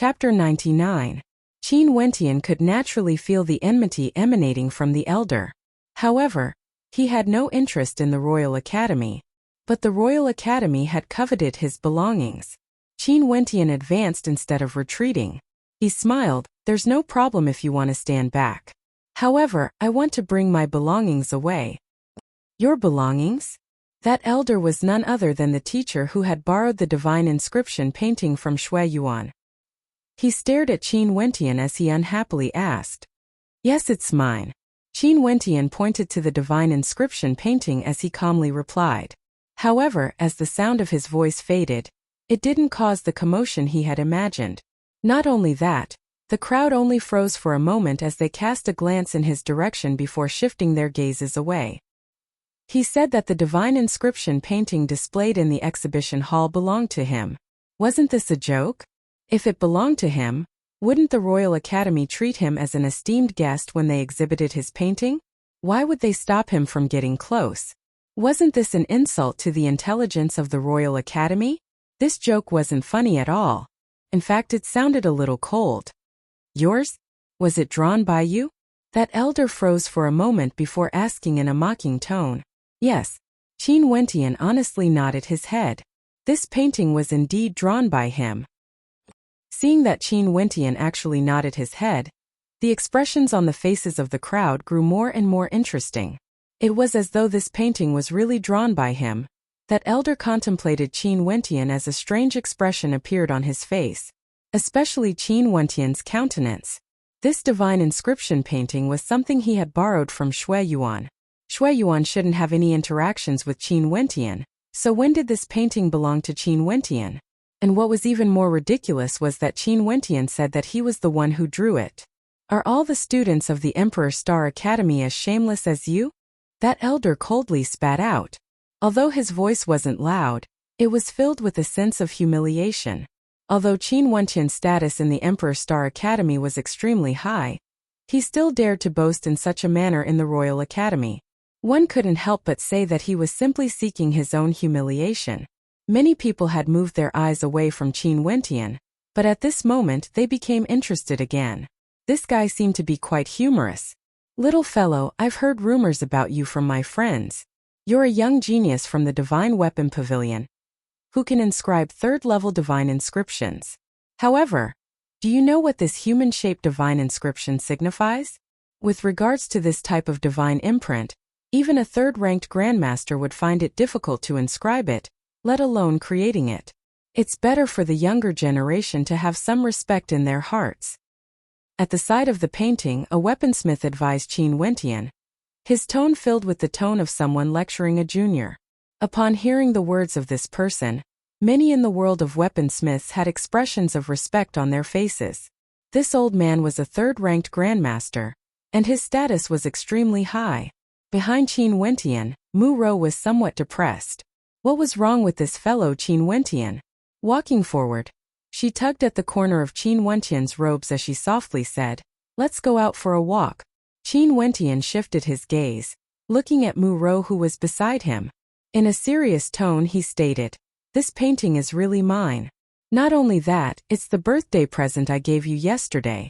Chapter 99. Qin Wentian could naturally feel the enmity emanating from the elder. However, he had no interest in the Royal Academy. But the Royal Academy had coveted his belongings. Qin Wentian advanced instead of retreating. He smiled, "There's no problem if you want to stand back. However, I want to bring my belongings away." "Your belongings?" That elder was none other than the teacher who had borrowed the divine inscription painting from Shui Yuan. He stared at Qin Wentian as he unhappily asked. "Yes, it's mine." Qin Wentian pointed to the divine inscription painting as he calmly replied. However, as the sound of his voice faded, it didn't cause the commotion he had imagined. Not only that, the crowd only froze for a moment as they cast a glance in his direction before shifting their gazes away. He said that the divine inscription painting displayed in the exhibition hall belonged to him. Wasn't this a joke? If it belonged to him, wouldn't the Royal Academy treat him as an esteemed guest when they exhibited his painting? Why would they stop him from getting close? Wasn't this an insult to the intelligence of the Royal Academy? This joke wasn't funny at all. In fact, it sounded a little cold. "Yours? Was it drawn by you?" That elder froze for a moment before asking in a mocking tone. "Yes." Qin Wentian honestly nodded his head. This painting was indeed drawn by him. Seeing that Qin Wentian actually nodded his head, the expressions on the faces of the crowd grew more and more interesting. It was as though this painting was really drawn by him. That elder contemplated Qin Wentian as a strange expression appeared on his face, especially Qin Wentian's countenance. This divine inscription painting was something he had borrowed from Shui Yuan. Shui Yuan shouldn't have any interactions with Qin Wentian, so when did this painting belong to Qin Wentian? And what was even more ridiculous was that Qin Wentian said that he was the one who drew it. "Are all the students of the Emperor Star Academy as shameless as you?" That elder coldly spat out. Although his voice wasn't loud, it was filled with a sense of humiliation. Although Qin Wentian's status in the Emperor Star Academy was extremely high, he still dared to boast in such a manner in the Royal Academy. One couldn't help but say that he was simply seeking his own humiliation. Many people had moved their eyes away from Qin Wentian, but at this moment they became interested again. This guy seemed to be quite humorous. "Little fellow, I've heard rumors about you from my friends. You're a young genius from the Divine Weapon Pavilion, who can inscribe third-level divine inscriptions. However, do you know what this human-shaped divine inscription signifies? With regards to this type of divine imprint, even a third-ranked grandmaster would find it difficult to inscribe it, let alone creating it. It's better for the younger generation to have some respect in their hearts." At the sight of the painting, a weaponsmith advised Qin Wentian, his tone filled with the tone of someone lecturing a junior. Upon hearing the words of this person, many in the world of weaponsmiths had expressions of respect on their faces. This old man was a third-ranked grandmaster, and his status was extremely high. Behind Qin Wentian, Mu Rou was somewhat depressed. What was wrong with this fellow Qin Wentian? Walking forward, she tugged at the corner of Qin Wentian's robes as she softly said, "Let's go out for a walk." Qin Wentian shifted his gaze, looking at Mu Rou who was beside him. In a serious tone he stated, "This painting is really mine. Not only that, it's the birthday present I gave you yesterday."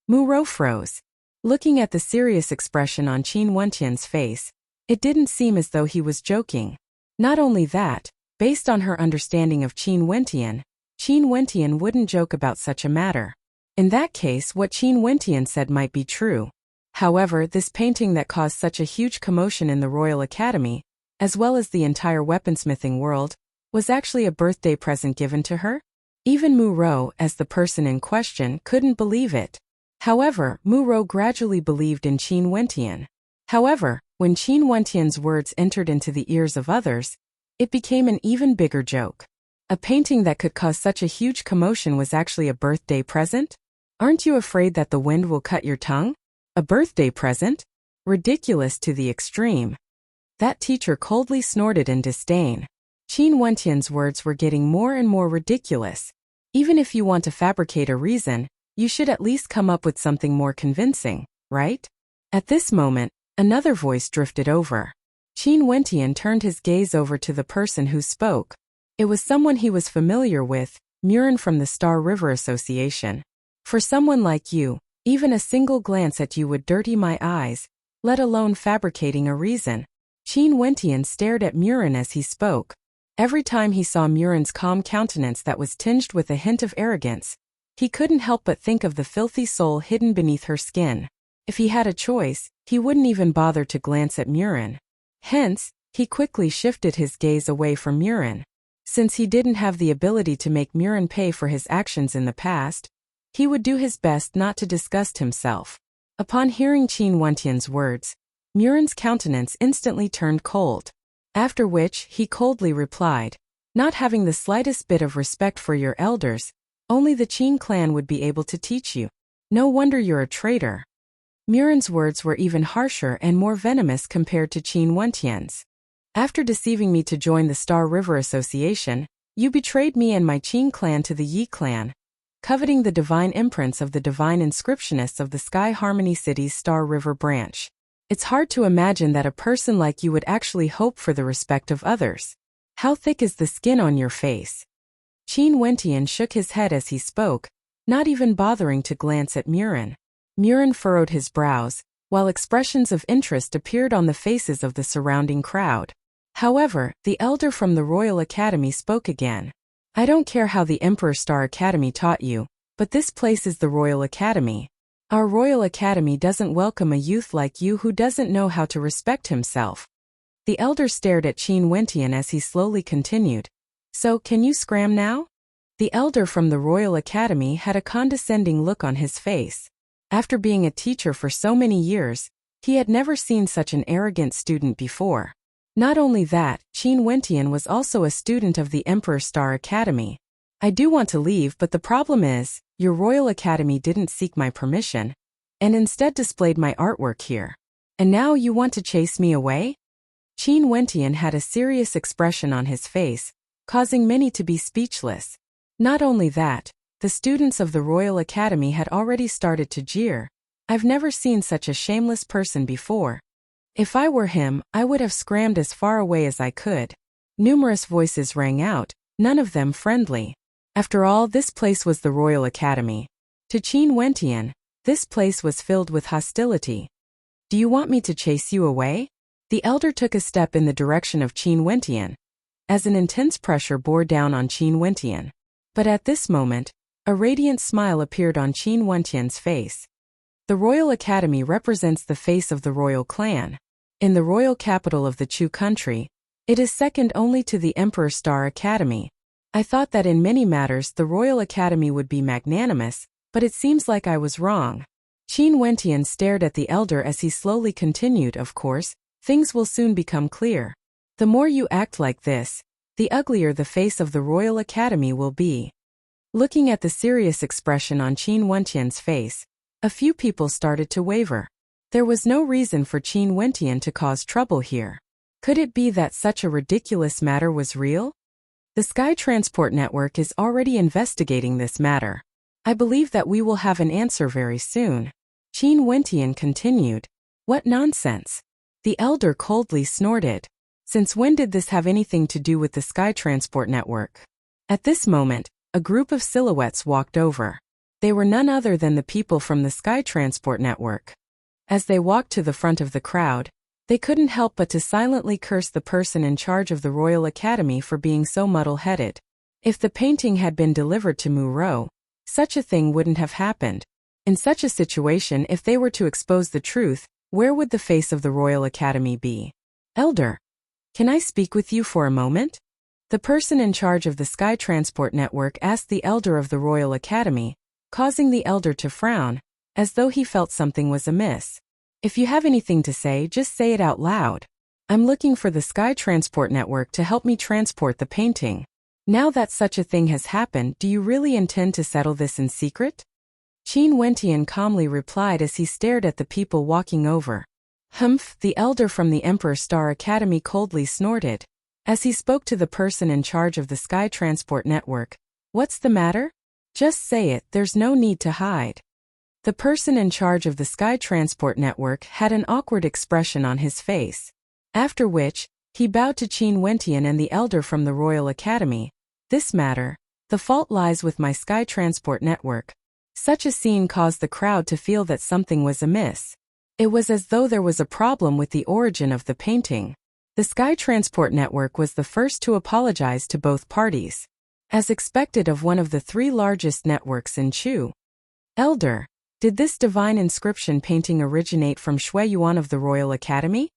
Mu Rou froze. Looking at the serious expression on Qin Wentian's face, it didn't seem as though he was joking. Not only that, based on her understanding of Qin Wentian wouldn't joke about such a matter. In that case, what Qin Wentian said might be true. However, this painting that caused such a huge commotion in the Royal Academy, as well as the entire weaponsmithing world, was actually a birthday present given to her? Even Mu Rou, as the person in question, couldn't believe it. However, Mu Rou gradually believed in Qin Wentian. However, when Qin Wentian's words entered into the ears of others, it became an even bigger joke. A painting that could cause such a huge commotion was actually a birthday present? Aren't you afraid that the wind will cut your tongue? A birthday present? Ridiculous to the extreme. That teacher coldly snorted in disdain. Qin Wentian's words were getting more and more ridiculous. Even if you want to fabricate a reason, you should at least come up with something more convincing, right? At this moment, another voice drifted over. Qin Wentian turned his gaze over to the person who spoke. It was someone he was familiar with, Murin from the Star River Association. For someone like you, even a single glance at you would dirty my eyes, let alone fabricating a reason. Qin Wentian stared at Murin as he spoke. Every time he saw Murin's calm countenance that was tinged with a hint of arrogance, he couldn't help but think of the filthy soul hidden beneath her skin. If he had a choice, he wouldn't even bother to glance at Murin. Hence, he quickly shifted his gaze away from Murin. Since he didn't have the ability to make Murin pay for his actions in the past, he would do his best not to disgust himself. Upon hearing Qin Wentian's words, Murin's countenance instantly turned cold. After which, he coldly replied, "Not having the slightest bit of respect for your elders, only the Qin clan would be able to teach you. No wonder you're a traitor." Murin's words were even harsher and more venomous compared to Qin Wentian's. "After deceiving me to join the Star River Association, you betrayed me and my Qin clan to the Yi clan, coveting the divine imprints of the divine inscriptionists of the Sky Harmony City's Star River branch. It's hard to imagine that a person like you would actually hope for the respect of others. How thick is the skin on your face?" Qin Wentian shook his head as he spoke, not even bothering to glance at Murin. Murin furrowed his brows, while expressions of interest appeared on the faces of the surrounding crowd. However, the elder from the Royal Academy spoke again. "I don't care how the Emperor Star Academy taught you, but this place is the Royal Academy. Our Royal Academy doesn't welcome a youth like you who doesn't know how to respect himself." The elder stared at Qin Wentian as he slowly continued. "So, can you scram now?" The elder from the Royal Academy had a condescending look on his face. After being a teacher for so many years, he had never seen such an arrogant student before. Not only that, Qin Wentian was also a student of the Emperor Star Academy. "I do want to leave, but the problem is, your Royal Academy didn't seek my permission, and instead displayed my artwork here. And now you want to chase me away?" Qin Wentian had a serious expression on his face, causing many to be speechless. Not only that, the students of the Royal Academy had already started to jeer. "I've never seen such a shameless person before. If I were him, I would have scrammed as far away as I could." Numerous voices rang out, none of them friendly. After all, this place was the Royal Academy. To Qin Wentian, this place was filled with hostility. "Do you want me to chase you away?" The elder took a step in the direction of Qin Wentian, as an intense pressure bore down on Qin Wentian. But at this moment, a radiant smile appeared on Qin Wentian's face. The Royal Academy represents the face of the royal clan. In the royal capital of the Chu country, it is second only to the Emperor Star Academy. I thought that in many matters the Royal Academy would be magnanimous, but it seems like I was wrong. Qin Wentian stared at the elder as he slowly continued. "Of course, things will soon become clear. The more you act like this, the uglier the face of the Royal Academy will be." Looking at the serious expression on Qin Wentian's face, a few people started to waver. There was no reason for Qin Wentian to cause trouble here. Could it be that such a ridiculous matter was real? The Sky Transport Network is already investigating this matter. I believe that we will have an answer very soon. Qin Wentian continued. "What nonsense!" The elder coldly snorted. "Since when did this have anything to do with the Sky Transport Network?" At this moment, a group of silhouettes walked over. They were none other than the people from the Sky Transport Network. As they walked to the front of the crowd, they couldn't help but to silently curse the person in charge of the Royal Academy for being so muddle-headed. If the painting had been delivered to Muro, such a thing wouldn't have happened. In such a situation, if they were to expose the truth, where would the face of the Royal Academy be? "Elder, can I speak with you for a moment?" The person in charge of the Sky Transport Network asked the elder of the Royal Academy, causing the elder to frown, as though he felt something was amiss. "If you have anything to say, just say it out loud. I'm looking for the Sky Transport Network to help me transport the painting. Now that such a thing has happened, do you really intend to settle this in secret?" Qin Wentian calmly replied as he stared at the people walking over. "Humph," the elder from the Emperor Star Academy coldly snorted, as he spoke to the person in charge of the Sky Transport Network. "What's the matter? Just say it, there's no need to hide." The person in charge of the Sky Transport Network had an awkward expression on his face. After which, he bowed to Qin Wentian and the elder from the Royal Academy. "This matter, The fault lies with my sky transport network. Such a scene caused the crowd to feel that something was amiss. It was as though there was a problem with the origin of the painting. The Sky Transport Network was the first to apologize to both parties, as expected of one of the three largest networks in Chu. Elder, did this divine inscription painting originate from Shui Yuan of the Royal Academy?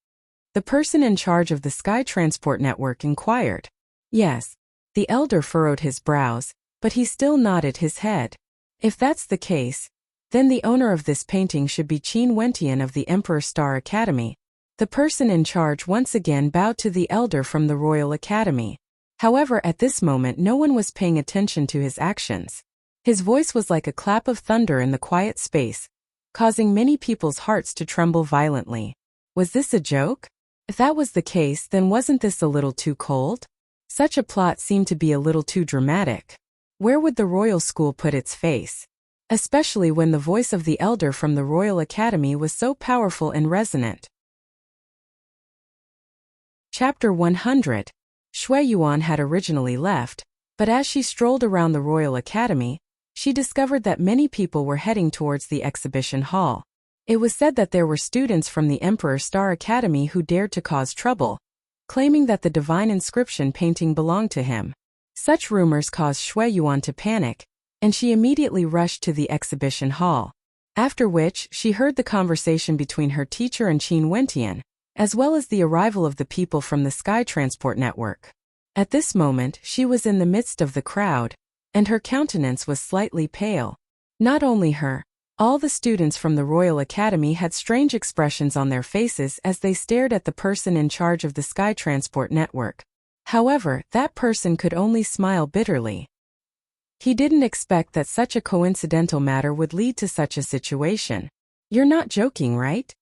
The person in charge of the Sky Transport Network inquired. Yes. The elder furrowed his brows, but he still nodded his head. If that's the case, then the owner of this painting should be Qin Wentian of the Emperor Star Academy. The person in charge once again bowed to the elder from the Royal Academy. However, at this moment no one was paying attention to his actions. His voice was like a clap of thunder in the quiet space, causing many people's hearts to tremble violently. Was this a joke? If that was the case, then wasn't this a little too cold? Such a plot seemed to be a little too dramatic. Where would the royal school put its face? Especially when the voice of the elder from the Royal Academy was so powerful and resonant. Chapter 100. Shui Yuan had originally left, but as she strolled around the Royal Academy, she discovered that many people were heading towards the exhibition hall. It was said that there were students from the Emperor Star Academy who dared to cause trouble, claiming that the divine inscription painting belonged to him. Such rumors caused Shui Yuan to panic, and she immediately rushed to the exhibition hall. After which, she heard the conversation between her teacher and Qin Wentian, as well as the arrival of the people from the Sky Transport Network. At this moment, she was in the midst of the crowd, and her countenance was slightly pale. Not only her, all the students from the Royal Academy had strange expressions on their faces as they stared at the person in charge of the Sky Transport Network. However, that person could only smile bitterly. He didn't expect that such a coincidental matter would lead to such a situation. You're not joking, right?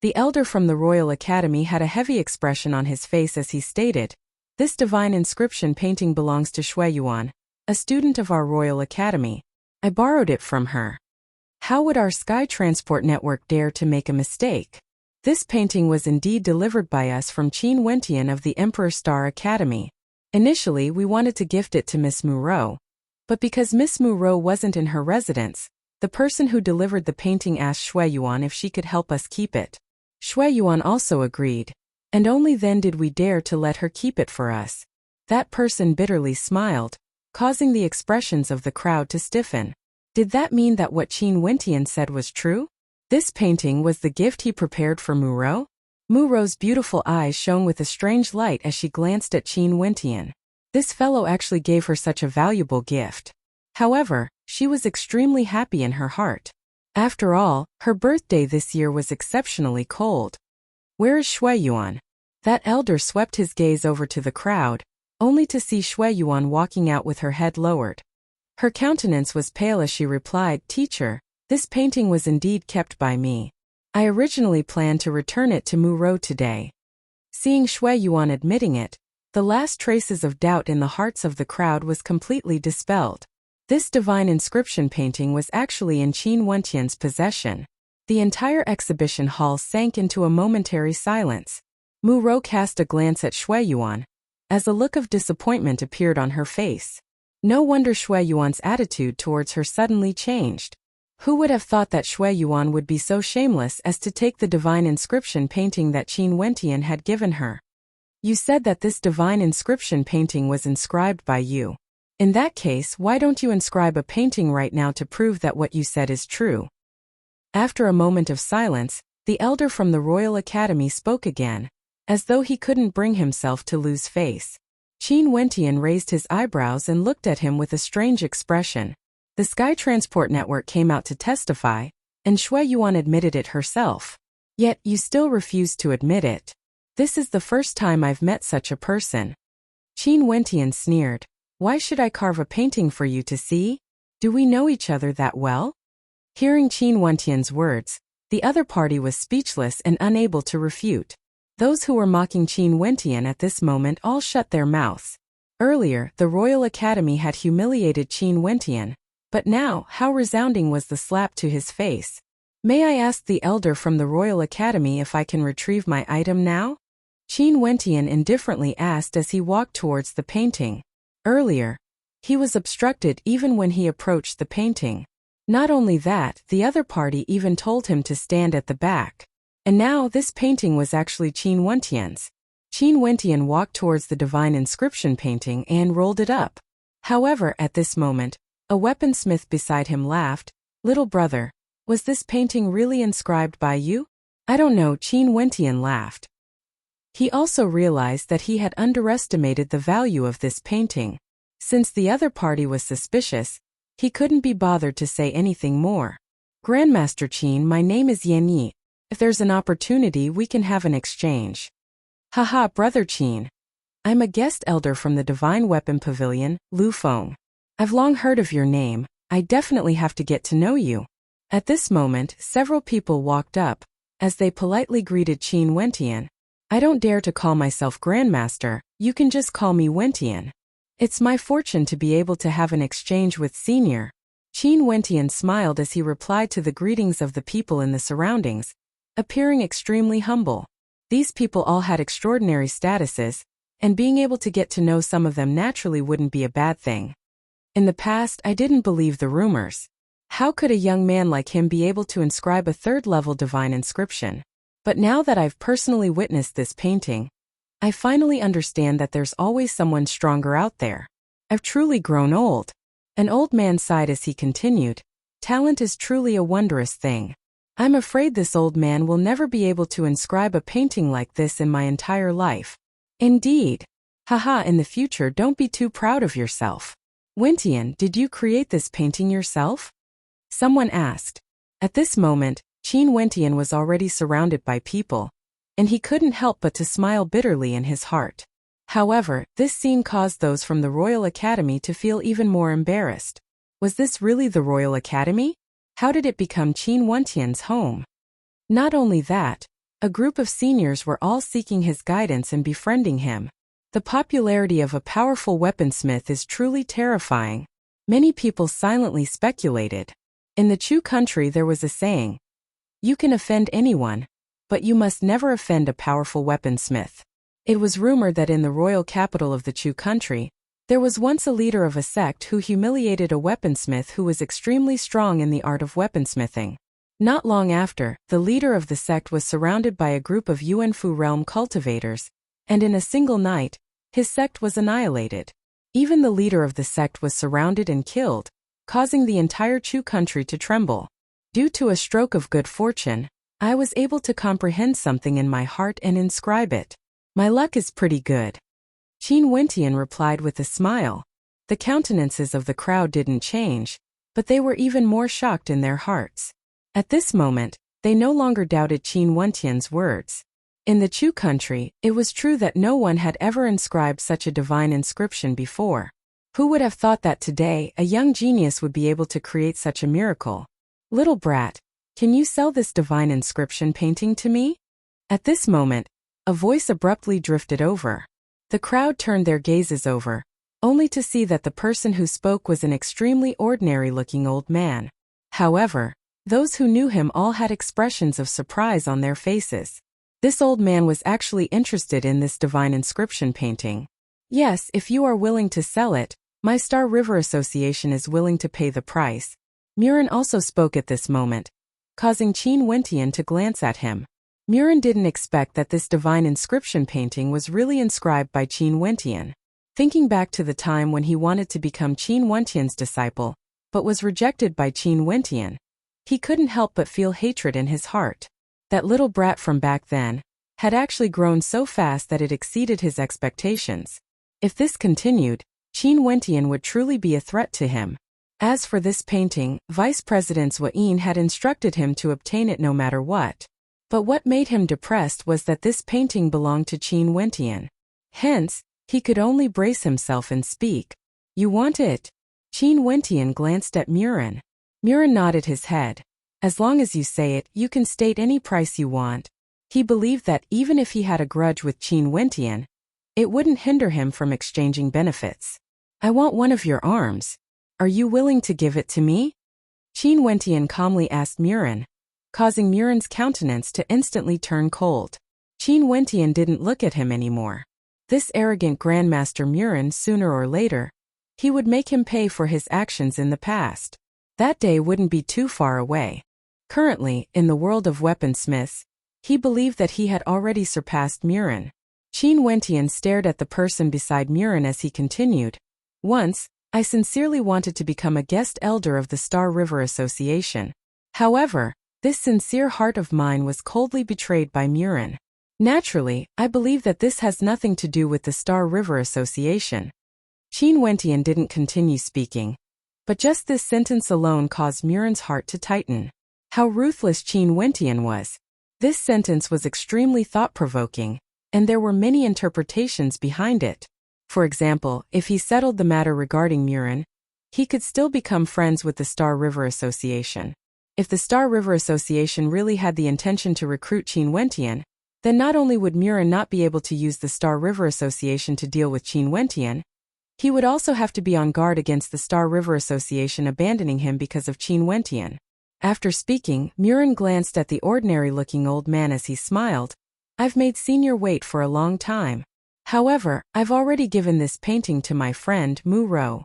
The elder from the Royal Academy had a heavy expression on his face as he stated, "This divine inscription painting belongs to Shui Yuan, a student of our Royal Academy. I borrowed it from her. How would our Sky Transport Network dare to make a mistake? This painting was indeed delivered by us from Qin Wentian of the Emperor Star Academy. Initially, we wanted to gift it to Miss Muro, but because Miss Muro wasn't in her residence, the person who delivered the painting asked Shui Yuan if she could help us keep it. Shui Yuan also agreed, and only then did we dare to let her keep it for us." That person bitterly smiled, causing the expressions of the crowd to stiffen. Did that mean that what Qin Wentian said was true? This painting was the gift he prepared for Muro? Muro's beautiful eyes shone with a strange light as she glanced at Qin Wentian. This fellow actually gave her such a valuable gift. However, she was extremely happy in her heart. After all, her birthday this year was exceptionally cold. Where is Shui Yuan? That elder swept his gaze over to the crowd, only to see Shui Yuan walking out with her head lowered. Her countenance was pale as she replied, "Teacher, this painting was indeed kept by me. I originally planned to return it to Muro today." Seeing Shui Yuan admitting it, the last traces of doubt in the hearts of the crowd was completely dispelled. This divine inscription painting was actually in Qin Wentian's possession. The entire exhibition hall sank into a momentary silence. Muro cast a glance at Shui Yuan, as a look of disappointment appeared on her face. No wonder Shui Yuan's attitude towards her suddenly changed. Who would have thought that Shui Yuan would be so shameless as to take the divine inscription painting that Qin Wentian had given her? You said that this divine inscription painting was inscribed by you. In that case, why don't you inscribe a painting right now to prove that what you said is true? After a moment of silence, the elder from the Royal Academy spoke again, as though he couldn't bring himself to lose face. Qin Wentian raised his eyebrows and looked at him with a strange expression. The Sky Transport Network came out to testify, and Shui Yuan admitted it herself. Yet you still refuse to admit it. This is the first time I've met such a person. Qin Wentian sneered. Why should I carve a painting for you to see? Do we know each other that well? Hearing Qin Wentian's words, the other party was speechless and unable to refute. Those who were mocking Qin Wentian at this moment all shut their mouths. Earlier, the Royal Academy had humiliated Qin Wentian, but now, how resounding was the slap to his face. May I ask the elder from the Royal Academy if I can retrieve my item now? Qin Wentian indifferently asked as he walked towards the painting. Earlier, He was obstructed even when he approached the painting. Not only that, the other party even told him to stand at the back. And now this painting was actually Qin Wentian's. Qin Wentian walked towards the divine inscription painting and rolled it up. However, at this moment, a weaponsmith beside him laughed. "Little brother, was this painting really inscribed by you?" "I don't know," Qin Wentian laughed. He also realized that he had underestimated the value of this painting. Since the other party was suspicious, he couldn't be bothered to say anything more. "Grandmaster Qin, my name is Yan Yi. If there's an opportunity, we can have an exchange." "Haha, brother Qin. I'm a guest elder from the Divine Weapon Pavilion, Lu Feng. I've long heard of your name. I definitely have to get to know you." At this moment, several people walked up. As they politely greeted Qin Wentian, "I don't dare to call myself Grandmaster, you can just call me Wentian. It's my fortune to be able to have an exchange with Senior." Qin Wentian smiled as he replied to the greetings of the people in the surroundings, appearing extremely humble. These people all had extraordinary statuses, and being able to get to know some of them naturally wouldn't be a bad thing. "In the past, I didn't believe the rumors. How could a young man like him be able to inscribe a third-level divine inscription? But now that I've personally witnessed this painting, I finally understand that there's always someone stronger out there. I've truly grown old." An old man sighed as he continued, "Talent is truly a wondrous thing. I'm afraid this old man will never be able to inscribe a painting like this in my entire life." "Indeed. Haha, in the future don't be too proud of yourself." "Wentian, did you create this painting yourself?" someone asked. At this moment, Qin Wentian was already surrounded by people, and he couldn't help but to smile bitterly in his heart. However, this scene caused those from the Royal Academy to feel even more embarrassed. Was this really the Royal Academy? How did it become Qin Wentian's home? Not only that, a group of seniors were all seeking his guidance and befriending him. The popularity of a powerful weaponsmith is truly terrifying. Many people silently speculated. In the Chu country there was a saying, "You can offend anyone, but you must never offend a powerful weaponsmith." It was rumored that in the royal capital of the Chu country, there was once a leader of a sect who humiliated a weaponsmith who was extremely strong in the art of weaponsmithing. Not long after, the leader of the sect was surrounded by a group of Yuanfu realm cultivators, and in a single night, his sect was annihilated. Even the leader of the sect was surrounded and killed, causing the entire Chu country to tremble. Due to a stroke of good fortune, I was able to comprehend something in my heart and inscribe it. My luck is pretty good. Qin Wentian replied with a smile. The countenances of the crowd didn't change, but they were even more shocked in their hearts. At this moment, they no longer doubted Qin Wentian's words. In the Chu country, it was true that no one had ever inscribed such a divine inscription before. Who would have thought that today, a young genius would be able to create such a miracle? "Little brat, can you sell this divine inscription painting to me?" At this moment, a voice abruptly drifted over. The crowd turned their gazes over, only to see that the person who spoke was an extremely ordinary-looking old man. However, those who knew him all had expressions of surprise on their faces. This old man was actually interested in this divine inscription painting. "Yes, if you are willing to sell it, my Star River Association is willing to pay the price." Murin also spoke at this moment, causing Qin Wentian to glance at him. Murin didn't expect that this divine inscription painting was really inscribed by Qin Wentian. Thinking back to the time when he wanted to become Qin Wentian's disciple, but was rejected by Qin Wentian, he couldn't help but feel hatred in his heart. That little brat from back then had actually grown so fast that it exceeded his expectations. If this continued, Qin Wentian would truly be a threat to him. As for this painting, Vice President Zhuyin had instructed him to obtain it no matter what. But what made him depressed was that this painting belonged to Qin Wentian. Hence, he could only brace himself and speak. "You want it?" Qin Wentian glanced at Murin. Murin nodded his head. "As long as you say it, you can state any price you want." He believed that even if he had a grudge with Qin Wentian, it wouldn't hinder him from exchanging benefits. "I want one of your arms. Are you willing to give it to me?" Qin Wentian calmly asked Murin, causing Murin's countenance to instantly turn cold. Qin Wentian didn't look at him anymore. This arrogant Grandmaster Murin, sooner or later, He would make him pay for his actions in the past. That day wouldn't be too far away. Currently, in the world of weaponsmiths, he believed that he had already surpassed Murin. Qin Wentian stared at the person beside Murin as he continued. Once, I sincerely wanted to become a guest elder of the Star River Association. However, this sincere heart of mine was coldly betrayed by Murin. Naturally, I believe that this has nothing to do with the Star River Association. Qin Wentian didn't continue speaking. But just this sentence alone caused Murin's heart to tighten. How ruthless Qin Wentian was. This sentence was extremely thought-provoking, and there were many interpretations behind it. For example, if he settled the matter regarding Murin, he could still become friends with the Star River Association. If the Star River Association really had the intention to recruit Qin Wentian, then not only would Murin not be able to use the Star River Association to deal with Qin Wentian, he would also have to be on guard against the Star River Association abandoning him because of Qin Wentian. After speaking, Murin glanced at the ordinary-looking old man as he smiled. I've made Senior wait for a long time. However, I've already given this painting to my friend Mu Ro.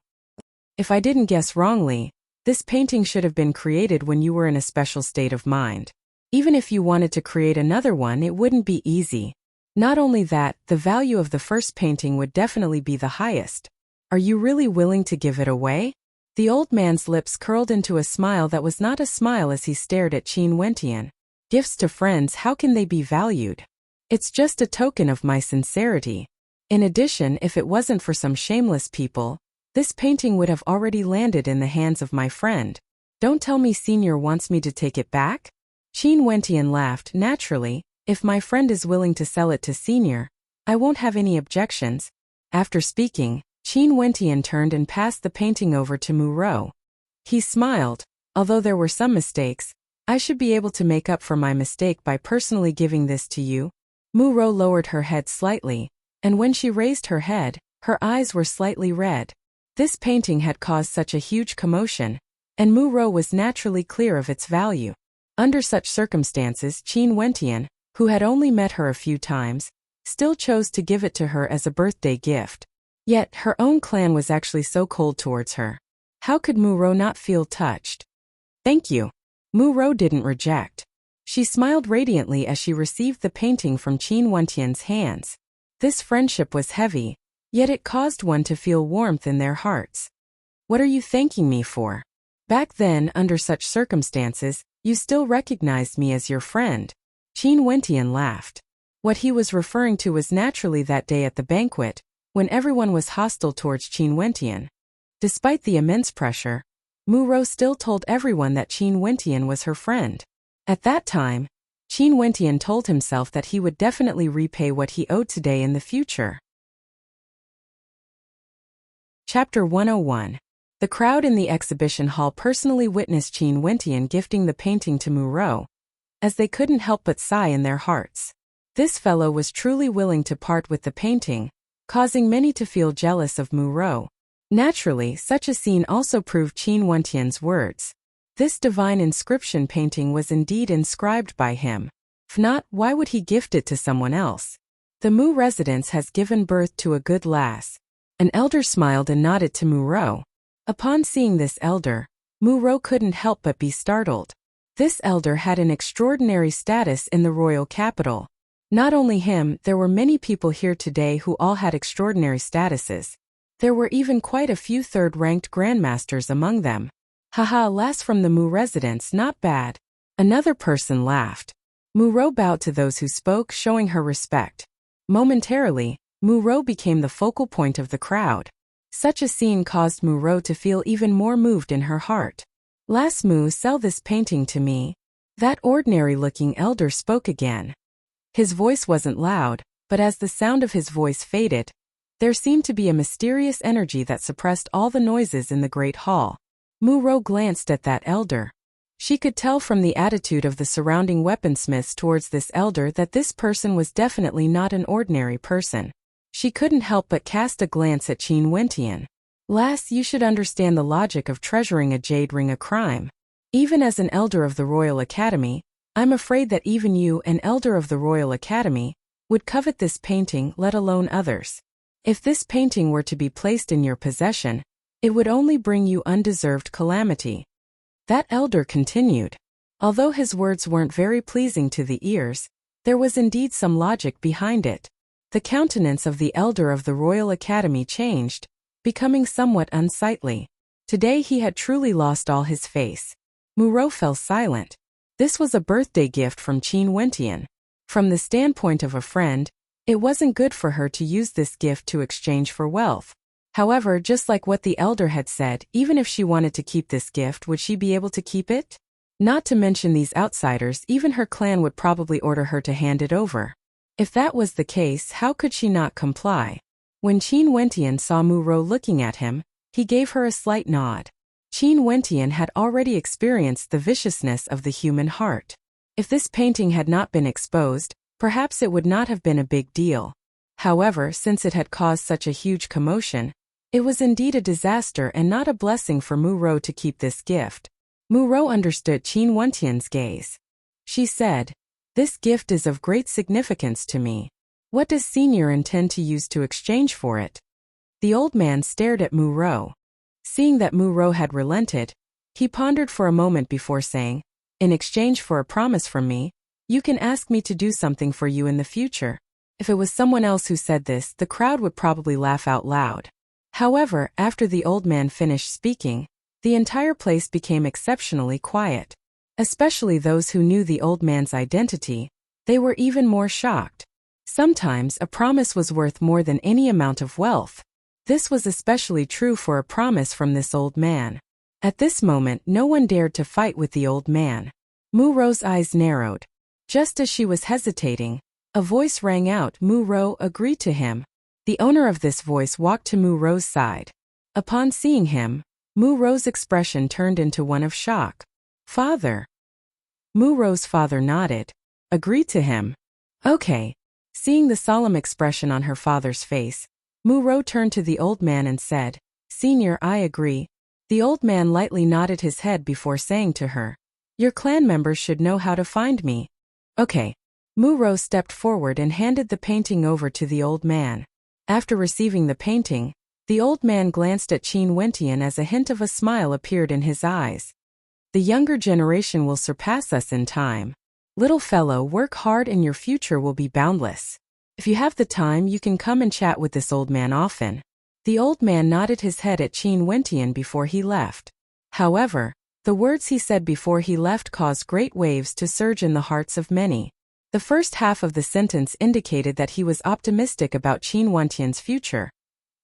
If I didn't guess wrongly, this painting should have been created when you were in a special state of mind. Even if you wanted to create another one, it wouldn't be easy. Not only that, the value of the first painting would definitely be the highest. Are you really willing to give it away? The old man's lips curled into a smile that was not a smile as he stared at Qin Wentian. Gifts to friends, how can they be valued? It's just a token of my sincerity. In addition, if it wasn't for some shameless people, this painting would have already landed in the hands of my friend. Don't tell me Senior wants me to take it back? Qin Wentian laughed. Naturally, if my friend is willing to sell it to Senior, I won't have any objections. After speaking, Qin Wentian turned and passed the painting over to Mu Ro. He smiled. Although there were some mistakes, I should be able to make up for my mistake by personally giving this to you. Mu Ro lowered her head slightly, and when she raised her head, her eyes were slightly red. This painting had caused such a huge commotion, and Mu Ro was naturally clear of its value. Under such circumstances, Qin Wentian, who had only met her a few times, still chose to give it to her as a birthday gift. Yet, her own clan was actually so cold towards her. How could Mu Ro not feel touched? Thank you. Mu Ro didn't reject. She smiled radiantly as she received the painting from Qin Wentian's hands. This friendship was heavy, yet it caused one to feel warmth in their hearts. What are you thanking me for? Back then, under such circumstances, you still recognized me as your friend. Qin Wentian laughed. What he was referring to was naturally that day at the banquet, when everyone was hostile towards Qin Wentian. Despite the immense pressure, Mu Ro still told everyone that Qin Wentian was her friend. At that time, Qin Wentian told himself that he would definitely repay what he owed today in the future. Chapter 101. The crowd in the exhibition hall personally witnessed Qin Wentian gifting the painting to Mu Ro, as they couldn't help but sigh in their hearts. This fellow was truly willing to part with the painting, causing many to feel jealous of Mu Ro. Naturally, such a scene also proved Qin Wentian's words. This divine inscription painting was indeed inscribed by him. If not, why would he gift it to someone else? The Mu residence has given birth to a good lass. An elder smiled and nodded to Mu Ro. Upon seeing this elder, Mu Ro couldn't help but be startled. This elder had an extraordinary status in the royal capital. Not only him, there were many people here today who all had extraordinary statuses. There were even quite a few third-ranked grandmasters among them. Haha, lass from the Mu residence, not bad. Another person laughed. Mu Ro bowed to those who spoke, showing her respect. Momentarily, Mu Ro became the focal point of the crowd. Such a scene caused Mu Ro to feel even more moved in her heart. Lass Mu, sell this painting to me. That ordinary-looking elder spoke again. His voice wasn't loud, but as the sound of his voice faded, there seemed to be a mysterious energy that suppressed all the noises in the great hall. Mu Ro glanced at that elder. She could tell from the attitude of the surrounding weaponsmiths towards this elder that this person was definitely not an ordinary person. She couldn't help but cast a glance at Qin Wentian. Lass, you should understand the logic of treasuring a jade ring a crime. Even as an elder of the Royal Academy, I'm afraid that even you, an elder of the Royal Academy, would covet this painting, let alone others. If this painting were to be placed in your possession, It would only bring you undeserved calamity. That elder continued. Although his words weren't very pleasing to the ears, there was indeed some logic behind it. The countenance of the elder of the Royal Academy changed, becoming somewhat unsightly. Today he had truly lost all his face. Muro fell silent. This was a birthday gift from Qin Wentian. From the standpoint of a friend, it wasn't good for her to use this gift to exchange for wealth. However, just like what the elder had said, even if she wanted to keep this gift, would she be able to keep it? Not to mention these outsiders, even her clan would probably order her to hand it over. If that was the case, how could she not comply? When Qin Wentian saw Muro looking at him, he gave her a slight nod. Qin Wentian had already experienced the viciousness of the human heart. If this painting had not been exposed, perhaps it would not have been a big deal. However, since it had caused such a huge commotion, it was indeed a disaster and not a blessing for Muro to keep this gift. Muro understood Qin Wentian's gaze. She said, "This gift is of great significance to me. What does Senior intend to use to exchange for it?" The old man stared at Muro. Seeing that Muro had relented, he pondered for a moment before saying, "In exchange for a promise from me, you can ask me to do something for you in the future." If it was someone else who said this, the crowd would probably laugh out loud. However, after the old man finished speaking, the entire place became exceptionally quiet. Especially those who knew the old man's identity, they were even more shocked. Sometimes a promise was worth more than any amount of wealth. This was especially true for a promise from this old man. At this moment, no one dared to fight with the old man. Muro's eyes narrowed. Just as she was hesitating, a voice rang out. Muro agreed to him. The owner of this voice walked to Muro's side. Upon seeing him, Muro's expression turned into one of shock. "Father." Muro's father nodded. "Agreed to him. Okay." Seeing the solemn expression on her father's face, Muro turned to the old man and said, "Senior, I agree." The old man lightly nodded his head before saying to her, "Your clan members should know how to find me." Okay. Muro stepped forward and handed the painting over to the old man. After receiving the painting, the old man glanced at Qin Wentian as a hint of a smile appeared in his eyes. "The younger generation will surpass us in time. Little fellow, work hard and your future will be boundless. If you have the time, you can come and chat with this old man often." The old man nodded his head at Qin Wentian before he left. However, the words he said before he left caused great waves to surge in the hearts of many. The first half of the sentence indicated that he was optimistic about Qin Wentian's future,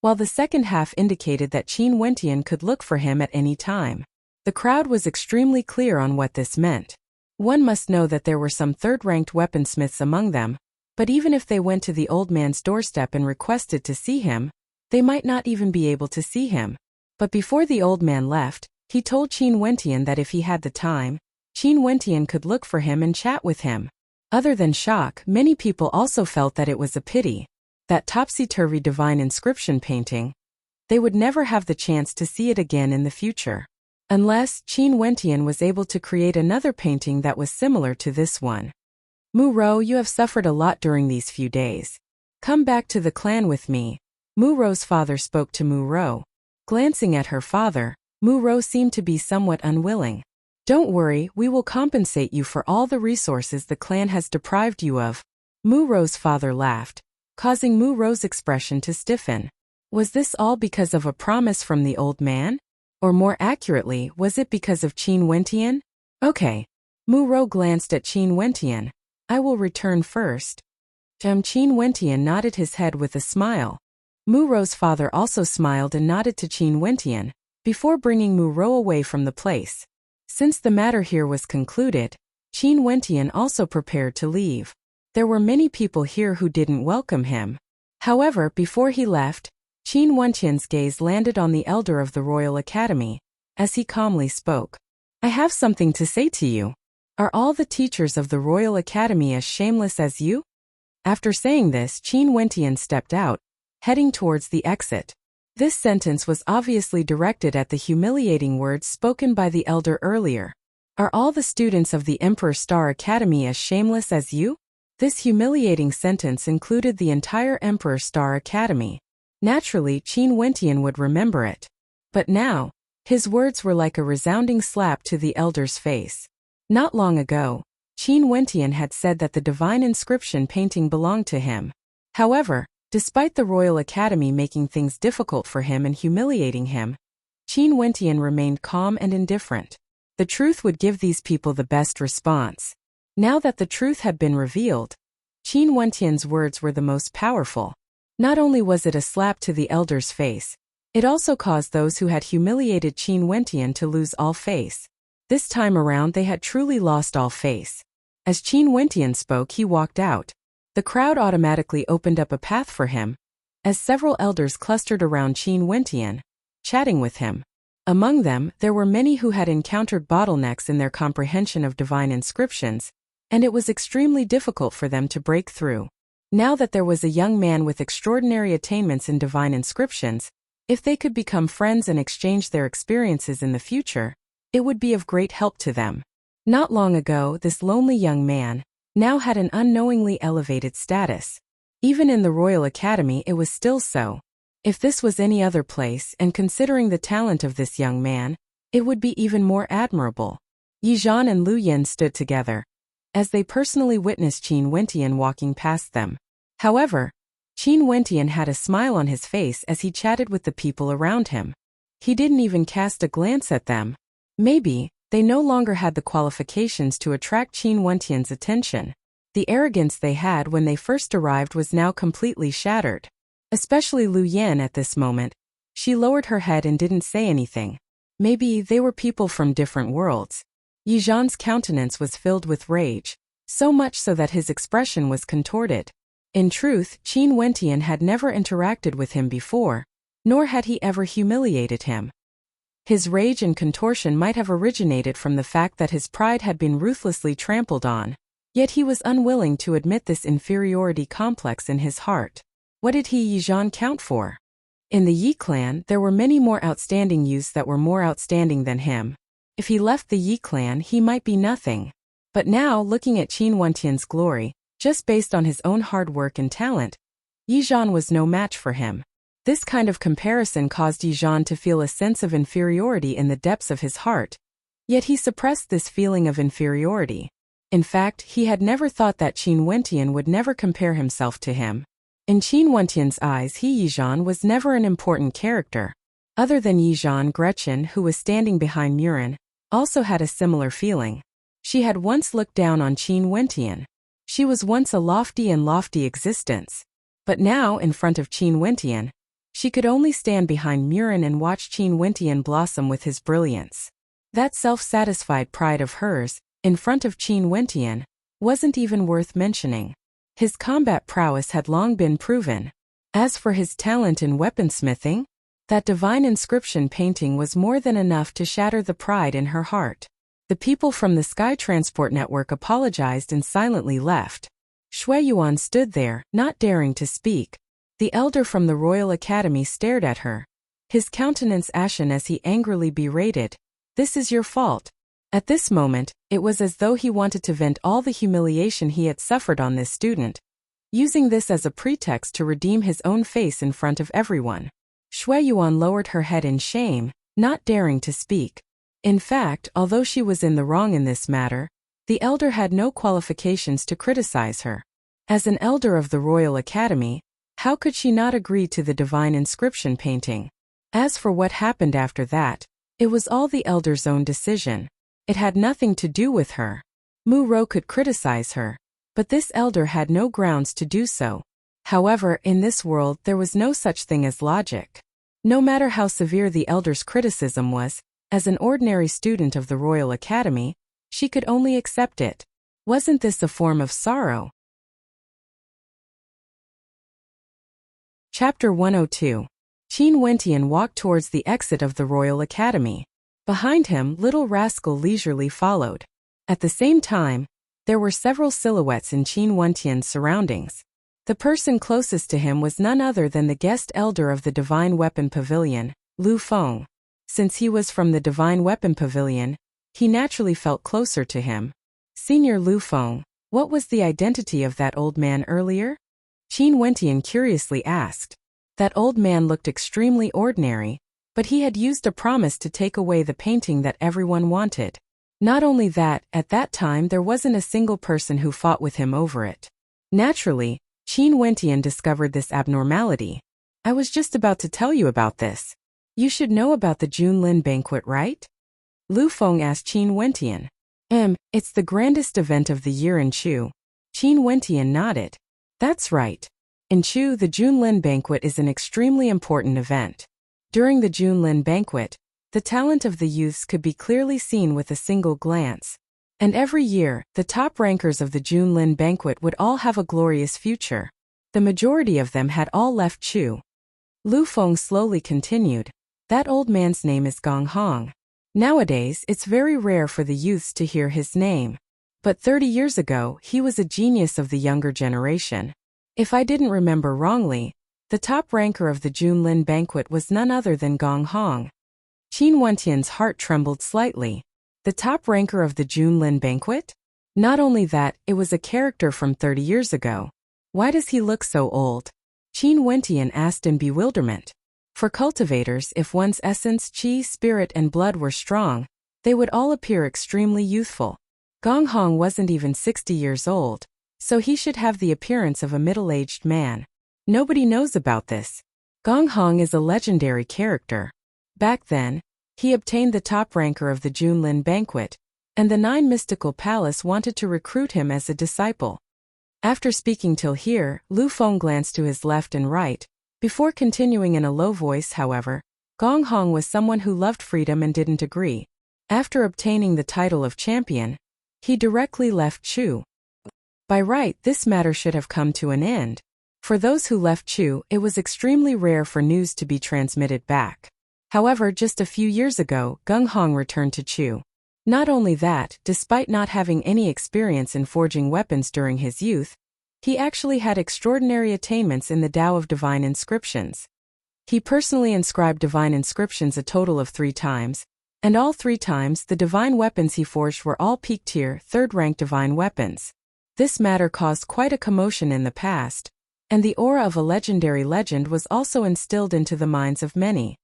while the second half indicated that Qin Wentian could look for him at any time. The crowd was extremely clear on what this meant. One must know that there were some third-ranked weaponsmiths among them, but even if they went to the old man's doorstep and requested to see him, they might not even be able to see him. But before the old man left, he told Qin Wentian that if he had the time, Qin Wentian could look for him and chat with him. Other than shock, many people also felt that it was a pity. That topsy-turvy divine inscription painting, they would never have the chance to see it again in the future. Unless Qin Wentian was able to create another painting that was similar to this one. "Muro, you have suffered a lot during these few days. Come back to the clan with me." Muro's father spoke to Muro. Glancing at her father, Muro seemed to be somewhat unwilling. "Don't worry, we will compensate you for all the resources the clan has deprived you of." Muro's father laughed, causing Muro's expression to stiffen. Was this all because of a promise from the old man? Or more accurately, was it because of Qin Wentian? Okay. Muro glanced at Qin Wentian. "I will return first." Qin Wentian nodded his head with a smile. Muro's father also smiled and nodded to Qin Wentian, before bringing Muro away from the place. Since the matter here was concluded, Qin Wentian also prepared to leave. There were many people here who didn't welcome him. However, before he left, Qin Wentian's gaze landed on the elder of the Royal Academy, as he calmly spoke. "I have something to say to you. Are all the teachers of the Royal Academy as shameless as you?" After saying this, Qin Wentian stepped out, heading towards the exit. This sentence was obviously directed at the humiliating words spoken by the elder earlier. "Are all the students of the Emperor Star Academy as shameless as you?" This humiliating sentence included the entire Emperor Star Academy. Naturally, Qin Wentian would remember it. But now, his words were like a resounding slap to the elder's face. Not long ago, Qin Wentian had said that the divine inscription painting belonged to him. However, despite the Royal Academy making things difficult for him and humiliating him, Qin Wentian remained calm and indifferent. The truth would give these people the best response. Now that the truth had been revealed, Qin Wentian's words were the most powerful. Not only was it a slap to the elder's face, it also caused those who had humiliated Qin Wentian to lose all face. This time around they had truly lost all face. As Qin Wentian spoke, he walked out. The crowd automatically opened up a path for him, as several elders clustered around Qin Wentian, chatting with him. Among them, there were many who had encountered bottlenecks in their comprehension of divine inscriptions, and it was extremely difficult for them to break through. Now that there was a young man with extraordinary attainments in divine inscriptions, if they could become friends and exchange their experiences in the future, it would be of great help to them. Not long ago, this lonely young man now had an unknowingly elevated status. Even in the Royal Academy it was still so. If this was any other place, and considering the talent of this young man, it would be even more admirable. Yi Zhan and Lu Yin stood together, as they personally witnessed Qin Wentian walking past them. However, Qin Wentian had a smile on his face as he chatted with the people around him. He didn't even cast a glance at them. Maybe they no longer had the qualifications to attract Qin Wentian's attention. The arrogance they had when they first arrived was now completely shattered. Especially Lu Yin at this moment. She lowered her head and didn't say anything. Maybe they were people from different worlds. Yi Zhan's countenance was filled with rage, so much so that his expression was contorted. In truth, Qin Wentian had never interacted with him before, nor had he ever humiliated him. His rage and contortion might have originated from the fact that his pride had been ruthlessly trampled on, yet he was unwilling to admit this inferiority complex in his heart. What did Yi Zhan count for? In the Yi clan, there were many more outstanding youths that were more outstanding than him. If he left the Yi clan, he might be nothing. But now, looking at Qin Wentian's glory, just based on his own hard work and talent, Yi Zhan was no match for him. This kind of comparison caused Yi Zhan to feel a sense of inferiority in the depths of his heart. Yet he suppressed this feeling of inferiority. In fact, he had never thought that Qin Wentian would never compare himself to him. In Qin Wentian's eyes, Yi Zhan was never an important character. Other than Yi Zhan, Gretchen, who was standing behind Murin, also had a similar feeling. She had once looked down on Qin Wentian. She was once a lofty existence. But now, in front of Qin Wentian, she could only stand behind Murin and watch Qin Wentian blossom with his brilliance. That self-satisfied pride of hers, in front of Qin Wentian, wasn't even worth mentioning. His combat prowess had long been proven. As for his talent in weaponsmithing, that divine inscription painting was more than enough to shatter the pride in her heart. The people from the Sky Transport Network apologized and silently left. Shui Yuan stood there, not daring to speak. The elder from the Royal Academy stared at her, his countenance ashen as he angrily berated, "This is your fault." At this moment, it was as though he wanted to vent all the humiliation he had suffered on this student, using this as a pretext to redeem his own face in front of everyone. Shui Yuan lowered her head in shame, not daring to speak. In fact, although she was in the wrong in this matter, the elder had no qualifications to criticize her. As an elder of the Royal Academy, how could she not agree to the divine inscription painting? As for what happened after that, it was all the elder's own decision. It had nothing to do with her. Mu Rou could criticize her, but this elder had no grounds to do so. However, in this world there was no such thing as logic. No matter how severe the elder's criticism was, as an ordinary student of the Royal Academy, she could only accept it. Wasn't this a form of sorrow? Chapter 102. Qin Wentian walked towards the exit of the Royal Academy. Behind him, little rascal leisurely followed. At the same time, there were several silhouettes in Qin Wentian's surroundings. The person closest to him was none other than the guest elder of the Divine Weapon Pavilion, Lu Feng. Since he was from the Divine Weapon Pavilion, he naturally felt closer to him. Senior Lu Feng, what was the identity of that old man earlier? Qin Wentian curiously asked. That old man looked extremely ordinary, but he had used a promise to take away the painting that everyone wanted. Not only that, at that time there wasn't a single person who fought with him over it. Naturally, Qin Wentian discovered this abnormality. I was just about to tell you about this. You should know about the Junlin banquet, right? Lu Feng asked Qin Wentian. It's the grandest event of the year in Chu. Qin Wentian nodded. That's right. In Chu, the Junlin banquet is an extremely important event. During the Junlin banquet, the talent of the youths could be clearly seen with a single glance. And every year, the top rankers of the Junlin banquet would all have a glorious future. The majority of them had all left Chu. Lu Feng slowly continued. That old man's name is Gong Hong. Nowadays, it's very rare for the youths to hear his name. But 30 years ago, he was a genius of the younger generation. If I didn't remember wrongly, the top ranker of the Junlin banquet was none other than Gong Hong. Qin Wentian's heart trembled slightly. The top ranker of the Junlin banquet? Not only that, it was a character from 30 years ago. Why does he look so old? Qin Wentian asked in bewilderment. For cultivators, if one's essence, qi, spirit and blood were strong, they would all appear extremely youthful. Gong Hong wasn't even 60 years old, so he should have the appearance of a middle-aged man. Nobody knows about this. Gong Hong is a legendary character. Back then, he obtained the top ranker of the Junlin banquet, and the 9 mystical palace wanted to recruit him as a disciple. After speaking till here, Lu Feng glanced to his left and right. Before continuing in a low voice, however, Gong Hong was someone who loved freedom and didn't agree. After obtaining the title of champion, he directly left Chu. By right, this matter should have come to an end. For those who left Chu, it was extremely rare for news to be transmitted back. However, just a few years ago, Gong Hong returned to Chu. Not only that, despite not having any experience in forging weapons during his youth, he actually had extraordinary attainments in the Tao of Divine Inscriptions. He personally inscribed divine inscriptions a total of 3 times, and all 3 times the divine weapons he forged were all peak-tier, 3rd-rank divine weapons. This matter caused quite a commotion in the past, and the aura of a legendary legend was also instilled into the minds of many.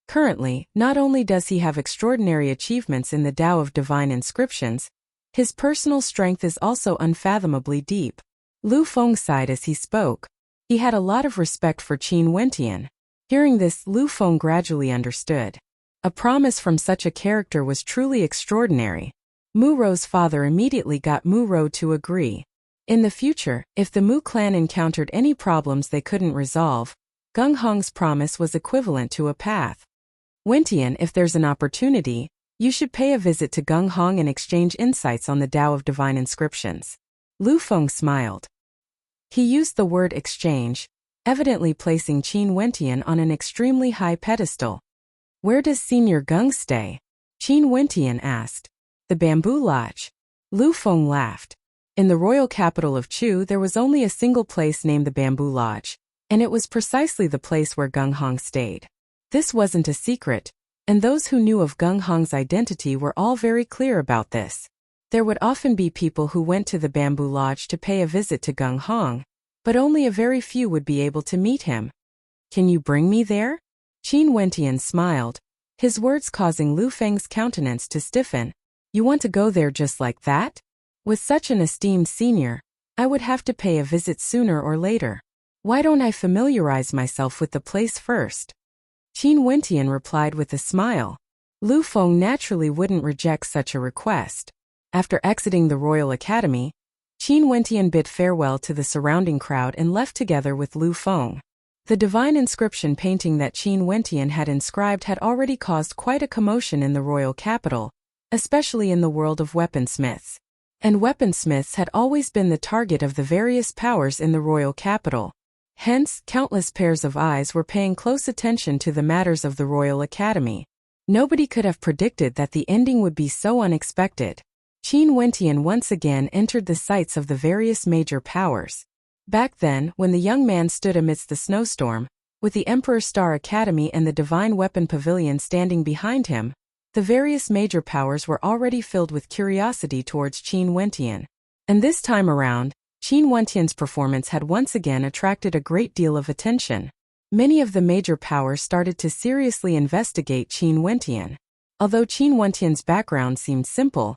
Currently, not only does he have extraordinary achievements in the Tao of Divine Inscriptions, his personal strength is also unfathomably deep. Lu Feng sighed as he spoke. He had a lot of respect for Qin Wentian. Hearing this, Lu Feng gradually understood. A promise from such a character was truly extraordinary. Mu Ro's father immediately got Mu Ro to agree. In the future, if the Mu clan encountered any problems they couldn't resolve, Gong Hong's promise was equivalent to a path. Wentian, if there's an opportunity, you should pay a visit to Gong Hong and exchange insights on the Tao of Divine Inscriptions. Lu Feng smiled. He used the word exchange, evidently placing Qin Wentian on an extremely high pedestal. Where does Senior Geng stay? Qin Wentian asked. The Bamboo Lodge. Lu Feng laughed. In the royal capital of Chu, there was only a single place named the Bamboo Lodge, and it was precisely the place where Gong Hong stayed. This wasn't a secret, and those who knew of Gong Hong's identity were all very clear about this. There would often be people who went to the Bamboo Lodge to pay a visit to Gong Hong, but only a very few would be able to meet him. Can you bring me there? Qin Wentian smiled, his words causing Lu Feng's countenance to stiffen. You want to go there just like that? With such an esteemed senior, I would have to pay a visit sooner or later. Why don't I familiarize myself with the place first? Qin Wentian replied with a smile. Lu Feng naturally wouldn't reject such a request. After exiting the Royal Academy, Qin Wentian bid farewell to the surrounding crowd and left together with Lu Feng. The divine inscription painting that Qin Wentian had inscribed had already caused quite a commotion in the royal capital, especially in the world of weaponsmiths. And weaponsmiths had always been the target of the various powers in the royal capital. Hence, countless pairs of eyes were paying close attention to the matters of the Royal Academy. Nobody could have predicted that the ending would be so unexpected. Qin Wentian once again entered the sights of the various major powers. Back then, when the young man stood amidst the snowstorm, with the Emperor Star Academy and the Divine Weapon Pavilion standing behind him, the various major powers were already filled with curiosity towards Qin Wentian. And this time around, Qin Wentian's performance had once again attracted a great deal of attention. Many of the major powers started to seriously investigate Qin Wentian. Although Qin Wentian's background seemed simple,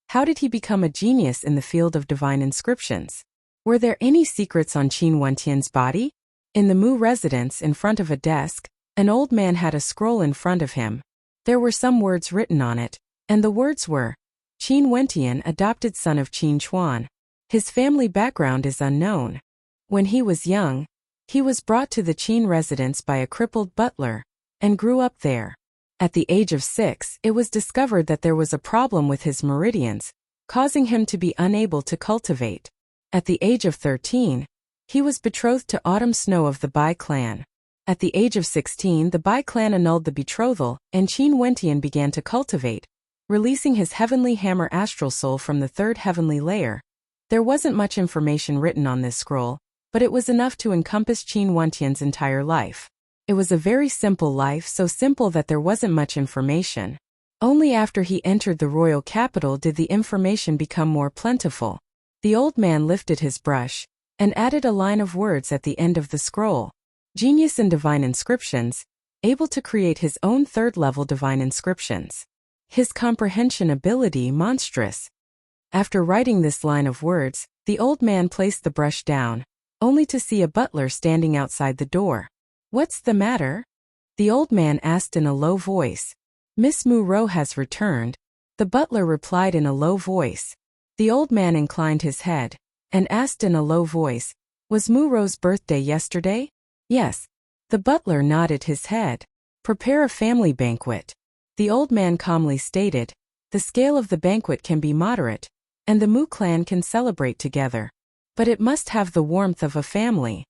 how did he become a genius in the field of divine inscriptions? Were there any secrets on Qin Wentian's body? In the Mu residence, in front of a desk, an old man had a scroll in front of him. There were some words written on it, and the words were, Qin Wentian, adopted son of Qin Chuan. His family background is unknown. When he was young, he was brought to the Qin residence by a crippled butler, and grew up there. At the age of 6, it was discovered that there was a problem with his meridians, causing him to be unable to cultivate. At the age of 13, he was betrothed to Autumn Snow of the Bai clan. At the age of 16, the Bai clan annulled the betrothal, and Qin Wentian began to cultivate, releasing his heavenly hammer astral soul from the third heavenly layer. There wasn't much information written on this scroll, but it was enough to encompass Qin Wentian's entire life. It was a very simple life, so simple that there wasn't much information. Only after he entered the royal capital did the information become more plentiful. The old man lifted his brush and added a line of words at the end of the scroll. Genius in divine inscriptions, able to create his own third-level divine inscriptions. His comprehension ability monstrous. After writing this line of words, the old man placed the brush down, only to see a butler standing outside the door. What's the matter? The old man asked in a low voice. Miss Mu Ro has returned. The butler replied in a low voice. The old man inclined his head and asked in a low voice, was Mu Ro's birthday yesterday? Yes. The butler nodded his head. Prepare a family banquet. The old man calmly stated, the scale of the banquet can be moderate, and the Mu clan can celebrate together. But it must have the warmth of a family.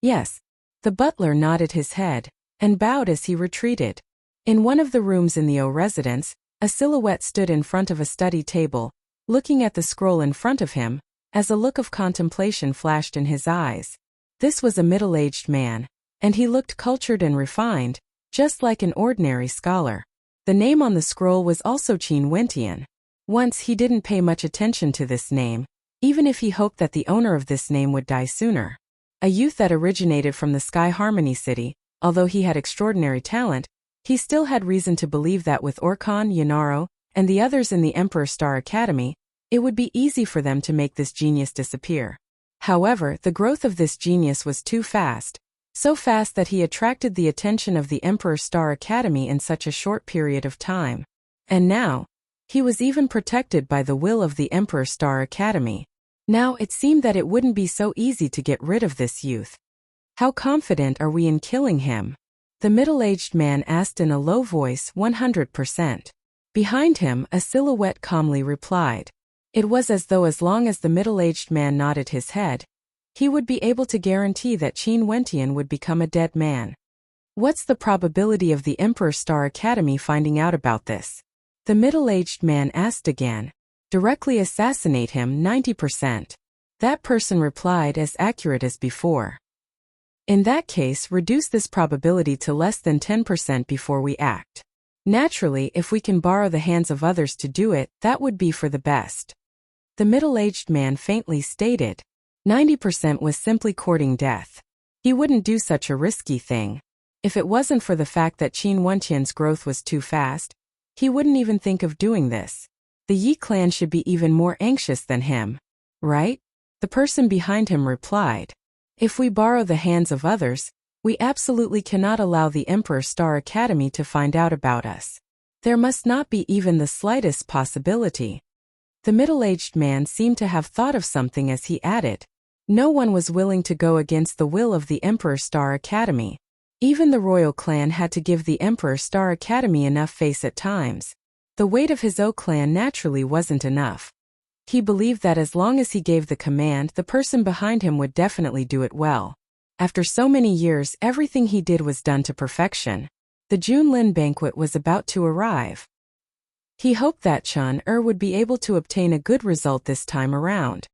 Yes. The butler nodded his head and bowed as he retreated. In one of the rooms in the O residence, a silhouette stood in front of a study table, looking at the scroll in front of him, as a look of contemplation flashed in his eyes. This was a middle-aged man, and he looked cultured and refined, just like an ordinary scholar. The name on the scroll was also Qin Wentian. Once he didn't pay much attention to this name, even if he hoped that the owner of this name would die sooner. A youth that originated from the Sky Harmony City, although he had extraordinary talent, he still had reason to believe that with Orkan, Yanaro, and the others in the Emperor Star Academy, it would be easy for them to make this genius disappear. However, the growth of this genius was too fast, so fast that he attracted the attention of the Emperor Star Academy in such a short period of time. And now, he was even protected by the will of the Emperor Star Academy. Now it seemed that it wouldn't be so easy to get rid of this youth. How confident are we in killing him? The middle-aged man asked in a low voice. 100%. Behind him, a silhouette calmly replied. It was as though as long as the middle-aged man nodded his head, he would be able to guarantee that Qin Wentian would become a dead man. What's the probability of the Emperor Star Academy finding out about this? The middle-aged man asked again. Directly assassinate him. 90%. That person replied as accurate as before. In that case, reduce this probability to less than 10% before we act. Naturally, if we can borrow the hands of others to do it, that would be for the best. The middle-aged man faintly stated. 90% was simply courting death. He wouldn't do such a risky thing. If it wasn't for the fact that Qin Wentian's growth was too fast, he wouldn't even think of doing this. The Yi clan should be even more anxious than him, right? The person behind him replied. If we borrow the hands of others, we absolutely cannot allow the Emperor Star Academy to find out about us. There must not be even the slightest possibility. The middle-aged man seemed to have thought of something as he added. No one was willing to go against the will of the Emperor Star Academy. Even the royal clan had to give the Emperor Star Academy enough face at times. The weight of his O clan naturally wasn't enough. He believed that as long as he gave the command, the person behind him would definitely do it well. After so many years, everything he did was done to perfection. The Junlin banquet was about to arrive. He hoped that Chun would be able to obtain a good result this time around.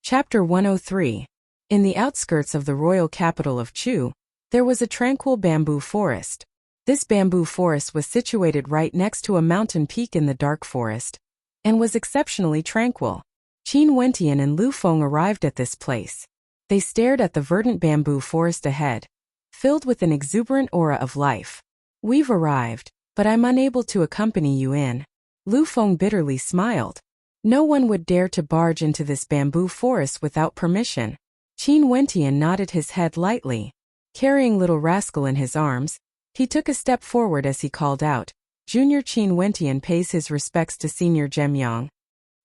Chapter 103. In the outskirts of the royal capital of Chu, there was a tranquil bamboo forest. This bamboo forest was situated right next to a mountain peak in the dark forest, and was exceptionally tranquil. Qin Wentian and Lu Feng arrived at this place. They stared at the verdant bamboo forest ahead, filled with an exuberant aura of life. "We've arrived, but I'm unable to accompany you in." Lu Feng bitterly smiled. No one would dare to barge into this bamboo forest without permission. Qin Wentian nodded his head lightly. Carrying little rascal in his arms, he took a step forward as he called out, "Junior Qin Wentian pays his respects to Senior Gemyang.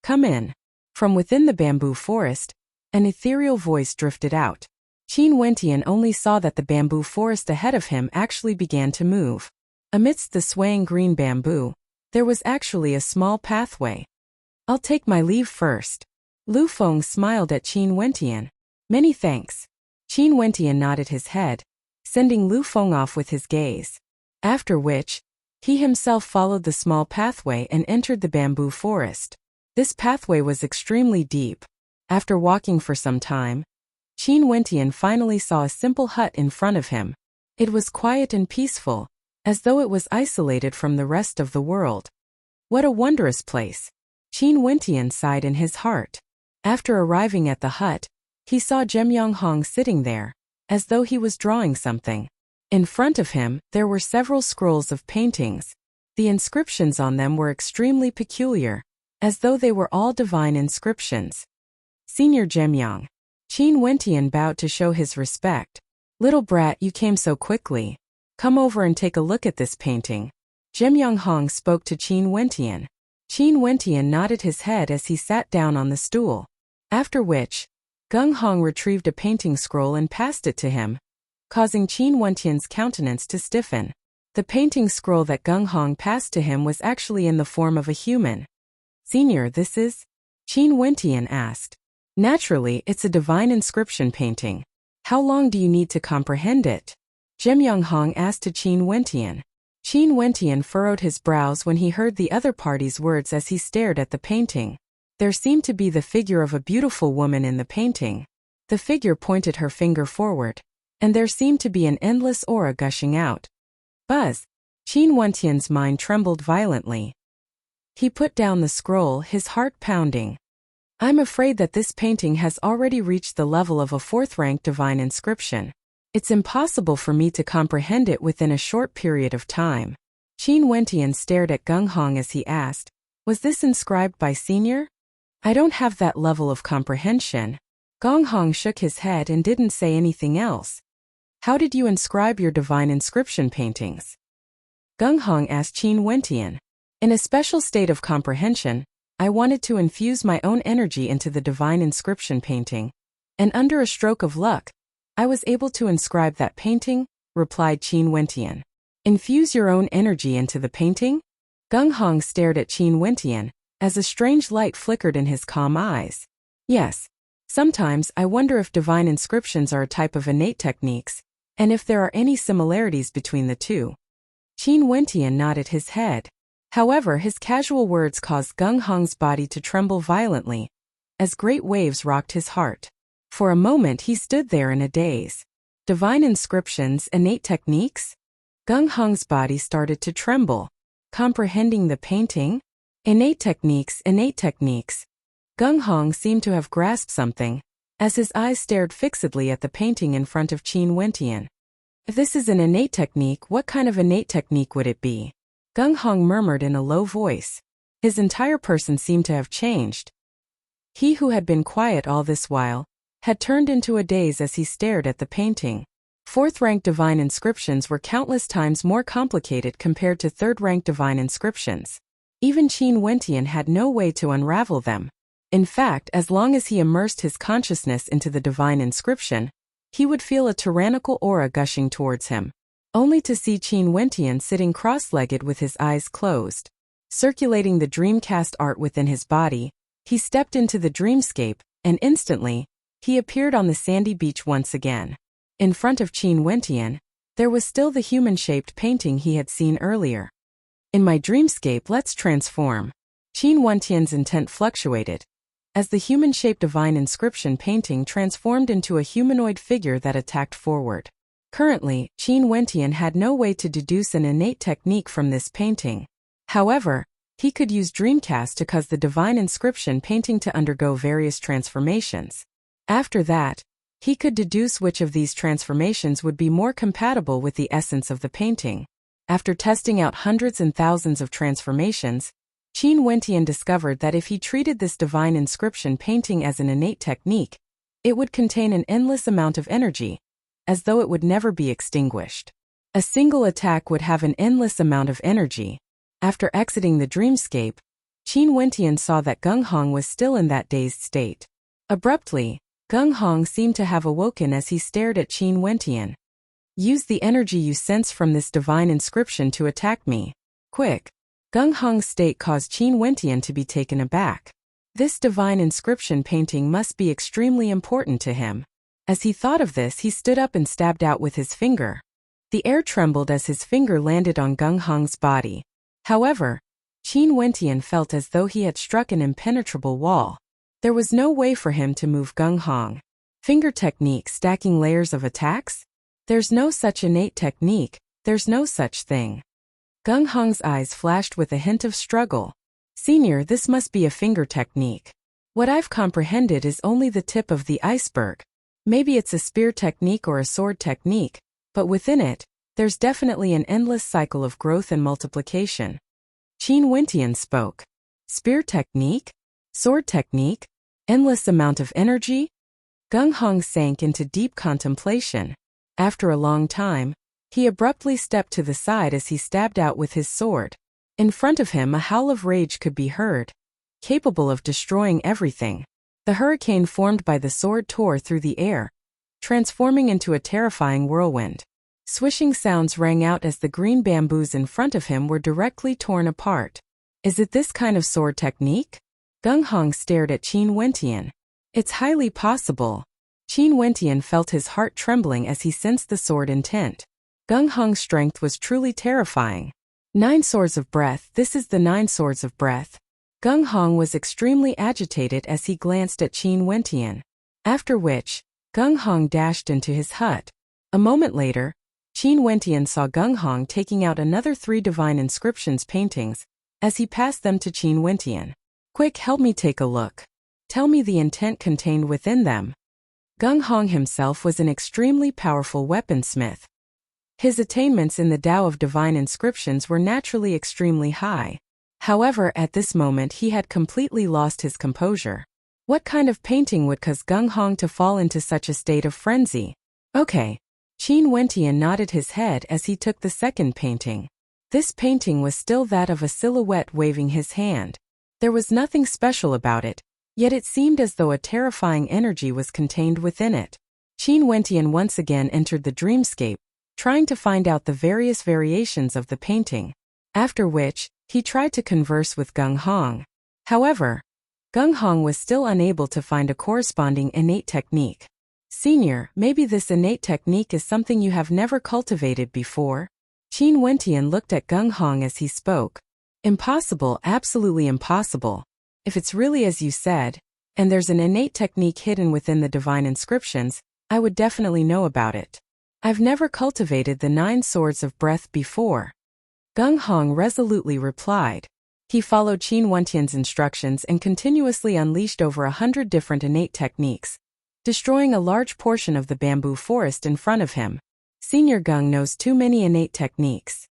Come in." From within the bamboo forest, an ethereal voice drifted out. Qin Wentian only saw that the bamboo forest ahead of him actually began to move. Amidst the swaying green bamboo, there was actually a small pathway. "I'll take my leave first." Lu Feng smiled at Qin Wentian. "Many thanks." Qin Wentian nodded his head, sending Lu Feng off with his gaze. After which, he himself followed the small pathway and entered the bamboo forest. This pathway was extremely deep. After walking for some time, Qin Wentian finally saw a simple hut in front of him. It was quiet and peaceful, as though it was isolated from the rest of the world. What a wondrous place! Qin Wentian sighed in his heart. After arriving at the hut, he saw Gemyang Hong sitting there, as though he was drawing something. In front of him, there were several scrolls of paintings. The inscriptions on them were extremely peculiar, as though they were all divine inscriptions. "Senior Gemyang." Qin Wentian bowed to show his respect. "Little brat, you came so quickly. Come over and take a look at this painting." Gemyang Hong spoke to Qin Wentian. Qin Wentian nodded his head as he sat down on the stool. After which, Gung Hong retrieved a painting scroll and passed it to him, causing Qin Wentian's countenance to stiffen. The painting scroll that Gung Hong passed to him was actually in the form of a human. "Senior, this is?" Qin Wentian asked. "Naturally, it's a divine inscription painting. How long do you need to comprehend it?" Gemyang Hong asked to Qin Wentian. Qin Wentian furrowed his brows when he heard the other party's words as he stared at the painting. There seemed to be the figure of a beautiful woman in the painting. The figure pointed her finger forward, and there seemed to be an endless aura gushing out. Buzz! Qin Wentian's mind trembled violently. He put down the scroll, his heart pounding. "I'm afraid that this painting has already reached the level of a 4th-rank divine inscription. It's impossible for me to comprehend it within a short period of time." Qin Wentian stared at Gung Hong as he asked, "Was this inscribed by Senior?" "I don't have that level of comprehension." Gung Hong shook his head and didn't say anything else. "How did you inscribe your divine inscription paintings?" Gung Hong asked Qin Wentian. "In a special state of comprehension, I wanted to infuse my own energy into the divine inscription painting, and under a stroke of luck, I was able to inscribe that painting," replied Qin Wentian. "Infuse your own energy into the painting?" Gung Hong stared at Qin Wentian, as a strange light flickered in his calm eyes. "Yes. Sometimes I wonder if divine inscriptions are a type of innate techniques, and if there are any similarities between the two." Qin Wentian nodded his head. However, his casual words caused Gung Hong's body to tremble violently, as great waves rocked his heart. For a moment he stood there in a daze. Divine inscriptions, innate techniques? Gung Hong's body started to tremble. Comprehending the painting? Innate techniques, innate techniques. Gung Hong seemed to have grasped something, as his eyes stared fixedly at the painting in front of Qin Wentian. "If this is an innate technique, what kind of innate technique would it be?" Gung Hong murmured in a low voice. His entire person seemed to have changed. He who had been quiet all this while had turned into a daze as he stared at the painting. 4th-rank divine inscriptions were countless times more complicated compared to 3rd-rank divine inscriptions. Even Qin Wentian had no way to unravel them. In fact, as long as he immersed his consciousness into the divine inscription, he would feel a tyrannical aura gushing towards him, only to see Qin Wentian sitting cross-legged with his eyes closed. Circulating the dreamcast art within his body, he stepped into the dreamscape, and instantly, he appeared on the sandy beach once again. In front of Qin Wentian, there was still the human-shaped painting he had seen earlier. "In my dreamscape, let's transform." Qin Wentian's intent fluctuated, as the human-shaped divine inscription painting transformed into a humanoid figure that attacked forward. Currently, Qin Wentian had no way to deduce an innate technique from this painting. However, he could use Dreamcast to cause the divine inscription painting to undergo various transformations. After that, He could deduce which of these transformations would be more compatible with the essence of the painting. After testing out hundreds and thousands of transformations, Qin Wentian discovered that if he treated this divine inscription painting as an innate technique, it would contain an endless amount of energy, as though it would never be extinguished. A single attack would have an endless amount of energy. After exiting the dreamscape, Qin Wentian saw that Gung Hong was still in that dazed state. Abruptly, Gung Hong seemed to have awoken as he stared at Qin Wentian. Use the energy you sense from this divine inscription to attack me. Quick! Gung Hong's state caused Qin Wentian to be taken aback. This divine inscription painting must be extremely important to him. As he thought of this, he stood up and stabbed out with his finger. The air trembled as his finger landed on Gung Hong's body. However, Qin Wentian felt as though he had struck an impenetrable wall. There was no way for him to move Gung Hong. Finger technique stacking layers of attacks? There's no such innate technique, there's no such thing. Gung Hong's eyes flashed with a hint of struggle. Senior, this must be a finger technique. What I've comprehended is only the tip of the iceberg. Maybe it's a spear technique or a sword technique, but within it, there's definitely an endless cycle of growth and multiplication. Qin Wentian spoke. Spear technique? Sword technique? Endless amount of energy? Gung Hong sank into deep contemplation. After a long time, he abruptly stepped to the side as he stabbed out with his sword. In front of him, a howl of rage could be heard, capable of destroying everything. The hurricane formed by the sword tore through the air, transforming into a terrifying whirlwind. Swishing sounds rang out as the green bamboos in front of him were directly torn apart. Is it this kind of sword technique? Gung Hong stared at Qin Wentian. It's highly possible. Qin Wentian felt his heart trembling as he sensed the sword intent. Gung Hong's strength was truly terrifying. 9 swords of breath. This is the 9 swords of breath. Gung Hong was extremely agitated as he glanced at Qin Wentian. After which, Gung Hong dashed into his hut. A moment later, Qin Wentian saw Gung Hong taking out another 3 divine inscriptions paintings, as he passed them to Qin Wentian. Quick, help me take a look. Tell me the intent contained within them. Gung Hong himself was an extremely powerful weaponsmith. His attainments in the Tao of divine inscriptions were naturally extremely high. However, at this moment he had completely lost his composure. What kind of painting would cause Gung Hong to fall into such a state of frenzy? Okay. Qin Wentian nodded his head as he took the second painting. This painting was still that of a silhouette waving his hand. There was nothing special about it, yet it seemed as though a terrifying energy was contained within it. Qin Wentian once again entered the dreamscape, trying to find out the various variations of the painting. After which, he tried to converse with Gung Hong. However, Gung Hong was still unable to find a corresponding innate technique. Senior, maybe this innate technique is something you have never cultivated before? Qin Wentian looked at Gung Hong as he spoke. Impossible, absolutely impossible. If it's really as you said, and there's an innate technique hidden within the divine inscriptions, I would definitely know about it. I've never cultivated the 9 swords of breath before. Gung Hong resolutely replied. He followed Qin Wentian's instructions and continuously unleashed over 100 different innate techniques, destroying a large portion of the bamboo forest in front of him. Senior Gung knows too many innate techniques.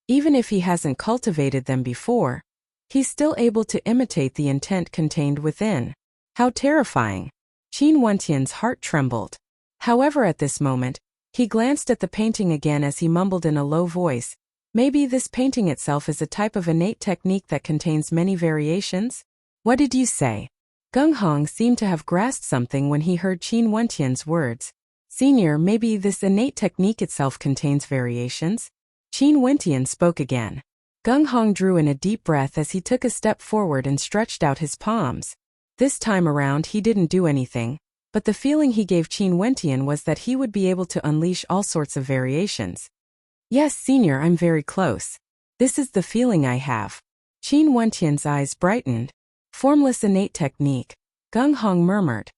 Even if he hasn't cultivated them before, he's still able to imitate the intent contained within. How terrifying! Qin Wentian's heart trembled. However, at this moment, he glanced at the painting again as he mumbled in a low voice, maybe this painting itself is a type of innate technique that contains many variations? What did you say? Gung Hong seemed to have grasped something when he heard Qin Wentian's words. Senior, maybe this innate technique itself contains variations? Qin Wentian spoke again. Gung Hong drew in a deep breath as he took a step forward and stretched out his palms. This time around he didn't do anything, but the feeling he gave Qin Wentian was that he would be able to unleash all sorts of variations. Yes, Senior, I'm very close. This is the feeling I have. Qin Wentian's eyes brightened. Formless innate technique, Gung Hong murmured.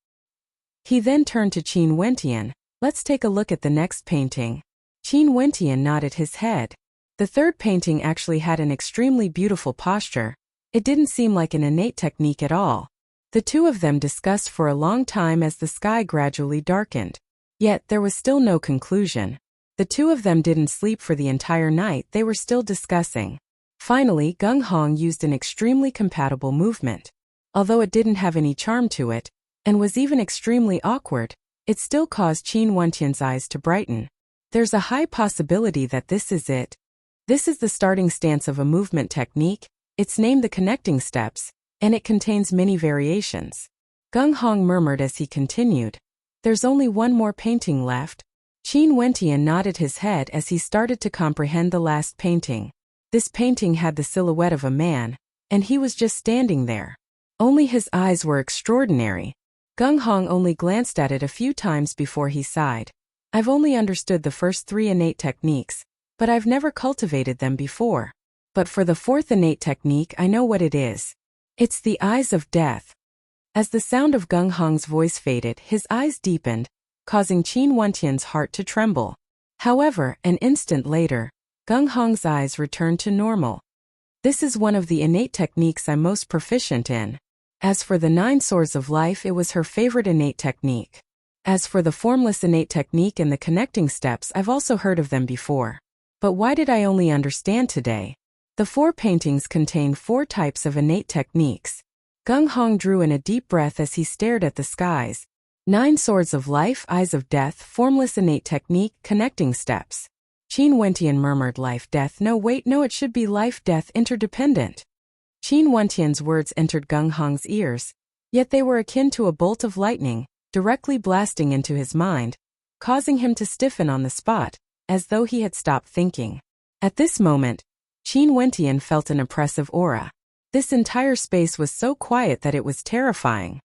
He then turned to Qin Wentian. Let's take a look at the next painting. Qin Wentian nodded his head. The third painting actually had an extremely beautiful posture. It didn't seem like an innate technique at all. The two of them discussed for a long time as the sky gradually darkened. Yet there was still no conclusion. The two of them didn't sleep for the entire night, they were still discussing. Finally, Gung Hong used an extremely compatible movement. Although it didn't have any charm to it, and was even extremely awkward, it still caused Qin Wentian's eyes to brighten. There's a high possibility that this is it. This is the starting stance of a movement technique. It's named the connecting steps, and it contains many variations. Gung Hong murmured as he continued. There's only one more painting left. Qin Wentian nodded his head as he started to comprehend the last painting. This painting had the silhouette of a man, and he was just standing there. Only his eyes were extraordinary. Gung Hong only glanced at it a few times before he sighed. I've only understood the first 3 innate techniques, but I've never cultivated them before. But for the 4th innate technique, I know what it is. It's the eyes of death. As the sound of Gung Hong's voice faded, his eyes deepened, causing Qin Wentian's heart to tremble. However, an instant later, Gung Hong's eyes returned to normal. This is one of the innate techniques I'm most proficient in. As for the 9 swords of life, it was her favorite innate technique. As for the formless innate technique and the connecting steps, I've also heard of them before. But why did I only understand today? The 4 paintings contain 4 types of innate techniques. Gung Hong drew in a deep breath as he stared at the skies. 9 swords of life, eyes of death, formless innate technique, connecting steps. Qin Wentian murmured life, death, no wait, no, it should be life, death, interdependent. Qin Wentian's words entered Gung Hong's ears, yet they were akin to a bolt of lightning, directly blasting into his mind, causing him to stiffen on the spot, as though he had stopped thinking. At this moment, Qin Wentian felt an oppressive aura. This entire space was so quiet that it was terrifying.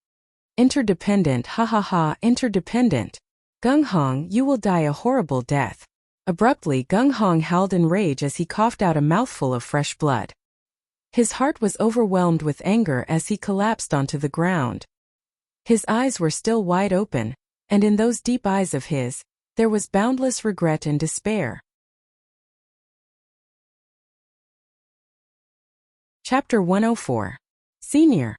Interdependent, ha ha ha, interdependent. Gung Hong, you will die a horrible death. Abruptly, Gung Hong howled in rage as he coughed out a mouthful of fresh blood. His heart was overwhelmed with anger as he collapsed onto the ground. His eyes were still wide open, and in those deep eyes of his, there was boundless regret and despair. Chapter 104. Senior.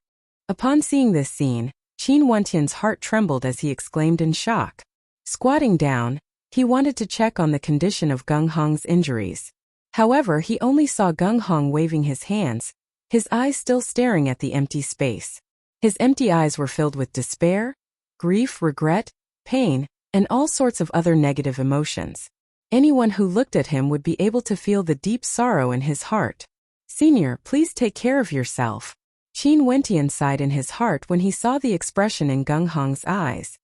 Upon seeing this scene, Qin Wentian's heart trembled as he exclaimed in shock. Squatting down, he wanted to check on the condition of Gung Hong's injuries. However, he only saw Gung Hong waving his hands, his eyes still staring at the empty space. His empty eyes were filled with despair, grief, regret, pain, and all sorts of other negative emotions. Anyone who looked at him would be able to feel the deep sorrow in his heart. Senior, please take care of yourself. Qin Wentian sighed in his heart when he saw the expression in Gung Hong's eyes.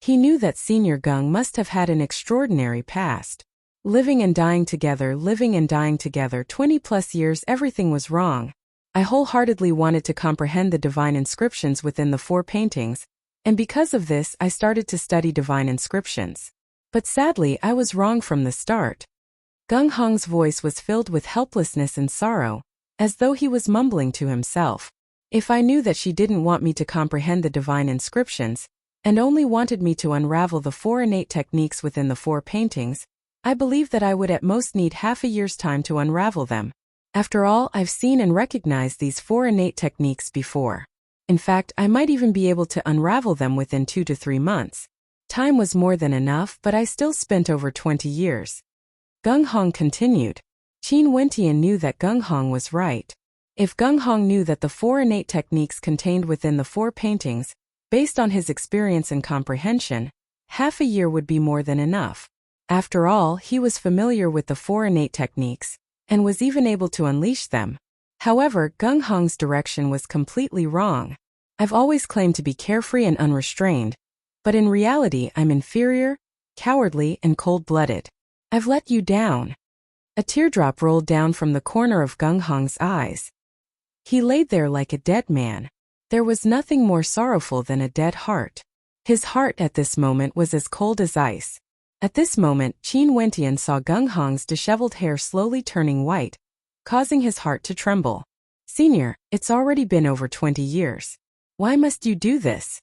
He knew that Senior Gung must have had an extraordinary past. Living and dying together, 20+ years, everything was wrong. I wholeheartedly wanted to comprehend the divine inscriptions within the 4 paintings, and because of this I started to study divine inscriptions. But sadly, I was wrong from the start. Gung Hong's voice was filled with helplessness and sorrow, as though he was mumbling to himself. If I knew that she didn't want me to comprehend the divine inscriptions, and only wanted me to unravel the 4 innate techniques within the 4 paintings, I believe that I would at most need half a year's time to unravel them. After all, I've seen and recognized these 4 innate techniques before. In fact, I might even be able to unravel them within 2 to 3 months. Time was more than enough, but I still spent over 20 years. Gung Hong continued. Qin Wentian knew that Gung Hong was right. If Gung Hong knew that the 4 innate techniques contained within the 4 paintings, based on his experience and comprehension, half a year would be more than enough. After all, he was familiar with the 4 innate techniques, and was even able to unleash them. However, Gung Hong's direction was completely wrong. I've always claimed to be carefree and unrestrained, but in reality I'm inferior, cowardly, and cold-blooded. I've let you down. A teardrop rolled down from the corner of Gung Hong's eyes. He laid there like a dead man. There was nothing more sorrowful than a dead heart. His heart at this moment was as cold as ice. At this moment, Qin Wentian saw Gung Hong's disheveled hair slowly turning white, causing his heart to tremble. Senior, it's already been over 20 years. Why must you do this?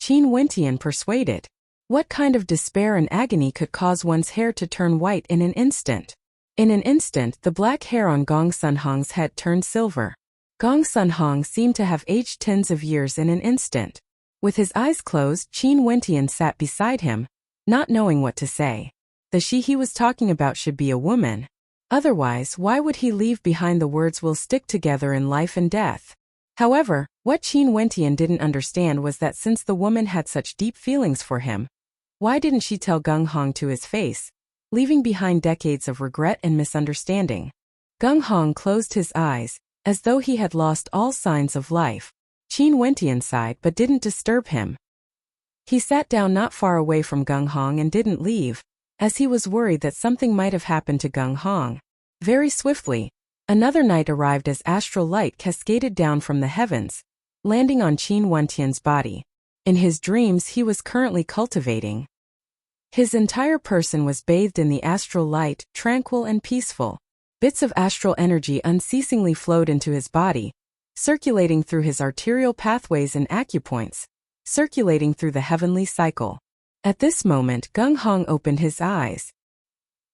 Qin Wentian persuaded. What kind of despair and agony could cause one's hair to turn white in an instant? In an instant, the black hair on Gong Sun Hong's head turned silver. Gong Sun Hong seemed to have aged tens of years in an instant. With his eyes closed, Qin Wentian sat beside him, not knowing what to say. The she he was talking about should be a woman. Otherwise, why would he leave behind the words "we'll stick together in life and death"? However, what Qin Wentian didn't understand was that since the woman had such deep feelings for him, why didn't she tell Gung Hong to his face, leaving behind decades of regret and misunderstanding? Gung Hong closed his eyes, as though he had lost all signs of life. Qin Wentian sighed but didn't disturb him. He sat down not far away from Gung Hong and didn't leave, as he was worried that something might have happened to Gung Hong. Very swiftly, another night arrived as astral light cascaded down from the heavens, landing on Qin Wentian's body. In his dreams he was currently cultivating. His entire person was bathed in the astral light, tranquil and peaceful. Bits of astral energy unceasingly flowed into his body, circulating through his arterial pathways and acupoints, circulating through the heavenly cycle. At this moment, Gung Hong opened his eyes.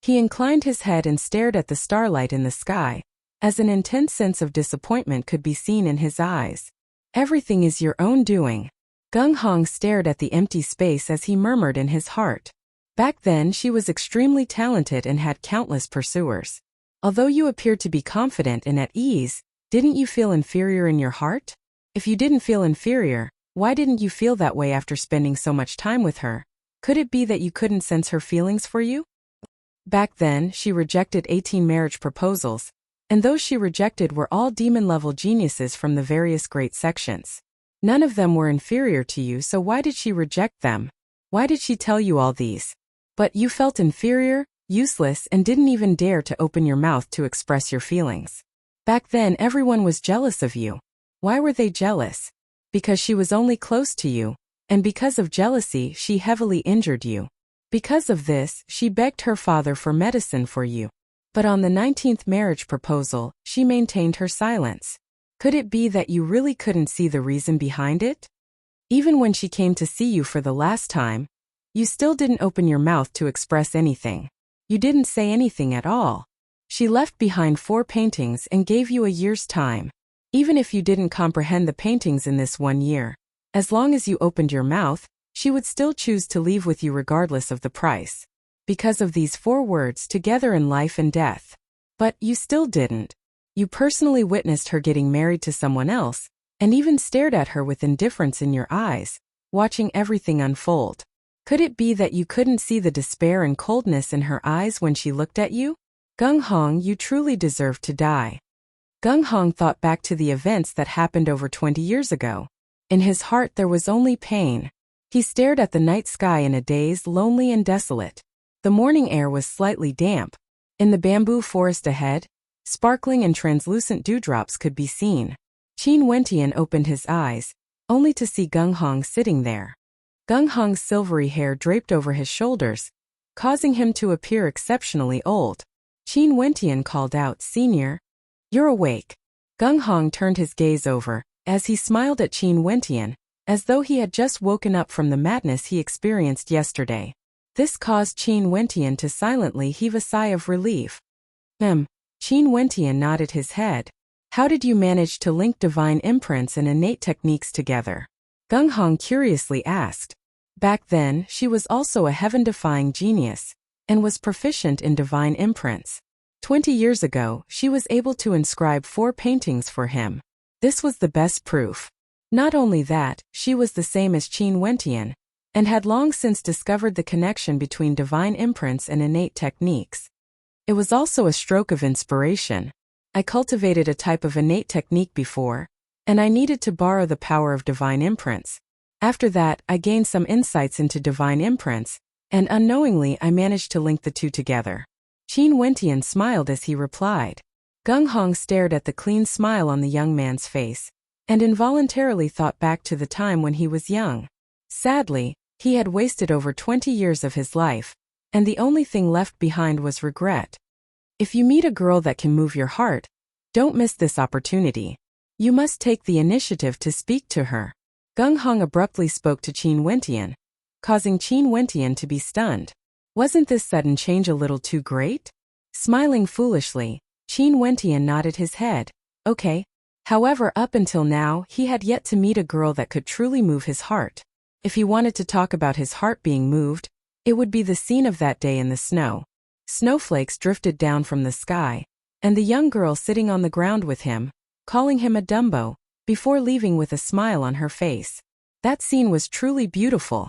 He inclined his head and stared at the starlight in the sky, as an intense sense of disappointment could be seen in his eyes. "Everything is your own doing." Gung Hong stared at the empty space as he murmured in his heart. Back then she was extremely talented and had countless pursuers. Although you appeared to be confident and at ease, didn't you feel inferior in your heart? If you didn't feel inferior, why didn't you feel that way after spending so much time with her? Could it be that you couldn't sense her feelings for you? Back then, she rejected 18 marriage proposals, and those she rejected were all demon-level geniuses from the various great sections. None of them were inferior to you, so why did she reject them? Why did she tell you all these? But you felt inferior, useless, and didn't even dare to open your mouth to express your feelings. Back then everyone was jealous of you. Why were they jealous? Because she was only close to you, and because of jealousy she heavily injured you. Because of this, she begged her father for medicine for you. But on the 19th marriage proposal, she maintained her silence. Could it be that you really couldn't see the reason behind it? Even when she came to see you for the last time, you still didn't open your mouth to express anything. You didn't say anything at all. She left behind 4 paintings and gave you a year's time. Even if you didn't comprehend the paintings in this 1 year, as long as you opened your mouth, she would still choose to leave with you regardless of the price. Because of these 4 words, together in life and death. But you still didn't. You personally witnessed her getting married to someone else, and even stared at her with indifference in your eyes, watching everything unfold. Could it be that you couldn't see the despair and coldness in her eyes when she looked at you? Gung Hong, you truly deserve to die. Gung Hong thought back to the events that happened over 20 years ago. In his heart there was only pain. He stared at the night sky in a daze, lonely and desolate. The morning air was slightly damp. In the bamboo forest ahead, sparkling and translucent dewdrops could be seen. Qin Wentian opened his eyes, only to see Gung Hong sitting there. Gung Hong's silvery hair draped over his shoulders, causing him to appear exceptionally old. Qin Wentian called out, "Senior, you're awake." Gung Hong turned his gaze over, as he smiled at Qin Wentian, as though he had just woken up from the madness he experienced yesterday. This caused Qin Wentian to silently heave a sigh of relief. Qin Wentian nodded his head. "How did you manage to link divine imprints and innate techniques together?" Gung Hong curiously asked. Back then, she was also a heaven-defying genius, and was proficient in divine imprints. 20 years ago, she was able to inscribe 4 paintings for him. This was the best proof. Not only that, she was the same as Qin Wentian, and had long since discovered the connection between divine imprints and innate techniques. It was also a stroke of inspiration. I cultivated a type of innate technique before, and I needed to borrow the power of divine imprints. After that, I gained some insights into divine imprints, and unknowingly I managed to link the 2 together. Qin Wentian smiled as he replied. Gung Hong stared at the clean smile on the young man's face, and involuntarily thought back to the time when he was young. Sadly, he had wasted over 20 years of his life, and the only thing left behind was regret. If you meet a girl that can move your heart, don't miss this opportunity. You must take the initiative to speak to her. Gung Hong abruptly spoke to Qin Wentian, causing Qin Wentian to be stunned. Wasn't this sudden change a little too great? Smiling foolishly, Qin Wentian nodded his head. Okay, However, up until now, he had yet to meet a girl that could truly move his heart. If he wanted to talk about his heart being moved, it would be the scene of that day in the snow. Snowflakes drifted down from the sky, and the young girl sitting on the ground with him, calling him a Dumbo, before leaving with a smile on her face. That scene was truly beautiful.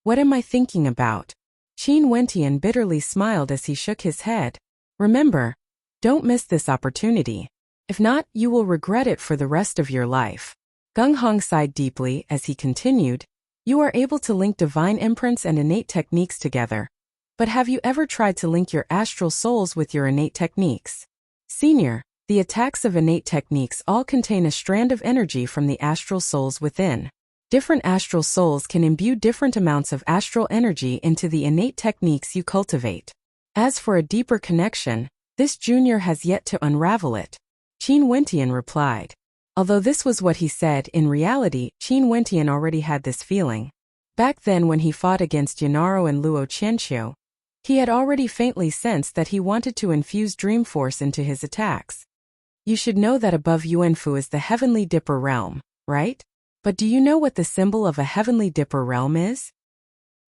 What am I thinking about? Qin Wentian bitterly smiled as he shook his head. Remember, don't miss this opportunity. If not, you will regret it for the rest of your life. Gung Hong sighed deeply as he continued, you are able to link divine imprints and innate techniques together. But have you ever tried to link your astral souls with your innate techniques? Senior, the attacks of innate techniques all contain a strand of energy from the astral souls within. Different astral souls can imbue different amounts of astral energy into the innate techniques you cultivate. As for a deeper connection, this junior has yet to unravel it. Qin Wentian replied. Although this was what he said, in reality, Qin Wentian already had this feeling. Back then when he fought against Yanaro and Luo Qianqiu, he had already faintly sensed that he wanted to infuse dream force into his attacks. You should know that above Yuanfu is the Heavenly Dipper realm, right? But do you know what the symbol of a Heavenly Dipper realm is?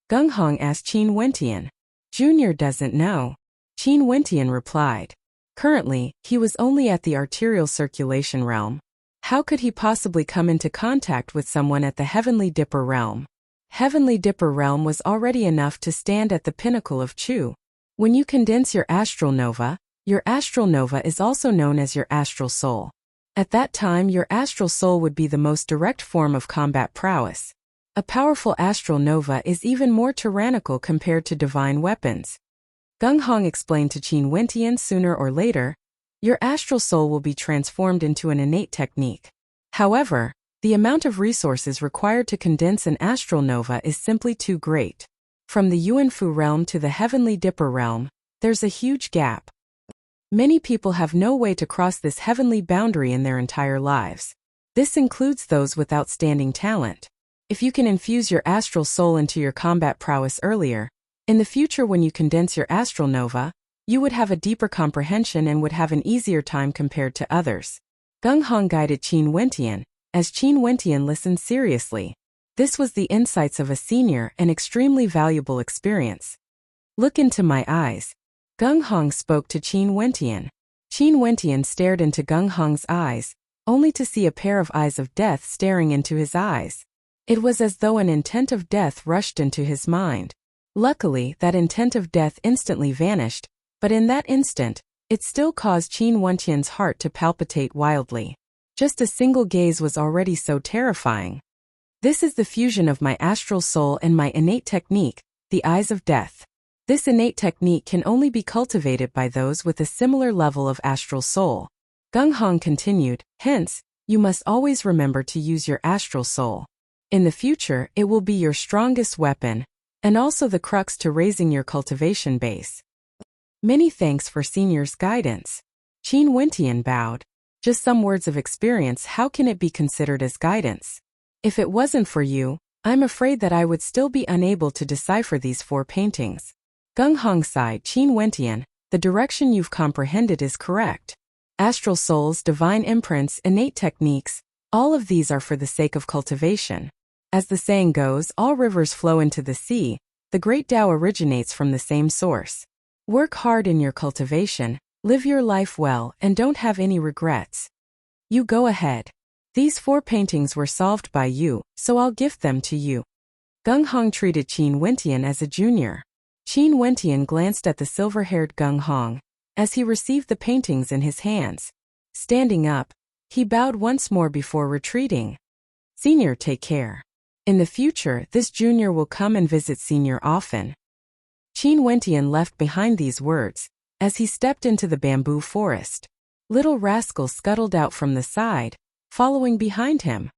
Gung Hong asked Qin Wentian. Junior doesn't know. Qin Wentian replied. Currently, he was only at the arterial circulation realm. How could he possibly come into contact with someone at the Heavenly Dipper realm? Heavenly Dipper realm was already enough to stand at the pinnacle of Chu. When you condense your astral nova is also known as your astral soul. At that time, your astral soul would be the most direct form of combat prowess. A powerful astral nova is even more tyrannical compared to divine weapons. Gung Hong explained to Qin Wentian sooner or later, your astral soul will be transformed into an innate technique. However, the amount of resources required to condense an astral nova is simply too great. From the Yuanfu realm to the Heavenly Dipper realm, there's a huge gap. Many people have no way to cross this heavenly boundary in their entire lives. This includes those with outstanding talent. If you can infuse your astral soul into your combat prowess earlier, in the future when you condense your astral nova, you would have a deeper comprehension and would have an easier time compared to others. Gung Hong guided Qin Wentian, as Qin Wentian listened seriously. This was the insights of a senior and extremely valuable experience. Look into my eyes. Gung Hong spoke to Qin Wentian. Qin Wentian stared into Gung Hong's eyes, only to see a pair of eyes of death staring into his eyes. It was as though an intent of death rushed into his mind. Luckily, that intent of death instantly vanished, but in that instant, it still caused Qin Wentian's heart to palpitate wildly. Just a single gaze was already so terrifying. This is the fusion of my astral soul and my innate technique, the eyes of death. This innate technique can only be cultivated by those with a similar level of astral soul. Gung Hong continued, hence, you must always remember to use your astral soul. In the future, it will be your strongest weapon, and also the crux to raising your cultivation base. Many thanks for Senior's guidance. Qin Wentian bowed. Just some words of experience, how can it be considered as guidance? If it wasn't for you, I'm afraid that I would still be unable to decipher these 4 paintings. Gung Hong sighed. Qin Wentian, the direction you've comprehended is correct. Astral souls, divine imprints, innate techniques, all of these are for the sake of cultivation. As the saying goes, all rivers flow into the sea, the great Tao originates from the same source. Work hard in your cultivation, live your life well, and don't have any regrets. You go ahead. These 4 paintings were solved by you, so I'll gift them to you. Gung Hong treated Qin Wentian as a junior. Qin Wentian glanced at the silver-haired Gung Hong, as he received the paintings in his hands. Standing up, he bowed once more before retreating. Senior, take care. In the future, this junior will come and visit Senior often. Qin Wentian left behind these words, as he stepped into the bamboo forest. Little Rascal scuttled out from the side, following behind him.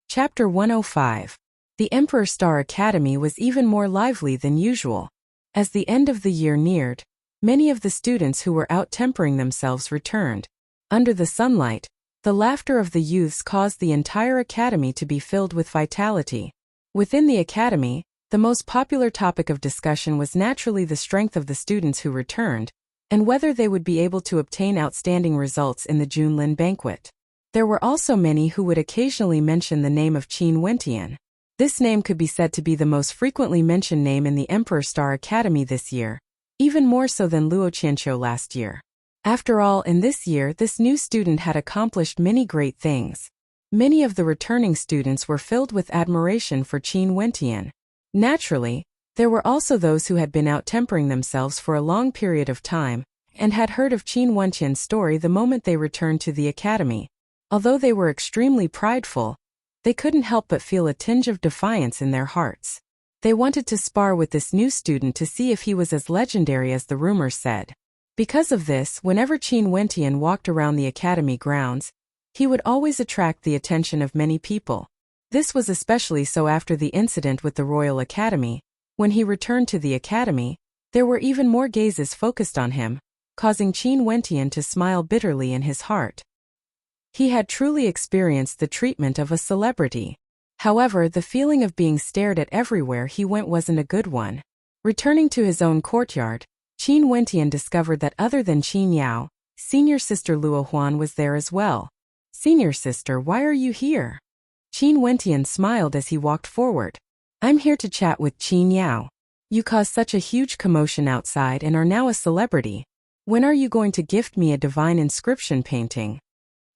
Chapter 105. The Emperor Star Academy was even more lively than usual. As the end of the year neared, many of the students who were out tempering themselves returned. Under the sunlight, the laughter of the youths caused the entire academy to be filled with vitality. Within the academy, the most popular topic of discussion was naturally the strength of the students who returned, and whether they would be able to obtain outstanding results in the Junlin banquet. There were also many who would occasionally mention the name of Qin Wentian. This name could be said to be the most frequently mentioned name in the Emperor Star Academy this year, even more so than Luo Qianqiu last year. After all, in this year, this new student had accomplished many great things. Many of the returning students were filled with admiration for Qin Wentian. Naturally, there were also those who had been out-tempering themselves for a long period of time, and had heard of Qin Wentian's story the moment they returned to the academy. Although they were extremely prideful, they couldn't help but feel a tinge of defiance in their hearts. They wanted to spar with this new student to see if he was as legendary as the rumors said. Because of this, whenever Qin Wentian walked around the academy grounds, he would always attract the attention of many people. This was especially so after the incident with the Royal Academy. When he returned to the academy, there were even more gazes focused on him, causing Qin Wentian to smile bitterly in his heart. He had truly experienced the treatment of a celebrity. However, the feeling of being stared at everywhere he went wasn't a good one. Returning to his own courtyard, Qin Wentian discovered that other than Qin Yao, senior sister Luo Huan was there as well. "Senior sister, why are you here?" Qin Wentian smiled as he walked forward. "I'm here to chat with Qin Yao. You caused such a huge commotion outside and are now a celebrity. When are you going to gift me a divine inscription painting?"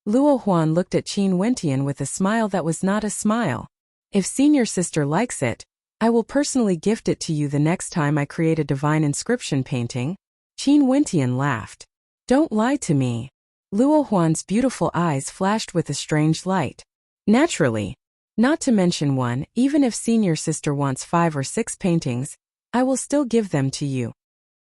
Luo Huan looked at Qin Wentian with a smile that was not a smile. "If senior sister likes it, I will personally gift it to you the next time I create a divine inscription painting." Qin Wentian laughed. "Don't lie to me." Luo Huan's beautiful eyes flashed with a strange light. "Naturally. Not to mention one, even if senior sister wants 5 or 6 paintings, I will still give them to you."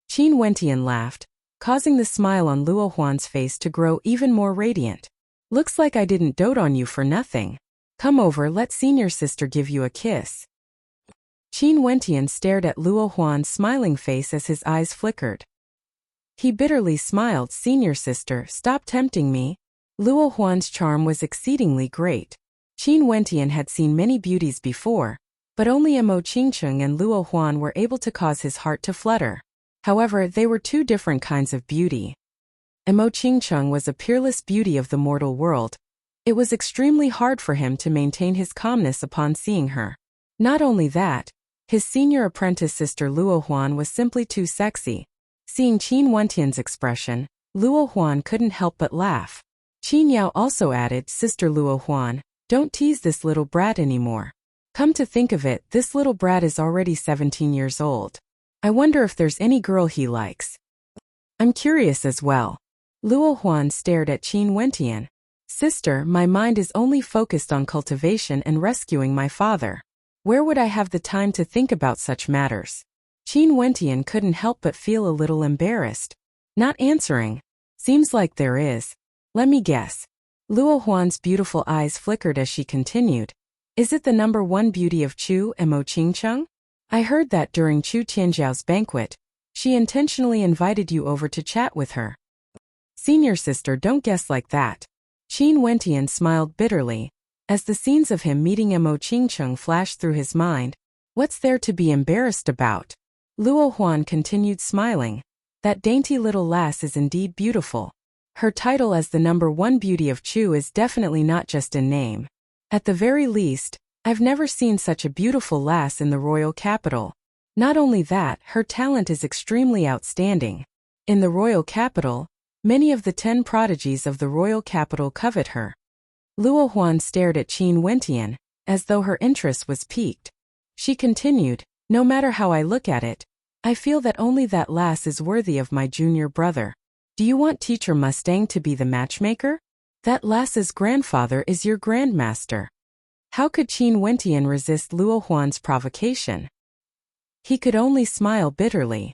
Qin Wentian laughed, causing the smile on Luo Huan's face to grow even more radiant. "Looks like I didn't dote on you for nothing. Come over, let senior sister give you a kiss." Qin Wentian stared at Luo Huan's smiling face as his eyes flickered. He bitterly smiled. "Senior sister, stop tempting me." Luo Huan's charm was exceedingly great. Qin Wentian had seen many beauties before, but only Mo Qingcheng and Luo Huan were able to cause his heart to flutter. However, they were two different kinds of beauty. Mo Qingcheng was a peerless beauty of the mortal world. It was extremely hard for him to maintain his calmness upon seeing her. Not only that, his senior apprentice sister Luo Huan was simply too sexy. Seeing Qin Wentian's expression, Luo Huan couldn't help but laugh. Qin Yao also added, "Sister Luo Huan, don't tease this little brat anymore. Come to think of it, this little brat is already 17 years old. I wonder if there's any girl he likes. I'm curious as well." Luo Huan stared at Qin Wentian. "Sister, my mind is only focused on cultivation and rescuing my father. Where would I have the time to think about such matters?" Qin Wentian couldn't help but feel a little embarrassed. Not answering. "Seems like there is. Let me guess." Luo Huan's beautiful eyes flickered as she continued. "Is it the number 1 beauty of Chu and Mo Qingcheng? I heard that during Chu Tianjiao's banquet, she intentionally invited you over to chat with her." "Senior sister, don't guess like that." Qin Wentian smiled bitterly, as the scenes of him meeting Mo Qingcheng flashed through his mind. What's there to be embarrassed about? Luo Huan continued smiling. "That dainty little lass is indeed beautiful. Her title as the number 1 beauty of Chu is definitely not just in name. At the very least, I've never seen such a beautiful lass in the royal capital. Not only that, her talent is extremely outstanding. In the royal capital, many of the 10 prodigies of the royal capital covet her." Luo Huan stared at Qin Wentian, as though her interest was piqued. She continued, "No matter how I look at it, I feel that only that lass is worthy of my junior brother. Do you want Teacher Mustang to be the matchmaker? That lass's grandfather is your grandmaster." How could Qin Wentian resist Luo Huan's provocation? He could only smile bitterly.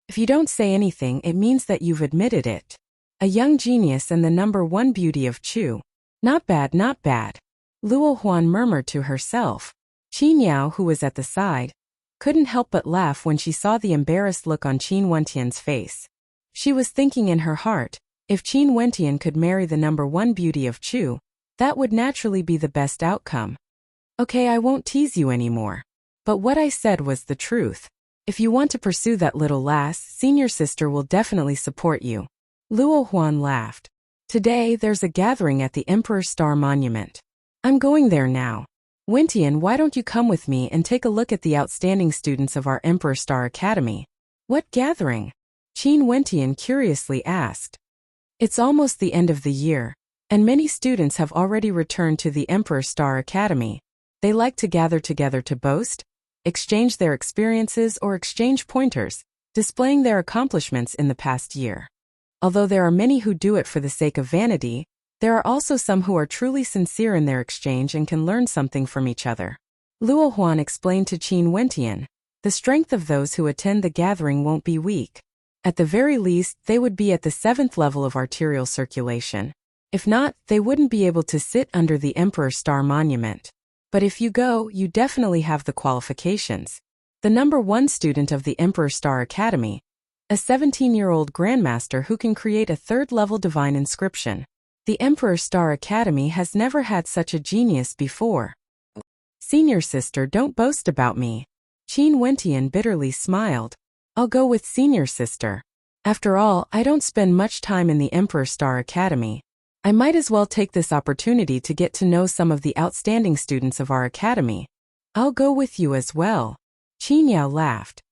"If you don't say anything, it means that you've admitted it. A young genius and the number 1 beauty of Chu. Not bad, not bad." Luo Huan murmured to herself. Qin Yao, who was at the side, couldn't help but laugh when she saw the embarrassed look on Qin Wentian's face. She was thinking in her heart, if Qin Wentian could marry the number 1 beauty of Chu, that would naturally be the best outcome. "Okay, I won't tease you anymore. But what I said was the truth. If you want to pursue that little lass, senior sister will definitely support you. Luo Huan laughed. Today, there's a gathering at the Emperor Star Monument. I'm going there now. Wentian, why don't you come with me and take a look at the outstanding students of our Emperor Star Academy? What gathering? Qin Wentian curiously asked. It's almost the end of the year, and many students have already returned to the Emperor Star Academy. They like to gather together to boast, exchange their experiences or exchange pointers, displaying their accomplishments in the past year. Although there are many who do it for the sake of vanity, there are also some who are truly sincere in their exchange and can learn something from each other. Luo Huan explained to Qin Wentian, the strength of those who attend the gathering won't be weak. At the very least, they would be at the 7th level of arterial circulation. If not, they wouldn't be able to sit under the Emperor Star Monument. But if you go, you definitely have the qualifications. The number 1 student of the Emperor Star Academy, a 17-year-old grandmaster who can create a 3rd-level divine inscription. The Emperor Star Academy has never had such a genius before. Senior sister, don't boast about me. Qin Wentian bitterly smiled. I'll go with senior sister. After all, I don't spend much time in the Emperor Star Academy. I might as well take this opportunity to get to know some of the outstanding students of our academy. I'll go with you as well. Qin Yao laughed.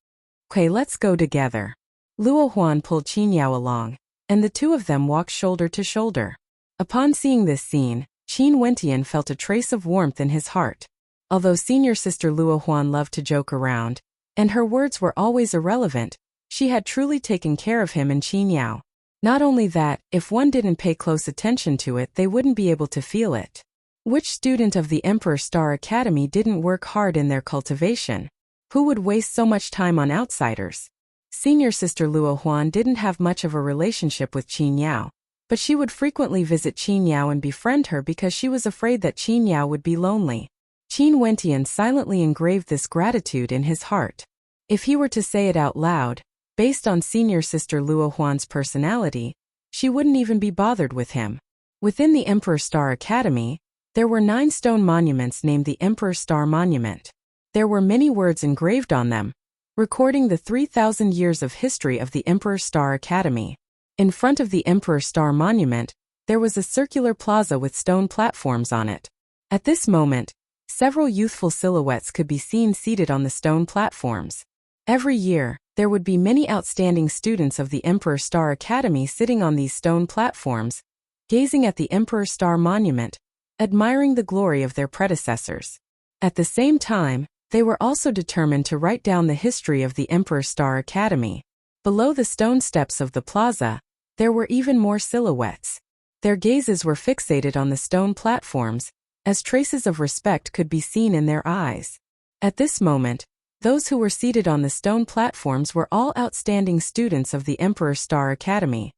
Okay, let's go together. Luo Huan pulled Qin Yao along, and the two of them walked shoulder to shoulder. Upon seeing this scene, Qin Wentian felt a trace of warmth in his heart. Although senior sister Luo Huan loved to joke around, and her words were always irrelevant, she had truly taken care of him and Qin Yao. Not only that, if one didn't pay close attention to it, they wouldn't be able to feel it. Which student of the Emperor Star Academy didn't work hard in their cultivation? Who would waste so much time on outsiders? Senior sister Luo Huan didn't have much of a relationship with Qin Yao, but she would frequently visit Qin Yao and befriend her because she was afraid that Qin Yao would be lonely. Qin Wentian silently engraved this gratitude in his heart. If he were to say it out loud, based on senior sister Luo Huan's personality, she wouldn't even be bothered with him. Within the Emperor Star Academy, there were 9 stone monuments named the Emperor Star Monument. There were many words engraved on them, recording the 3,000 years of history of the Emperor Star Academy. In front of the Emperor Star Monument, there was a circular plaza with stone platforms on it. At this moment, several youthful silhouettes could be seen seated on the stone platforms. Every year, there would be many outstanding students of the Emperor Star Academy sitting on these stone platforms, gazing at the Emperor Star Monument, admiring the glory of their predecessors. At the same time, they were also determined to write down the history of the Emperor Star Academy. Below the stone steps of the plaza, there were even more silhouettes. Their gazes were fixated on the stone platforms, as traces of respect could be seen in their eyes. At this moment, those who were seated on the stone platforms were all outstanding students of the Emperor Star Academy.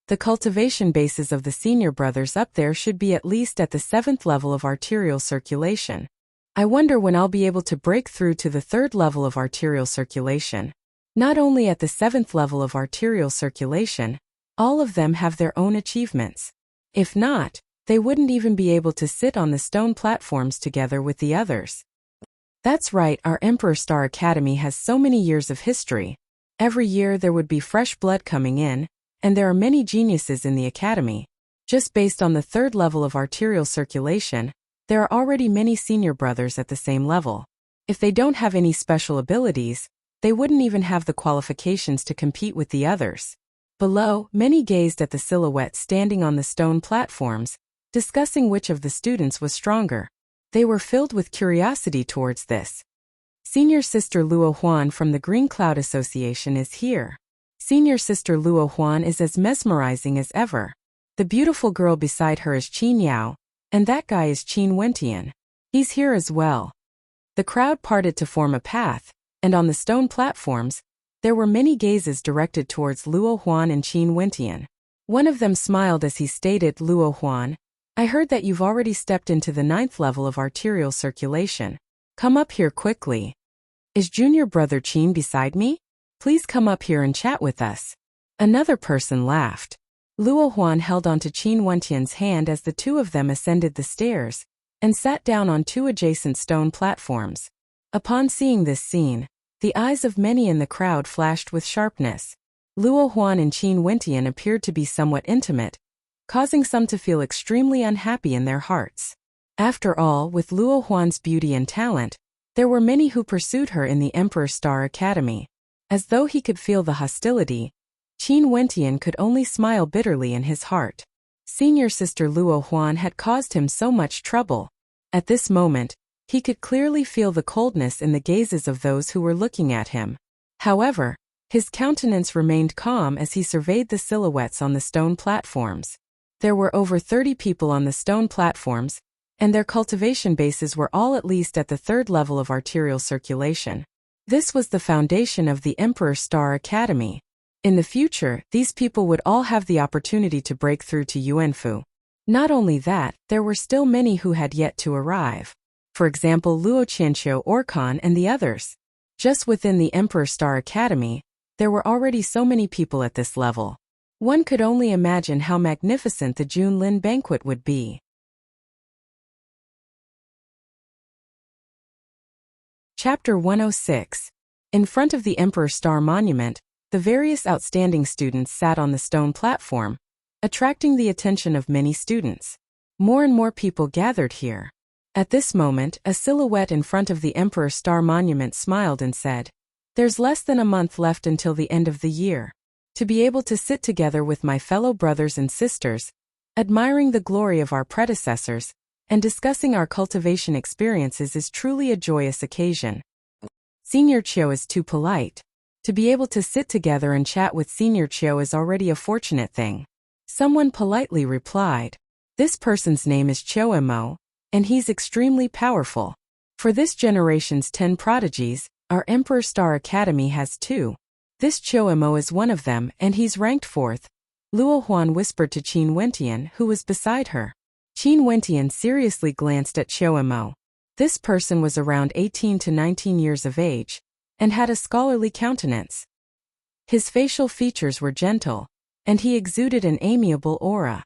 The cultivation bases of the senior brothers up there should be at least at the 7th level of arterial circulation. I wonder when I'll be able to break through to the 3rd level of arterial circulation. Not only at the 7th level of arterial circulation, all of them have their own achievements. If not, they wouldn't even be able to sit on the stone platforms together with the others. That's right, our Emperor Star Academy has so many years of history. Every year there would be fresh blood coming in, and there are many geniuses in the academy. Just based on the 3rd level of arterial circulation, there are already many senior brothers at the same level. If they don't have any special abilities, they wouldn't even have the qualifications to compete with the others. Below, many gazed at the silhouette standing on the stone platforms, discussing which of the students was stronger. They were filled with curiosity towards this. Senior sister Luo Huan from the Green Cloud Association is here. Senior sister Luo Huan is as mesmerizing as ever. The beautiful girl beside her is Qin Yao, and that guy is Qin Wentian. He's here as well. The crowd parted to form a path, and on the stone platforms, there were many gazes directed towards Luo Huan and Qin Wentian. One of them smiled as he stated, Luo Huan, I heard that you've already stepped into the 9th level of arterial circulation. Come up here quickly. Is junior brother Qin beside me? Please come up here and chat with us. Another person laughed. Luo Huan held onto Qin Wentian's hand as the two of them ascended the stairs, and sat down on 2 adjacent stone platforms. Upon seeing this scene, The eyes of many in the crowd flashed with sharpness. Luo Huan and Qin Wentian appeared to be somewhat intimate, causing some to feel extremely unhappy in their hearts. After all, with Luo Huan's beauty and talent, there were many who pursued her in the Emperor Star Academy. As though he could feel the hostility, Qin Wentian could only smile bitterly in his heart. Senior sister Luo Huan had caused him so much trouble. At this moment, he could clearly feel the coldness in the gazes of those who were looking at him. However, his countenance remained calm as he surveyed the silhouettes on the stone platforms. There were over 30 people on the stone platforms, and their cultivation bases were all at least at the 3rd level of arterial circulation. This was the foundation of the Emperor Star Academy. In the future, these people would all have the opportunity to break through to Yuanfu. Not only that, there were still many who had yet to arrive. For example, Luo Qianqiu Orkan and the others. Just within the Emperor Star Academy, there were already so many people at this level. One could only imagine how magnificent the Junlin banquet would be. Chapter 106. In front of the Emperor Star Monument, the various outstanding students sat on the stone platform, attracting the attention of many students. More and more people gathered here. At this moment, a silhouette in front of the Emperor Star Monument smiled and said, "There's less than a month left until the end of the year. To be able to sit together with my fellow brothers and sisters, admiring the glory of our predecessors, and discussing our cultivation experiences is truly a joyous occasion. Senior Chiu is too polite. To be able to sit together and chat with Senior Chiu is already a fortunate thing." Someone politely replied, "This person's name is Chiu Emo, and he's extremely powerful. For this generation's 10 prodigies, our Emperor Star Academy has 2. This Chiu Emo is one of them, and he's ranked 4th. Luo Huan whispered to Qin Wentian, who was beside her. Qin Wentian seriously glanced at Chiu Emo. This person was around 18 to 19 years of age, and had a scholarly countenance. His facial features were gentle, and he exuded an amiable aura.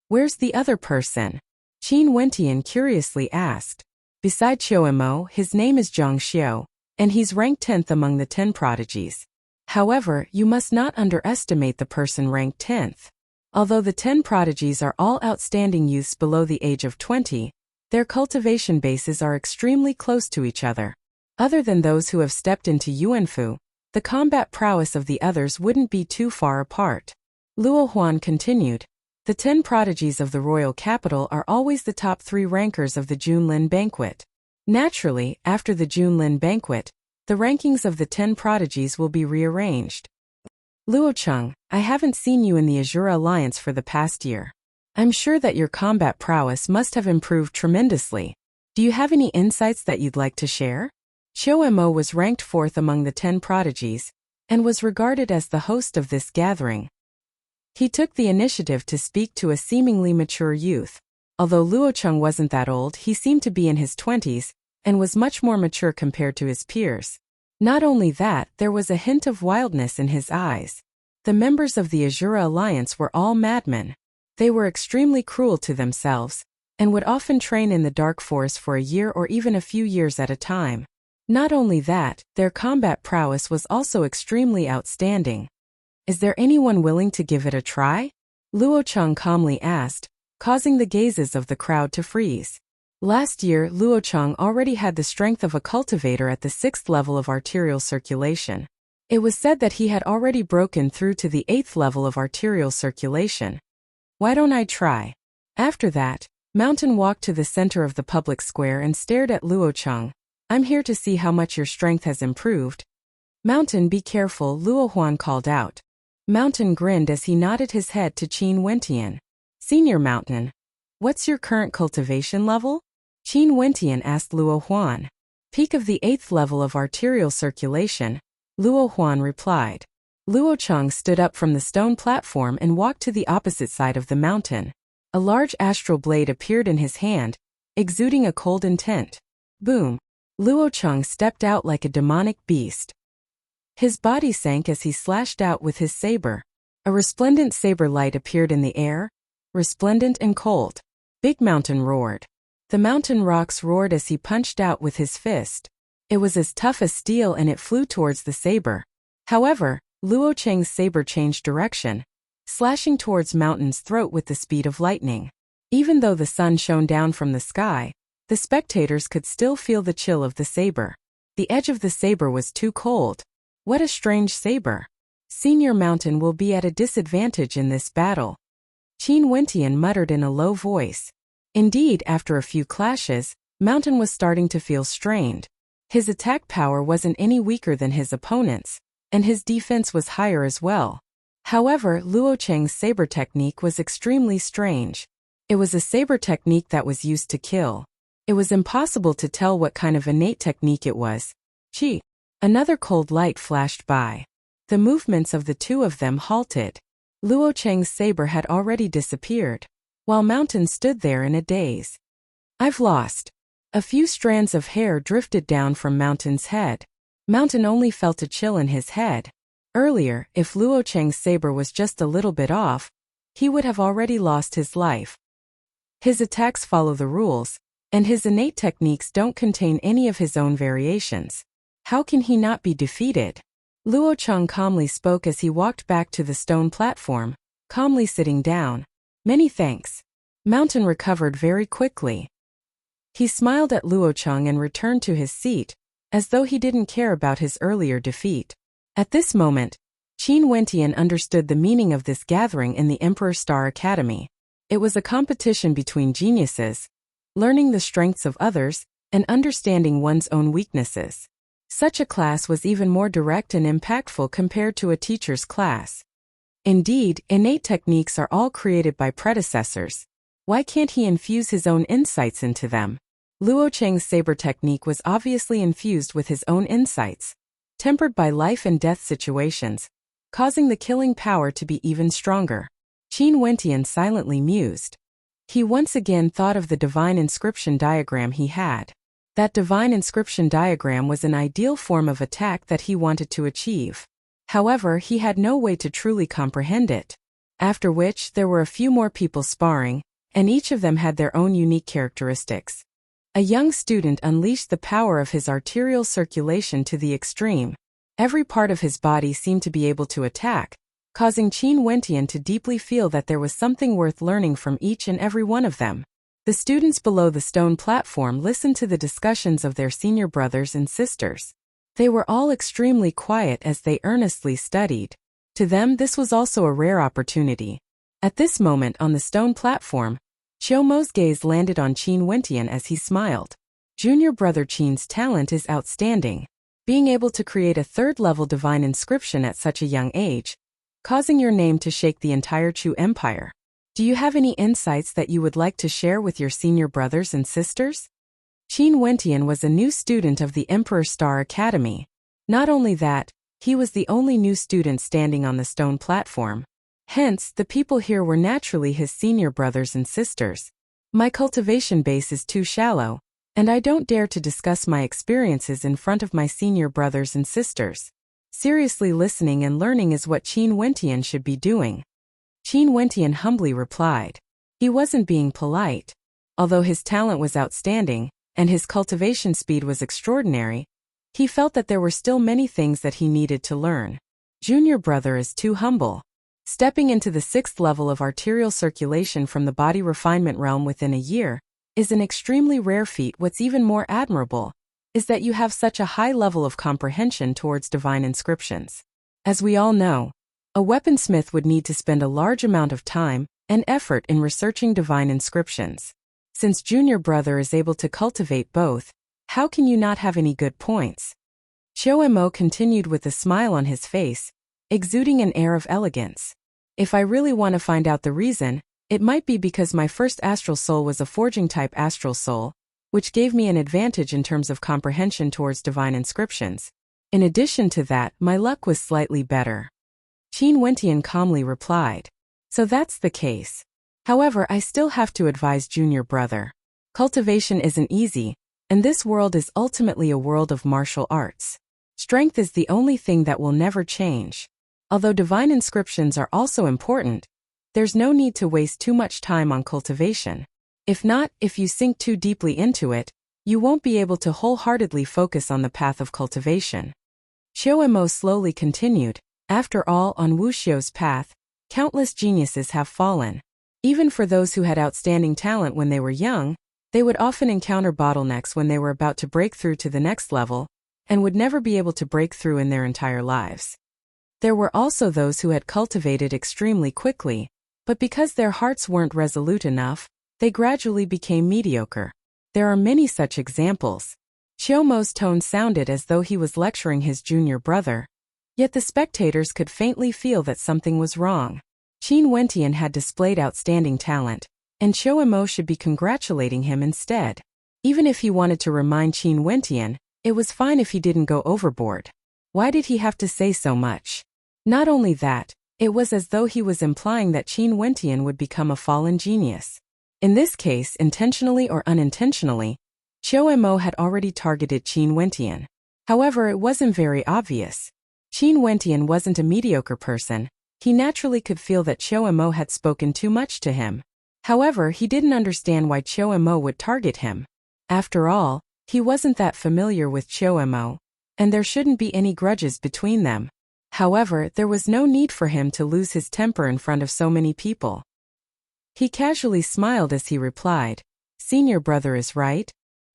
"Where's the other person?" Qin Wentian curiously asked. "Beside Chiu Emo, his name is Zhang Xiu, and he's ranked 10th among the 10 prodigies. However, you must not underestimate the person ranked 10th. Although the 10 prodigies are all outstanding youths below the age of 20, their cultivation bases are extremely close to each other. Other than those who have stepped into Yuanfu, the combat prowess of the others wouldn't be too far apart." Luo Huan continued, "The 10 prodigies of the royal capital are always the top 3 rankers of the Junlin banquet. Naturally, after the Junlin banquet, the rankings of the 10 prodigies will be rearranged. Luocheng, I haven't seen you in the Azure Alliance for the past year. I'm sure that your combat prowess must have improved tremendously. Do you have any insights that you'd like to share?" Chiu Emo was ranked 4th among the 10 prodigies, and was regarded as the host of this gathering. He took the initiative to speak to a seemingly mature youth. Although Luocheng wasn't that old, he seemed to be in his 20s, and was much more mature compared to his peers. Not only that, there was a hint of wildness in his eyes. The members of the Azure Alliance were all madmen. They were extremely cruel to themselves, and would often train in the dark forest for a year or even a few years at a time. Not only that, their combat prowess was also extremely outstanding. "Is there anyone willing to give it a try?" Luocheng calmly asked, causing the gazes of the crowd to freeze. Last year, Luocheng already had the strength of a cultivator at the 6th level of arterial circulation. It was said that he had already broken through to the 8th level of arterial circulation. "Why don't I try?" After that, Mountain walked to the center of the public square and stared at Luocheng. "I'm here to see how much your strength has improved." "Mountain, be careful," Luo Huan called out. Mountain grinned as he nodded his head to Qin Wentian. "Senior Mountain, what's your current cultivation level?" Qin Wentian asked Luo Huan. "Peak of the 8th level of arterial circulation," Luo Huan replied. Luocheng stood up from the stone platform and walked to the opposite side of the mountain. A large astral blade appeared in his hand, exuding a cold intent. Boom! Luocheng stepped out like a demonic beast. His body sank as he slashed out with his saber. A resplendent saber light appeared in the air, resplendent and cold. Big Mountain roared. The mountain rocks roared as he punched out with his fist. It was as tough as steel and it flew towards the saber. However, Luo Cheng's saber changed direction, slashing towards Mountain's throat with the speed of lightning. Even though the sun shone down from the sky, the spectators could still feel the chill of the saber. The edge of the saber was too cold. What a strange saber. Senior Mountain will be at a disadvantage in this battle. Qin Wentian muttered in a low voice. Indeed, after a few clashes, Mountain was starting to feel strained. His attack power wasn't any weaker than his opponent's, and his defense was higher as well. However, Luo Cheng's saber technique was extremely strange. It was a saber technique that was used to kill. It was impossible to tell what kind of innate technique it was. Chi. Another cold light flashed by. The movements of the two of them halted. Luo Cheng's saber had already disappeared, while Mountain stood there in a daze. I've lost. A few strands of hair drifted down from Mountain's head. Mountain only felt a chill in his head. Earlier, if Luo Cheng's saber was just a little bit off, he would have already lost his life. His attacks follow the rules, and his innate techniques don't contain any of his own variations. How can he not be defeated? Luo Cheng calmly spoke as he walked back to the stone platform, calmly sitting down. Many thanks. Mountain recovered very quickly. He smiled at Luo Cheng and returned to his seat, as though he didn't care about his earlier defeat. At this moment, Qin Wentian understood the meaning of this gathering in the Emperor Star Academy. It was a competition between geniuses, learning the strengths of others, and understanding one's own weaknesses. Such a class was even more direct and impactful compared to a teacher's class. Indeed, innate techniques are all created by predecessors. Why can't he infuse his own insights into them? Luo Cheng's saber technique was obviously infused with his own insights, tempered by life and death situations, causing the killing power to be even stronger. Qin Wentian silently mused. He once again thought of the divine inscription diagram he had. That divine inscription diagram was an ideal form of attack that he wanted to achieve. However, he had no way to truly comprehend it. After which, there were a few more people sparring, and each of them had their own unique characteristics. A young student unleashed the power of his arterial circulation to the extreme. Every part of his body seemed to be able to attack, causing Qin Wentian to deeply feel that there was something worth learning from each and every one of them. The students below the stone platform listened to the discussions of their senior brothers and sisters. They were all extremely quiet as they earnestly studied. To them, this was also a rare opportunity. At this moment on the stone platform, Xiaomo's gaze landed on Qin Wentian as he smiled. Junior brother Qin's talent is outstanding. Being able to create a third-level divine inscription at such a young age, causing your name to shake the entire Chu Empire. Do you have any insights that you would like to share with your senior brothers and sisters? Qin Wentian was a new student of the Emperor Star Academy. Not only that, he was the only new student standing on the stone platform. Hence, the people here were naturally his senior brothers and sisters. My cultivation base is too shallow, and I don't dare to discuss my experiences in front of my senior brothers and sisters. Seriously listening and learning is what Qin Wentian should be doing. Qin Wentian humbly replied. He wasn't being polite. Although his talent was outstanding, and his cultivation speed was extraordinary, he felt that there were still many things that he needed to learn. Junior brother is too humble. Stepping into the 6th level of arterial circulation from the body refinement realm within a year is an extremely rare feat. What's even more admirable is that you have such a high level of comprehension towards divine inscriptions. As we all know, a weaponsmith would need to spend a large amount of time and effort in researching divine inscriptions. Since junior brother is able to cultivate both, how can you not have any good points? Xiao Mo continued with a smile on his face, exuding an air of elegance. If I really want to find out the reason, it might be because my first astral soul was a forging-type astral soul, which gave me an advantage in terms of comprehension towards divine inscriptions. In addition to that, my luck was slightly better. Qin Wentian calmly replied. So that's the case. However, I still have to advise junior brother. Cultivation isn't easy, and this world is ultimately a world of martial arts. Strength is the only thing that will never change. Although divine inscriptions are also important, there's no need to waste too much time on cultivation. If not, if you sink too deeply into it, you won't be able to wholeheartedly focus on the path of cultivation. Xiao slowly continued, after all, on Wuxiu's path, countless geniuses have fallen. Even for those who had outstanding talent when they were young, they would often encounter bottlenecks when they were about to break through to the next level, and would never be able to break through in their entire lives. There were also those who had cultivated extremely quickly, but because their hearts weren't resolute enough, they gradually became mediocre. There are many such examples. Xiaomo's tone sounded as though he was lecturing his junior brother, yet the spectators could faintly feel that something was wrong. Qin Wentian had displayed outstanding talent, and Xiao should be congratulating him instead. Even if he wanted to remind Qin Wentian, it was fine if he didn't go overboard. Why did he have to say so much? Not only that, it was as though he was implying that Qin Wentian would become a fallen genius. In this case, intentionally or unintentionally, Xiao had already targeted Qin Wentian. However, it wasn't very obvious. Qin Wentian wasn't a mediocre person. He naturally could feel that Xiao had spoken too much to him. However, he didn't understand why Xiao would target him. After all, he wasn't that familiar with Xiao, and there shouldn't be any grudges between them. However, there was no need for him to lose his temper in front of so many people. He casually smiled as he replied, "Senior brother is right.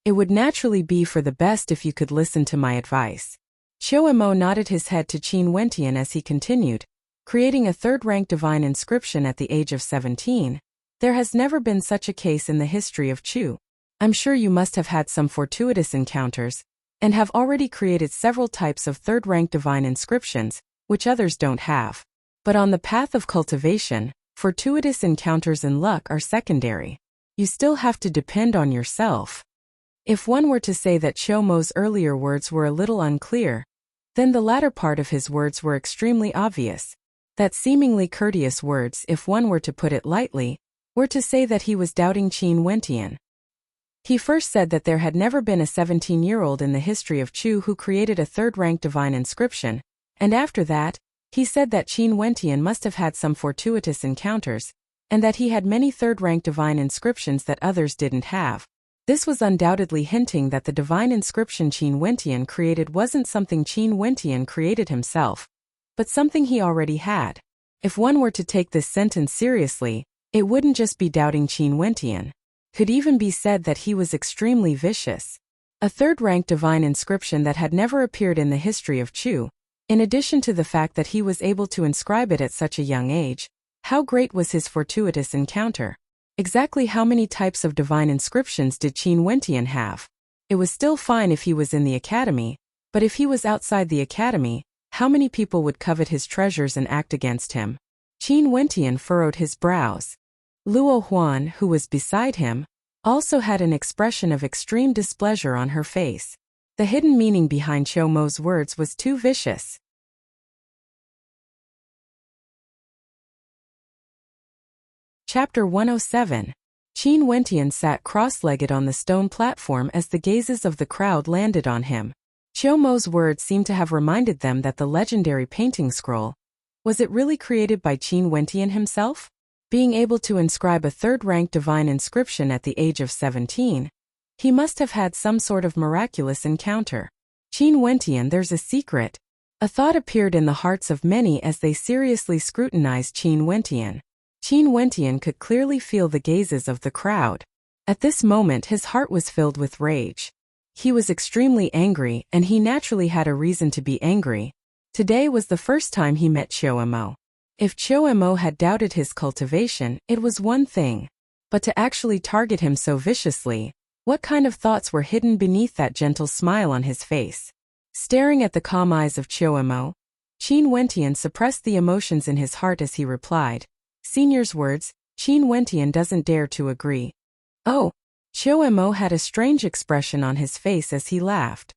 It would naturally be for the best if you could listen to my advice." Xiao nodded his head to Qin Wentian as he continued, creating a third-rank divine inscription at the age of 17. There has never been such a case in the history of Chu. I'm sure you must have had some fortuitous encounters, and have already created several types of third-rank divine inscriptions, which others don't have. But on the path of cultivation, fortuitous encounters and luck are secondary. You still have to depend on yourself. If one were to say that Xiaomo's earlier words were a little unclear, then the latter part of his words were extremely obvious. That seemingly courteous words, if one were to put it lightly, were to say that he was doubting Qin Wentian. He first said that there had never been a 17-year-old in the history of Chu who created a third-rank divine inscription, and after that, he said that Qin Wentian must have had some fortuitous encounters, and that he had many third-rank divine inscriptions that others didn't have. This was undoubtedly hinting that the divine inscription Qin Wentian created wasn't something Qin Wentian created himself, but something he already had. If one were to take this sentence seriously, it wouldn't just be doubting Qin Wentian. Could even be said that he was extremely vicious. A third-rank divine inscription that had never appeared in the history of Chu, in addition to the fact that he was able to inscribe it at such a young age. How great was his fortuitous encounter? Exactly how many types of divine inscriptions did Qin Wentian have? It was still fine if he was in the academy, but if he was outside the academy, how many people would covet his treasures and act against him? Qin Wentian furrowed his brows. Luo Huan, who was beside him, also had an expression of extreme displeasure on her face. The hidden meaning behind Xiaomo's words was too vicious. Chapter 107. Qin Wentian sat cross-legged on the stone platform as the gazes of the crowd landed on him. Xiaomo's words seemed to have reminded them that the legendary painting scroll, was it really created by Qin Wentian himself? Being able to inscribe a third-rank divine inscription at the age of 17, he must have had some sort of miraculous encounter. Qin Wentian, there's a secret. A thought appeared in the hearts of many as they seriously scrutinized Qin Wentian. Qin Wentian could clearly feel the gazes of the crowd. At this moment his heart was filled with rage. He was extremely angry, and he naturally had a reason to be angry. Today was the first time he met Xiao. If Xiao had doubted his cultivation, it was one thing. But to actually target him so viciously, what kind of thoughts were hidden beneath that gentle smile on his face? Staring at the calm eyes of Xiao, Qin Wentian suppressed the emotions in his heart as he replied. Senior's words, Qin Wentian doesn't dare to agree. Oh! Xiao had a strange expression on his face as he laughed.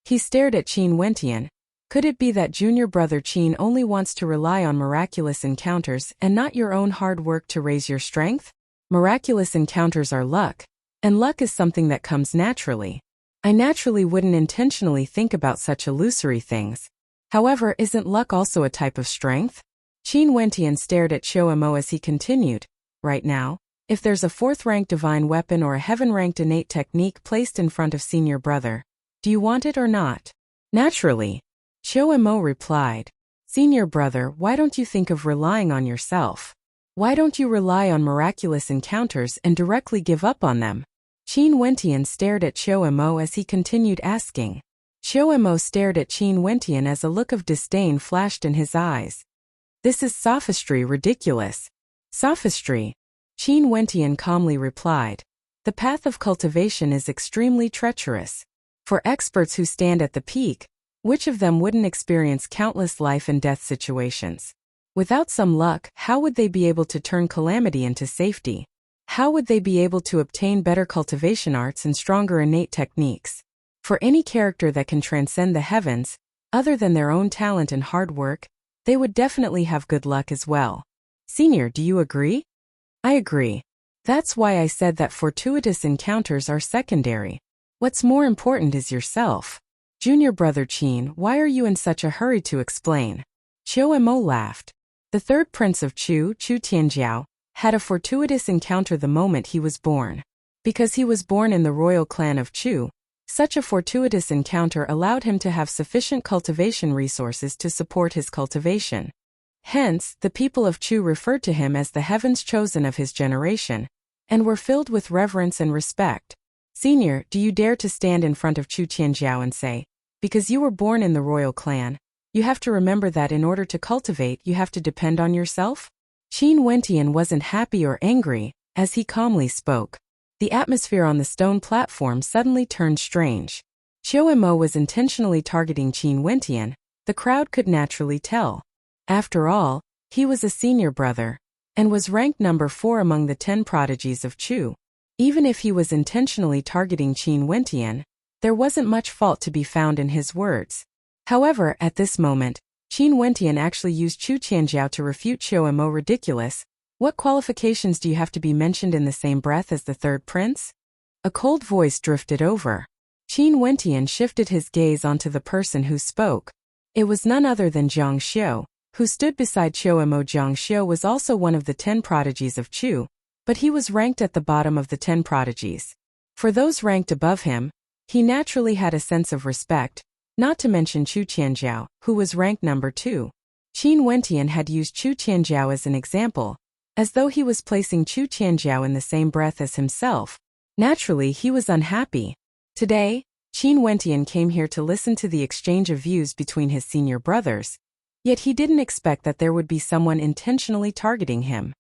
He stared at Qin Wentian. Could it be that junior brother Qin only wants to rely on miraculous encounters and not your own hard work to raise your strength? Miraculous encounters are luck, and luck is something that comes naturally. I naturally wouldn't intentionally think about such illusory things. However, isn't luck also a type of strength? Qin Wentian stared at Xiao as he continued. Right now, If there's a 4th-ranked divine weapon or a heaven-ranked innate technique placed in front of senior brother, do you want it or not? Naturally. Cho-mo replied. Senior brother, why don't you think of relying on yourself? Why don't you rely on miraculous encounters and directly give up on them? Qin Wentian stared at Cho-mo as he continued asking. Cho-mo stared at Qin Wentian as a look of disdain flashed in his eyes. This is sophistry, ridiculous. Sophistry. Qin Wentian calmly replied. The path of cultivation is extremely treacherous. For experts who stand at the peak, which of them wouldn't experience countless life and death situations? Without some luck, how would they be able to turn calamity into safety? How would they be able to obtain better cultivation arts and stronger innate techniques? For any character that can transcend the heavens, other than their own talent and hard work, they would definitely have good luck as well. Senior, do you agree? I agree. That's why I said that fortuitous encounters are secondary. What's more important is yourself. Junior brother Qin, why are you in such a hurry to explain? Cho-mo laughed. The 3rd prince of Chu, Chu Tianjiao, had a fortuitous encounter the moment he was born. Because he was born in the royal clan of Chu, such a fortuitous encounter allowed him to have sufficient cultivation resources to support his cultivation. Hence, the people of Chu referred to him as the heavens chosen of his generation, and were filled with reverence and respect. Senior, do you dare to stand in front of Chu Tianjiao and say, because you were born in the royal clan, you have to remember that in order to cultivate you have to depend on yourself? Qin Wentian wasn't happy or angry, as he calmly spoke. The atmosphere on the stone platform suddenly turned strange. Cho-mo was intentionally targeting Qin Wentian, the crowd could naturally tell. After all, he was a senior brother, and was ranked number 4 among the 10 prodigies of Chu. Even if he was intentionally targeting Qin Wentian, there wasn't much fault to be found in his words. However, at this moment, Qin Wentian actually used Chu Tianjiao to refute Cho-mo. Ridiculous. What qualifications do you have to be mentioned in the same breath as the 3rd prince? A cold voice drifted over. Qin Wentian shifted his gaze onto the person who spoke. It was none other than Zhang Xiu, who stood beside Cho-mo. Zhang Xiu was also one of the 10 prodigies of Chu, but he was ranked at the bottom of the 10 prodigies. For those ranked above him, he naturally had a sense of respect, not to mention Chu Tianjiao, who was ranked number 2. Qin Wentian had used Chu Tianjiao as an example, as though he was placing Chu Tianjiao in the same breath as himself. Naturally, he was unhappy. Today, Qin Wentian came here to listen to the exchange of views between his senior brothers, yet he didn't expect that there would be someone intentionally targeting him.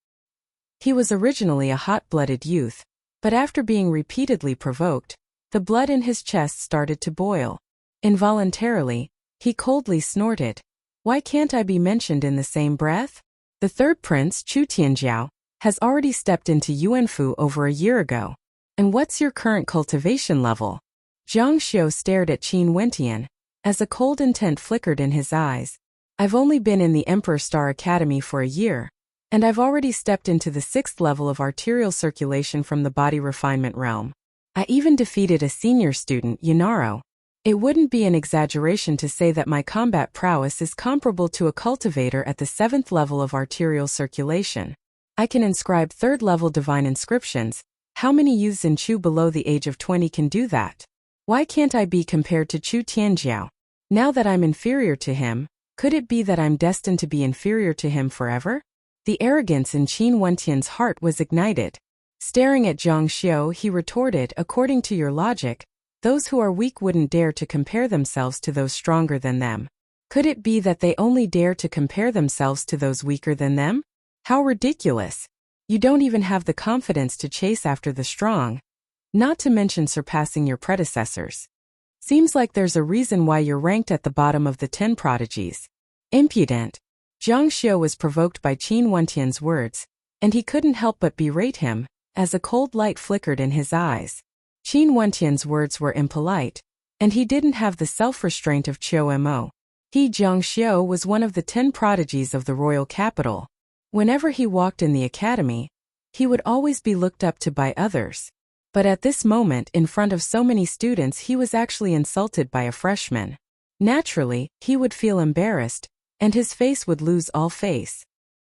He was originally a hot-blooded youth, but after being repeatedly provoked, the blood in his chest started to boil. Involuntarily, he coldly snorted. Why can't I be mentioned in the same breath? The 3rd prince, Chu Tianjiao, has already stepped into Yuanfu over a year ago. And what's your current cultivation level? Zhang Xiu stared at Qin Wentian, as a cold intent flickered in his eyes. I've only been in the Emperor Star Academy for a year, and I've already stepped into the 6th level of arterial circulation from the body refinement realm. I even defeated a senior student, Yunaro. It wouldn't be an exaggeration to say that my combat prowess is comparable to a cultivator at the 7th level of arterial circulation. I can inscribe 3rd level divine inscriptions. How many youths in Chu below the age of 20 can do that? Why can't I be compared to Chu Tianjiao? Now that I'm inferior to him, could it be that I'm destined to be inferior to him forever? The arrogance in Qin Wentian's heart was ignited. Staring at Zhang Xiu, he retorted, according to your logic, those who are weak wouldn't dare to compare themselves to those stronger than them. Could it be that they only dare to compare themselves to those weaker than them? How ridiculous. You don't even have the confidence to chase after the strong, not to mention surpassing your predecessors. Seems like there's a reason why you're ranked at the bottom of the 10 prodigies. Impudent. Zhang Xiu was provoked by Qin Wentian's words, and he couldn't help but berate him, as a cold light flickered in his eyes. Qin Wentian's words were impolite, and he didn't have the self-restraint of Cho-mo. He, Zhang Xiu, was one of the 10 prodigies of the royal capital. Whenever he walked in the academy, he would always be looked up to by others. But at this moment, in front of so many students, he was actually insulted by a freshman. Naturally, he would feel embarrassed, and his face would lose all face.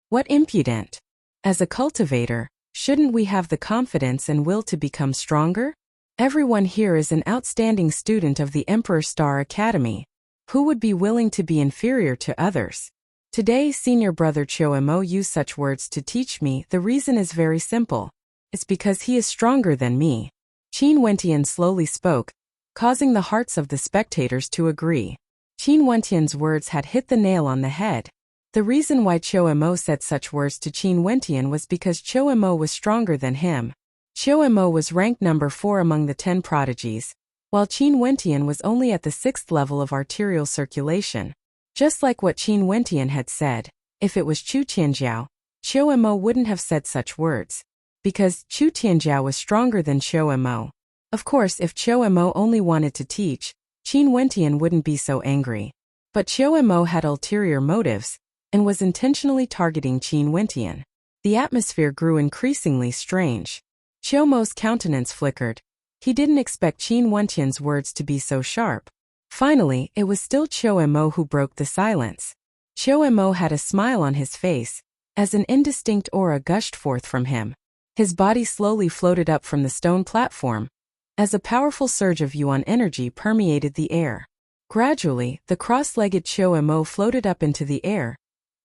What impudent! As a cultivator, Shouldn't we have the confidence and will to become stronger? Everyone here is an outstanding student of the Emperor Star Academy. Who would be willing to be inferior to others? Today, senior brother Choemo used such words to teach me. The reason is very simple. It's because he is stronger than me. Qin Wentian slowly spoke, causing the hearts of the spectators to agree. Qin Wentian's words had hit the nail on the head. The reason why Choemo said such words to Qin Wentian was because Choemo was stronger than him. Choemo was ranked number 4 among the 10 prodigies, while Qin Wentian was only at the 6th level of arterial circulation. Just like what Qin Wentian had said, if it was Chu Tianjiao, Choemo wouldn't have said such words, because Chu Tianjiao was stronger than Choemo. Of course, if Choemo only wanted to teach, Qin Wentian wouldn't be so angry. But Choemo had ulterior motives, and was intentionally targeting Qin Wentian. The atmosphere grew increasingly strange. Choemo's countenance flickered. He didn't expect Qin Wentian's words to be so sharp. Finally, it was still Choemo who broke the silence. Choemo had a smile on his face, as an indistinct aura gushed forth from him. His body slowly floated up from the stone platform, as a powerful surge of yuan energy permeated the air. Gradually, the cross-legged Choemo floated up into the air,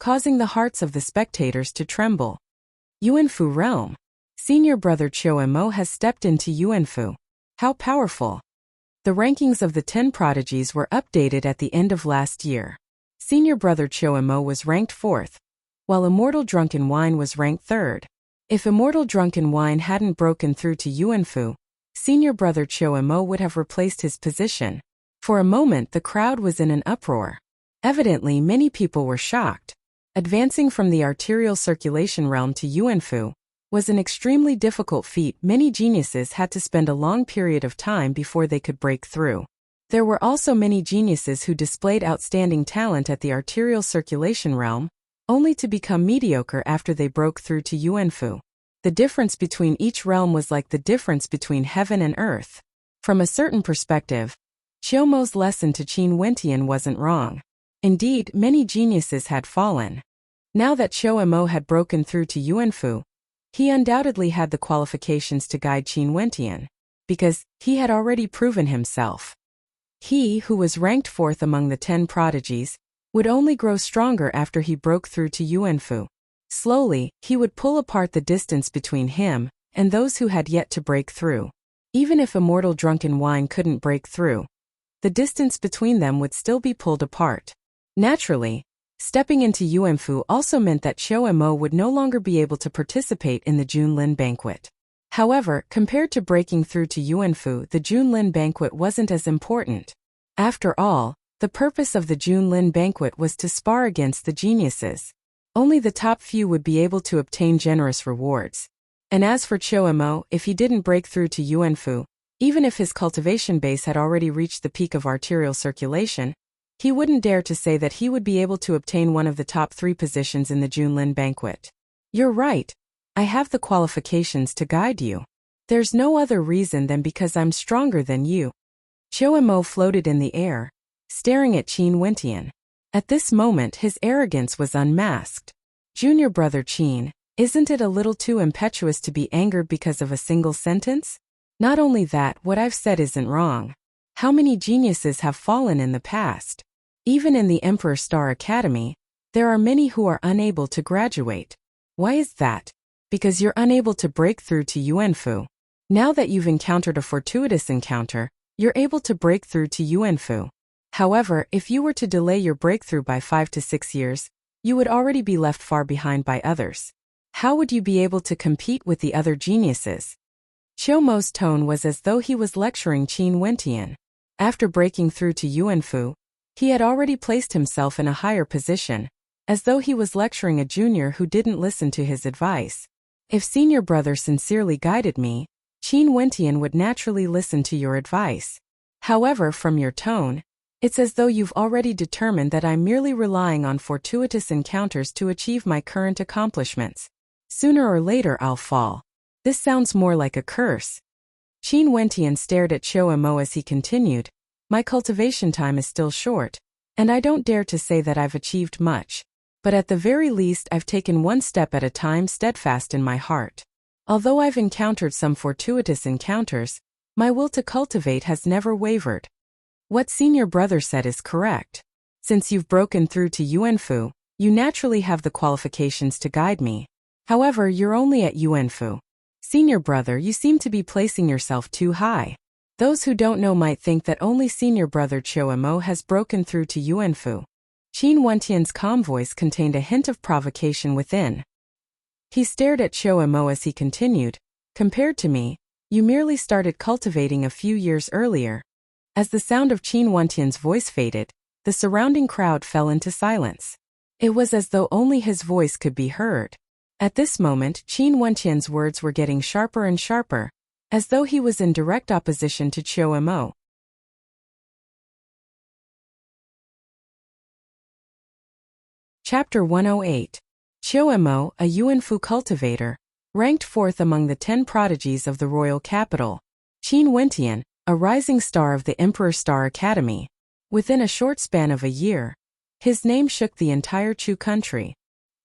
causing the hearts of the spectators to tremble. Yuanfu realm. Senior brother Choemo has stepped into Yuanfu. How powerful. The rankings of the 10 prodigies were updated at the end of last year. Senior brother Choemo was ranked 4th, while Immortal Drunken Wine was ranked 3rd. If Immortal Drunken Wine hadn't broken through to Yuanfu, senior brother Choemo would have replaced his position. For a moment the crowd was in an uproar. Evidently many people were shocked. Advancing from the arterial circulation realm to Yuanfu was an extremely difficult feat. Many geniuses had to spend a long period of time before they could break through. There were also many geniuses who displayed outstanding talent at the arterial circulation realm, only to become mediocre after they broke through to Yuanfu. The difference between each realm was like the difference between heaven and earth. From a certain perspective, Choemo's lesson to Qin Wentian wasn't wrong. Indeed, many geniuses had fallen. Now that Choemo had broken through to Yuanfu, he undoubtedly had the qualifications to guide Qin Wentian, because he had already proven himself. He, who was ranked 4th among the 10 prodigies, would only grow stronger after he broke through to Yuanfu. Slowly, he would pull apart the distance between him and those who had yet to break through. Even if Immortal Drunken Wine couldn't break through, the distance between them would still be pulled apart. Naturally, stepping into Yuanfu also meant that Choemo would no longer be able to participate in the Junlin banquet. However, compared to breaking through to Yuanfu, the Junlin banquet wasn't as important. After all, the purpose of the Junlin banquet was to spar against the geniuses. Only the top few would be able to obtain generous rewards. And as for Choemo, if he didn't break through to Yuanfu, even if his cultivation base had already reached the peak of arterial circulation, he wouldn't dare to say that he would be able to obtain one of the top 3 positions in the Junlin banquet. You're right. I have the qualifications to guide you. There's no other reason than because I'm stronger than you. Choemo floated in the air, staring at Qin Wentian. At this moment his arrogance was unmasked. Junior brother Qin, isn't it a little too impetuous to be angered because of a single sentence? Not only that, what I've said isn't wrong. How many geniuses have fallen in the past? Even in the Emperor Star Academy, there are many who are unable to graduate. Why is that? Because you're unable to break through to Yuanfu. Now that you've encountered a fortuitous encounter, you're able to break through to Yuanfu. However, if you were to delay your breakthrough by 5 to 6 years, you would already be left far behind by others. How would you be able to compete with the other geniuses? Choemo's tone was as though he was lecturing Qin Wentian. After breaking through to Yuanfu, he had already placed himself in a higher position, as though he was lecturing a junior who didn't listen to his advice. If senior brother sincerely guided me, Qin Wentian would naturally listen to your advice. However, from your tone, it's as though you've already determined that I'm merely relying on fortuitous encounters to achieve my current accomplishments. Sooner or later I'll fall. This sounds more like a curse. Qin Wentian stared at Choemo as he continued, my cultivation time is still short, and I don't dare to say that I've achieved much, but at the very least I've taken one step at a time steadfast in my heart. Although I've encountered some fortuitous encounters, my will to cultivate has never wavered. What senior brother said is correct. Since you've broken through to Yuanfu, you naturally have the qualifications to guide me. However, you're only at Yuanfu. Senior brother, you seem to be placing yourself too high. Those who don't know might think that only senior brother Chou has broken through to Yuanfu. Qin Wentian's calm voice contained a hint of provocation within. He stared at Chou as he continued, compared to me, you merely started cultivating a few years earlier. As the sound of Qin Wentian's voice faded, the surrounding crowd fell into silence. It was as though only his voice could be heard. At this moment, Qin Wentian's words were getting sharper and sharper, as though he was in direct opposition to Chou. Chapter 108. Chou, a Yuanfu cultivator, ranked 4th among the 10 prodigies of the royal capital. Qin Wentian, a rising star of the Emperor Star Academy. Within a short span of a year, his name shook the entire Chu country.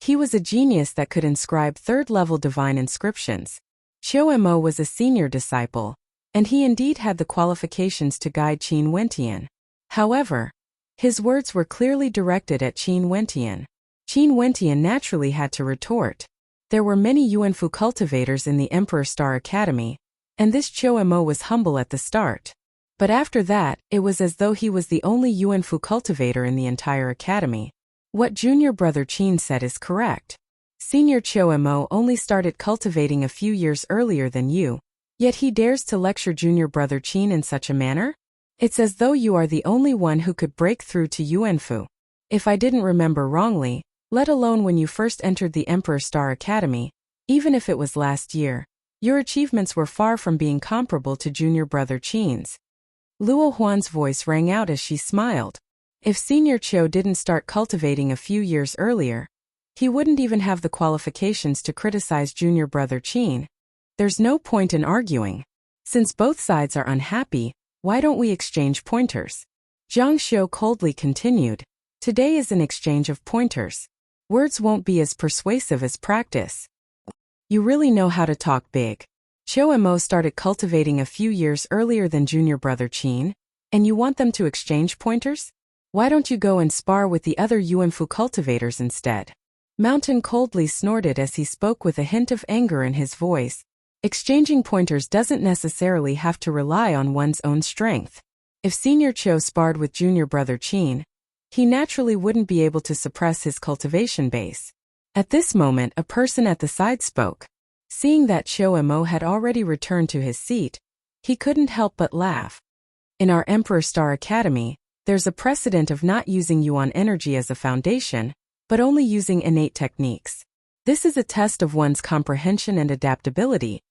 He was a genius that could inscribe 3rd-level divine inscriptions. Chou was a senior disciple, and he indeed had the qualifications to guide Qin Wentian. However, his words were clearly directed at Qin Wentian. Qin Wentian naturally had to retort. There were many Yuanfu cultivators in the Emperor Star Academy, and this Chou was humble at the start. But after that, it was as though he was the only Yuanfu cultivator in the entire academy. What junior brother Qin said is correct. Senior Chou only started cultivating a few years earlier than you, yet he dares to lecture junior brother Qin in such a manner? It's as though you are the only one who could break through to Yuanfu. If I didn't remember wrongly, let alone when you first entered the Emperor Star Academy, even if it was last year, your achievements were far from being comparable to junior brother Qin's. Luo Huan's voice rang out as she smiled. If Senior Chou didn't start cultivating a few years earlier, he wouldn't even have the qualifications to criticize junior brother Qin. There's no point in arguing. Since both sides are unhappy, why don't we exchange pointers? Zhang Xiu coldly continued. Today is an exchange of pointers. Words won't be as persuasive as practice. You really know how to talk big. Chou started cultivating a few years earlier than junior brother Qin, and you want them to exchange pointers? Why don't you go and spar with the other Yuanfu cultivators instead? Mountain coldly snorted as he spoke with a hint of anger in his voice. Exchanging pointers doesn't necessarily have to rely on one's own strength. If Senior Chou sparred with junior brother Qin, he naturally wouldn't be able to suppress his cultivation base. At this moment, a person at the side spoke. Seeing that Chou had already returned to his seat, he couldn't help but laugh. In our Emperor Star Academy, there's a precedent of not using Yuan energy as a foundation, but only using innate techniques. This is a test of one's comprehension and adaptability.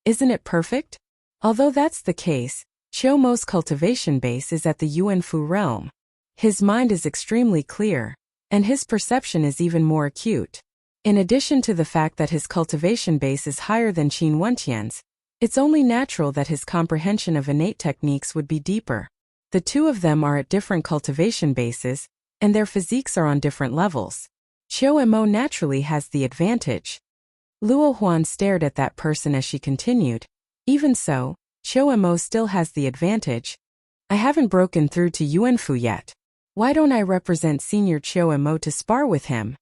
Isn't it perfect? Although that's the case, Chou Mo's cultivation base is at the Yuanfu realm. His mind is extremely clear, and his perception is even more acute. In addition to the fact that his cultivation base is higher than Qin Wentian's, it's only natural that his comprehension of innate techniques would be deeper. The two of them are at different cultivation bases, and their physiques are on different levels. Chou naturally has the advantage. Luo Huan stared at that person as she continued. Even so, Chou still has the advantage. I haven't broken through to Yuanfu yet. Why don't I represent Senior Chou to spar with him?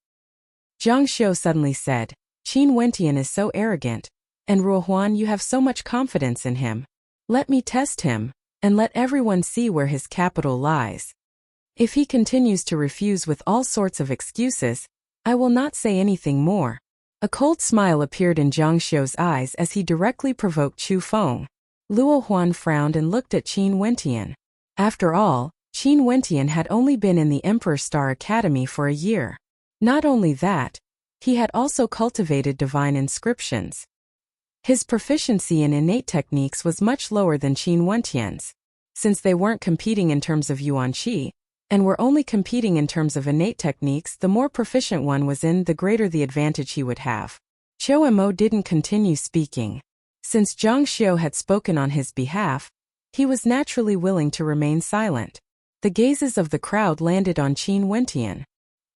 Zhang Xiu suddenly said, Qin Wentian is so arrogant, and Luo Huan, you have so much confidence in him. Let me test him, and let everyone see where his capital lies. If he continues to refuse with all sorts of excuses, I will not say anything more. A cold smile appeared in Zhang Xiu's eyes as he directly provoked Chu Feng. Luo Huan frowned and looked at Qin Wentian. After all, Qin Wentian had only been in the Emperor Star Academy for a year. Not only that, he had also cultivated divine inscriptions. His proficiency in innate techniques was much lower than Qin Wentian's. Since they weren't competing in terms of Yuan Qi, and were only competing in terms of innate techniques, the more proficient one was in, the greater the advantage he would have. Chou didn't continue speaking. Since Zhang Xiu had spoken on his behalf, he was naturally willing to remain silent. The gazes of the crowd landed on Qin Wentian.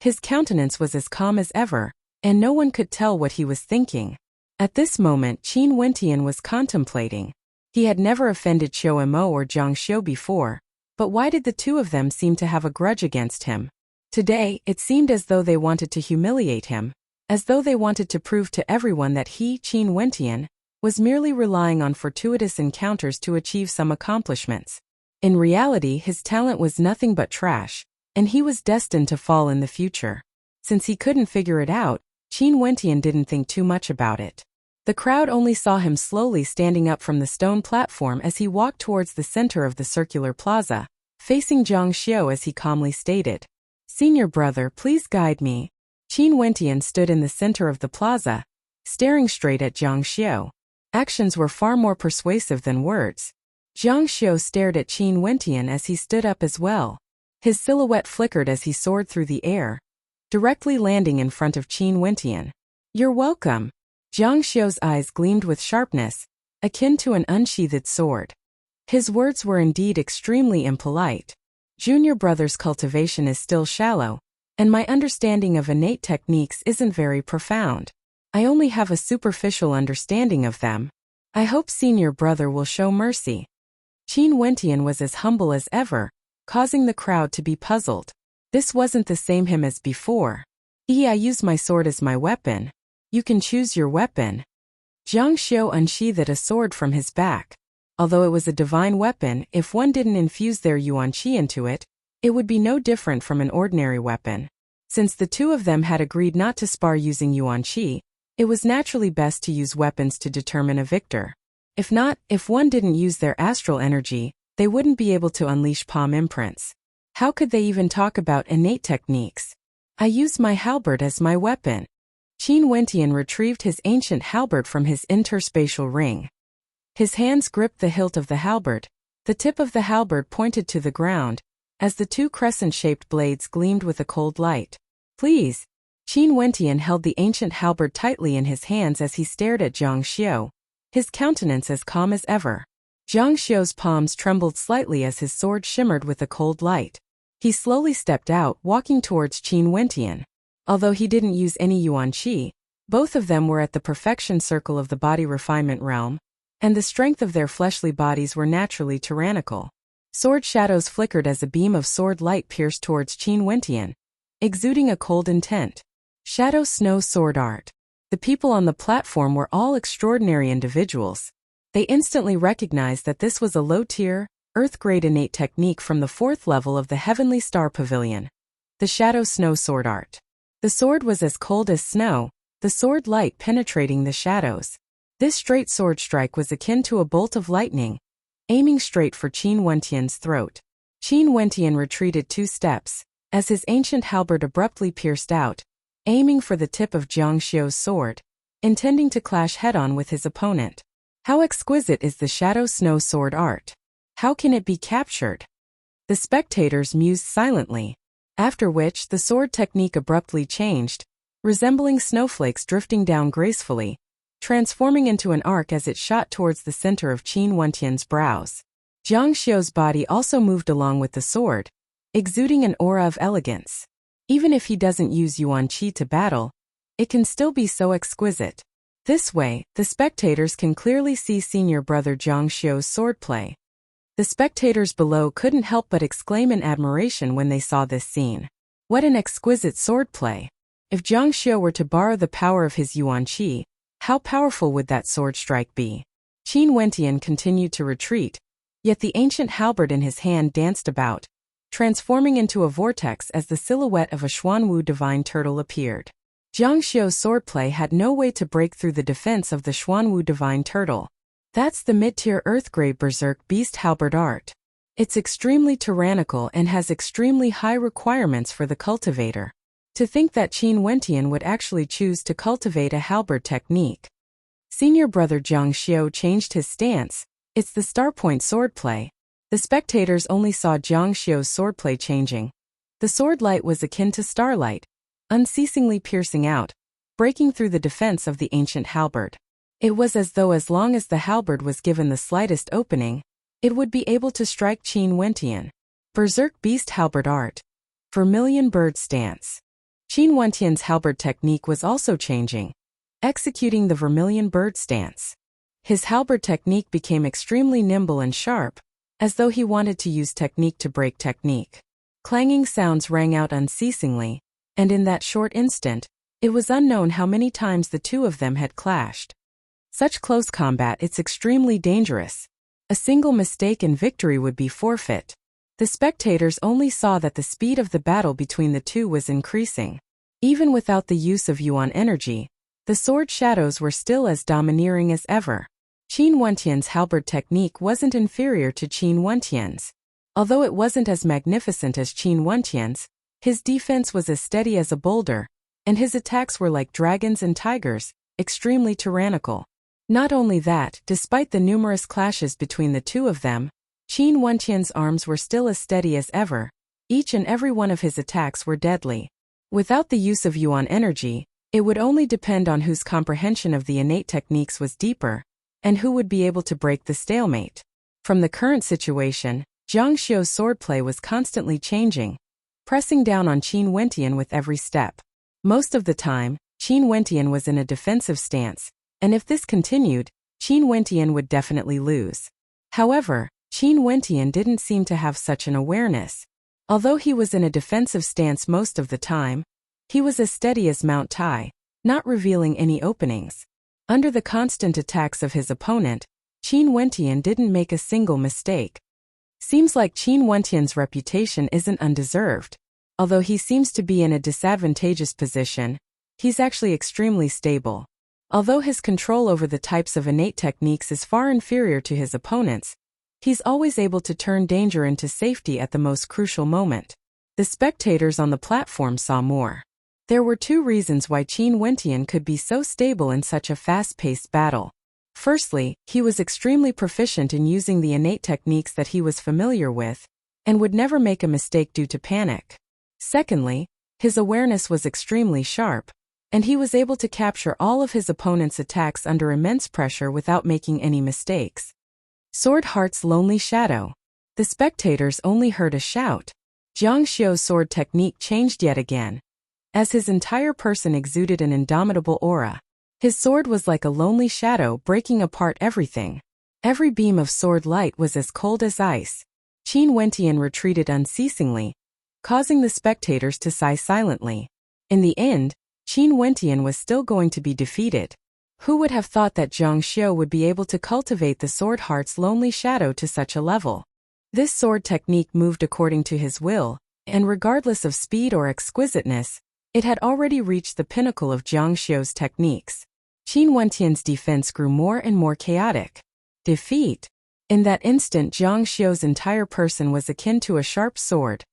His countenance was as calm as ever, and no one could tell what he was thinking. At this moment Qin Wentian was contemplating. He had never offended Xiao Mo or Zhang Xiu before, but why did the two of them seem to have a grudge against him? Today, it seemed as though they wanted to humiliate him, as though they wanted to prove to everyone that he, Qin Wentian, was merely relying on fortuitous encounters to achieve some accomplishments. In reality, his talent was nothing but trash, and he was destined to fall in the future. Since he couldn't figure it out, Qin Wentian didn't think too much about it. The crowd only saw him slowly standing up from the stone platform as he walked towards the center of the circular plaza, facing Zhang Xiu as he calmly stated, "Senior brother, please guide me." Qin Wentian stood in the center of the plaza, staring straight at Zhang Xiu. Actions were far more persuasive than words. Zhang Xiu stared at Qin Wentian as he stood up as well. His silhouette flickered as he soared through the air, directly landing in front of Qin Wentian. "You're welcome." Zhang Xiu's eyes gleamed with sharpness, akin to an unsheathed sword. His words were indeed extremely impolite. Junior brother's cultivation is still shallow, and my understanding of innate techniques isn't very profound. I only have a superficial understanding of them. I hope senior brother will show mercy. Qin Wentian was as humble as ever, causing the crowd to be puzzled. This wasn't the same him as before. I use my sword as my weapon. You can choose your weapon." Zhang Xiu unsheathed a sword from his back. Although it was a divine weapon, if one didn't infuse their yuan qi into it, it would be no different from an ordinary weapon. Since the two of them had agreed not to spar using yuan qi, it was naturally best to use weapons to determine a victor. If not, if one didn't use their astral energy, they wouldn't be able to unleash palm imprints. How could they even talk about innate techniques? "I use my halberd as my weapon." Qin Wentian retrieved his ancient halberd from his interspatial ring. His hands gripped the hilt of the halberd. The tip of the halberd pointed to the ground, as the two crescent-shaped blades gleamed with a cold light. "Please." Qin Wentian held the ancient halberd tightly in his hands as he stared at Zhang Xiu, his countenance as calm as ever. Zhang Xiu's palms trembled slightly as his sword shimmered with a cold light. He slowly stepped out, walking towards Qin Wentian. Although he didn't use any yuan qi, both of them were at the perfection circle of the body refinement realm, and the strength of their fleshly bodies were naturally tyrannical. Sword shadows flickered as a beam of sword light pierced towards Qin Wentian, exuding a cold intent. Shadow Snow Sword Art. The people on the platform were all extraordinary individuals. They instantly recognized that this was a low-tier, earth-grade innate technique from the 4th level of the Heavenly Star Pavilion. The Shadow Snow Sword Art. The sword was as cold as snow, the sword light penetrating the shadows. This straight sword strike was akin to a bolt of lightning, aiming straight for Qin Wentian's throat. Qin Wentian retreated 2 steps, as his ancient halberd abruptly pierced out, aiming for the tip of Zhang Xiu's sword, intending to clash head-on with his opponent. How exquisite is the Shadow Snow Sword Art? How can it be captured? The spectators mused silently. After which the sword technique abruptly changed, resembling snowflakes drifting down gracefully, transforming into an arc as it shot towards the center of Qin Wentian's brows. Zhang Xiu's body also moved along with the sword, exuding an aura of elegance. Even if he doesn't use yuan qi to battle, it can still be so exquisite. This way, the spectators can clearly see senior brother Zhang Xiu's swordplay. The spectators below couldn't help but exclaim in admiration when they saw this scene. What an exquisite swordplay! If Zhang Xiu were to borrow the power of his yuan qi, how powerful would that sword strike be? Qin Wentian continued to retreat, yet the ancient halberd in his hand danced about, transforming into a vortex as the silhouette of a Xuanwu divine turtle appeared. Zhang Xiu's swordplay had no way to break through the defense of the Xuanwu divine turtle. That's the mid-tier earth-grade berserk beast halberd art. It's extremely tyrannical and has extremely high requirements for the cultivator. To think that Qin Wentian would actually choose to cultivate a halberd technique. Senior brother Zhang Xiu changed his stance. It's the Starpoint swordplay. The spectators only saw Zhang Xiu's swordplay changing. The sword light was akin to starlight, unceasingly piercing out, breaking through the defense of the ancient halberd. It was as though as long as the halberd was given the slightest opening, it would be able to strike Qin Wentian. Berserk Beast Halberd Art. Vermilion Bird Stance. Qin Wentian's halberd technique was also changing. executing the vermilion bird stance. His halberd technique became extremely nimble and sharp, as though he wanted to use technique to break technique. Clanging sounds rang out unceasingly, and in that short instant, it was unknown how many times the two of them had clashed. Such close combat, it's extremely dangerous. A single mistake and victory would be forfeit. The spectators only saw that the speed of the battle between the two was increasing. Even without the use of yuan energy, the sword shadows were still as domineering as ever. Qin Wentian's halberd technique wasn't inferior to Qin Wentian's. Although it wasn't as magnificent as Qin Wentian's, his defense was as steady as a boulder, and his attacks were like dragons and tigers, extremely tyrannical. Not only that, despite the numerous clashes between the two of them, Qin Wentian's arms were still as steady as ever. Each and every one of his attacks were deadly. Without the use of yuan energy, it would only depend on whose comprehension of the innate techniques was deeper, and who would be able to break the stalemate. From the current situation, Zhang Xiu's swordplay was constantly changing, pressing down on Qin Wentian with every step. Most of the time, Qin Wentian was in a defensive stance, and if this continued, Qin Wentian would definitely lose. However, Qin Wentian didn't seem to have such an awareness. Although he was in a defensive stance most of the time, he was as steady as Mount Tai, not revealing any openings. Under the constant attacks of his opponent, Qin Wentian didn't make a single mistake. Seems like Qin Wentian's reputation isn't undeserved. Although he seems to be in a disadvantageous position, he's actually extremely stable. Although his control over the types of innate techniques is far inferior to his opponents, he's always able to turn danger into safety at the most crucial moment. The spectators on the platform saw more. There were two reasons why Qin Wentian could be so stable in such a fast-paced battle. Firstly, he was extremely proficient in using the innate techniques that he was familiar with, and would never make a mistake due to panic. Secondly, his awareness was extremely sharp, and he was able to capture all of his opponent's attacks under immense pressure without making any mistakes. Sword Heart's lonely shadow. The spectators only heard a shout. Zhang Xiu's sword technique changed yet again, as his entire person exuded an indomitable aura. His sword was like a lonely shadow breaking apart everything. Every beam of sword light was as cold as ice. Qin Wentian retreated unceasingly, causing the spectators to sigh silently. In the end, Qin Wentian was still going to be defeated. Who would have thought that Zhang Xiu would be able to cultivate the Sword Heart's lonely shadow to such a level? This sword technique moved according to his will, and regardless of speed or exquisiteness, it had already reached the pinnacle of Zhang Xiu's techniques. Qin Wentian's defense grew more and more chaotic. Defeat. In that instant, Zhang Xiu's entire person was akin to a sharp sword,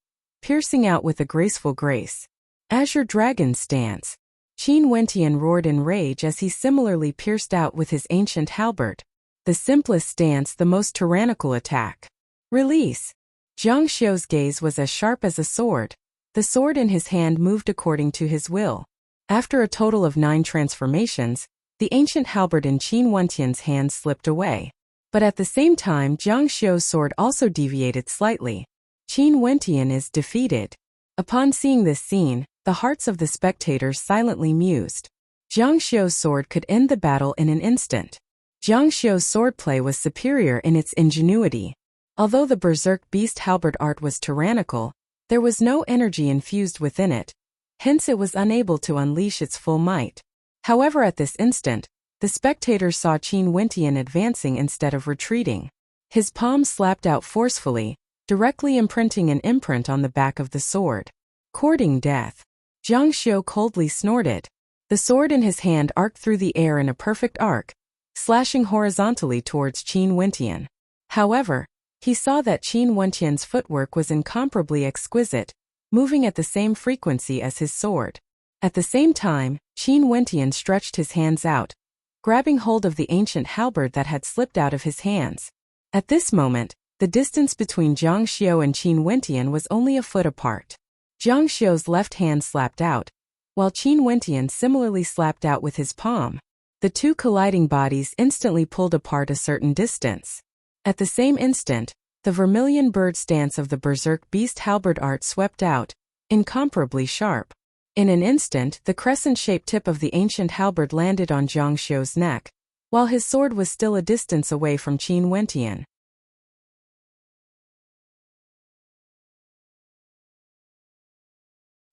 piercing out with a graceful grace. Azure Dragon stance. Qin Wentian roared in rage as he similarly pierced out with his ancient halberd. The simplest stance, the most tyrannical attack. Release. Zhang Xiu's gaze was as sharp as a sword. The sword in his hand moved according to his will. After a total of 9 transformations, the ancient halberd in Qin Wentian's hand slipped away. But at the same time, Zhang Xiu's sword also deviated slightly. Qin Wentian is defeated. Upon seeing this scene, the hearts of the spectators silently mused. Zhang Xiu's sword could end the battle in an instant. Zhang Xiu's swordplay was superior in its ingenuity. Although the berserk beast halberd art was tyrannical, there was no energy infused within it. Hence it was unable to unleash its full might. However, at this instant, the spectators saw Qin Wentian advancing instead of retreating. His palm slapped out forcefully, directly imprinting an imprint on the back of the sword. Courting death. Zhang Xiu coldly snorted. The sword in his hand arced through the air in a perfect arc, slashing horizontally towards Qin Wentian. However, he saw that Qin Wentian's footwork was incomparably exquisite, moving at the same frequency as his sword. At the same time, Qin Wentian stretched his hands out, grabbing hold of the ancient halberd that had slipped out of his hands. At this moment, the distance between Zhang Xiu and Qin Wentian was only a foot apart. Zhang Xiu's left hand slapped out, while Qin Wentian similarly slapped out with his palm. The two colliding bodies instantly pulled apart a certain distance. At the same instant, the vermilion bird stance of the berserk beast halberd art swept out, incomparably sharp. In an instant, the crescent-shaped tip of the ancient halberd landed on Jiang Xiu's neck, while his sword was still a distance away from Qin Wentian.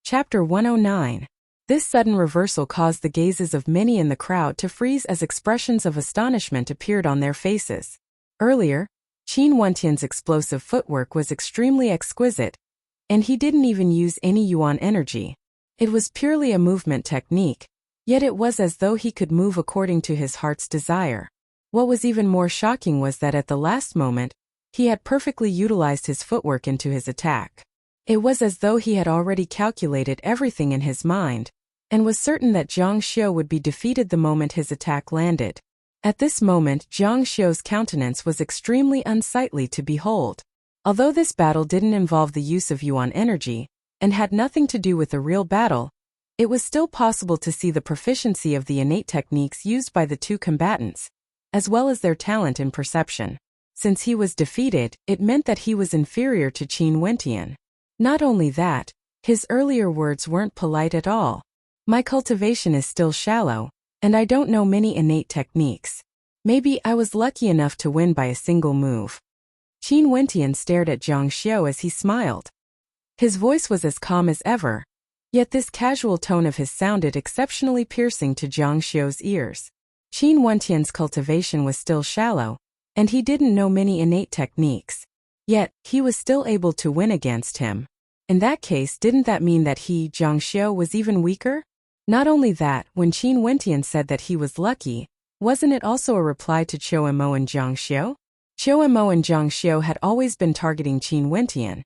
Chapter 109. This sudden reversal caused the gazes of many in the crowd to freeze as expressions of astonishment appeared on their faces. Earlier, Qin Wentian's explosive footwork was extremely exquisite, and he didn't even use any yuan energy. It was purely a movement technique, yet it was as though he could move according to his heart's desire. What was even more shocking was that at the last moment, he had perfectly utilized his footwork into his attack. It was as though he had already calculated everything in his mind, and was certain that Jiang Xiu would be defeated the moment his attack landed. At this moment, Jiang Xiu's countenance was extremely unsightly to behold. Although this battle didn't involve the use of yuan energy, and had nothing to do with a real battle, it was still possible to see the proficiency of the innate techniques used by the two combatants, as well as their talent in perception. Since he was defeated, it meant that he was inferior to Qin Wentian. Not only that, his earlier words weren't polite at all. My cultivation is still shallow, and I don't know many innate techniques. Maybe I was lucky enough to win by a single move. Qin Wentian stared at Jiang Xiu as he smiled. His voice was as calm as ever, yet this casual tone of his sounded exceptionally piercing to Jiang Xiu's ears. Qin Wentian's cultivation was still shallow, and he didn't know many innate techniques. Yet, he was still able to win against him. In that case, didn't that mean that he, Jiang Xiu, was even weaker? Not only that, when Qin Wentian said that he was lucky, wasn't it also a reply to Qiu Mo and Jiang Xiu? Qiu Mo and Jiang Xiu had always been targeting Qin Wentian,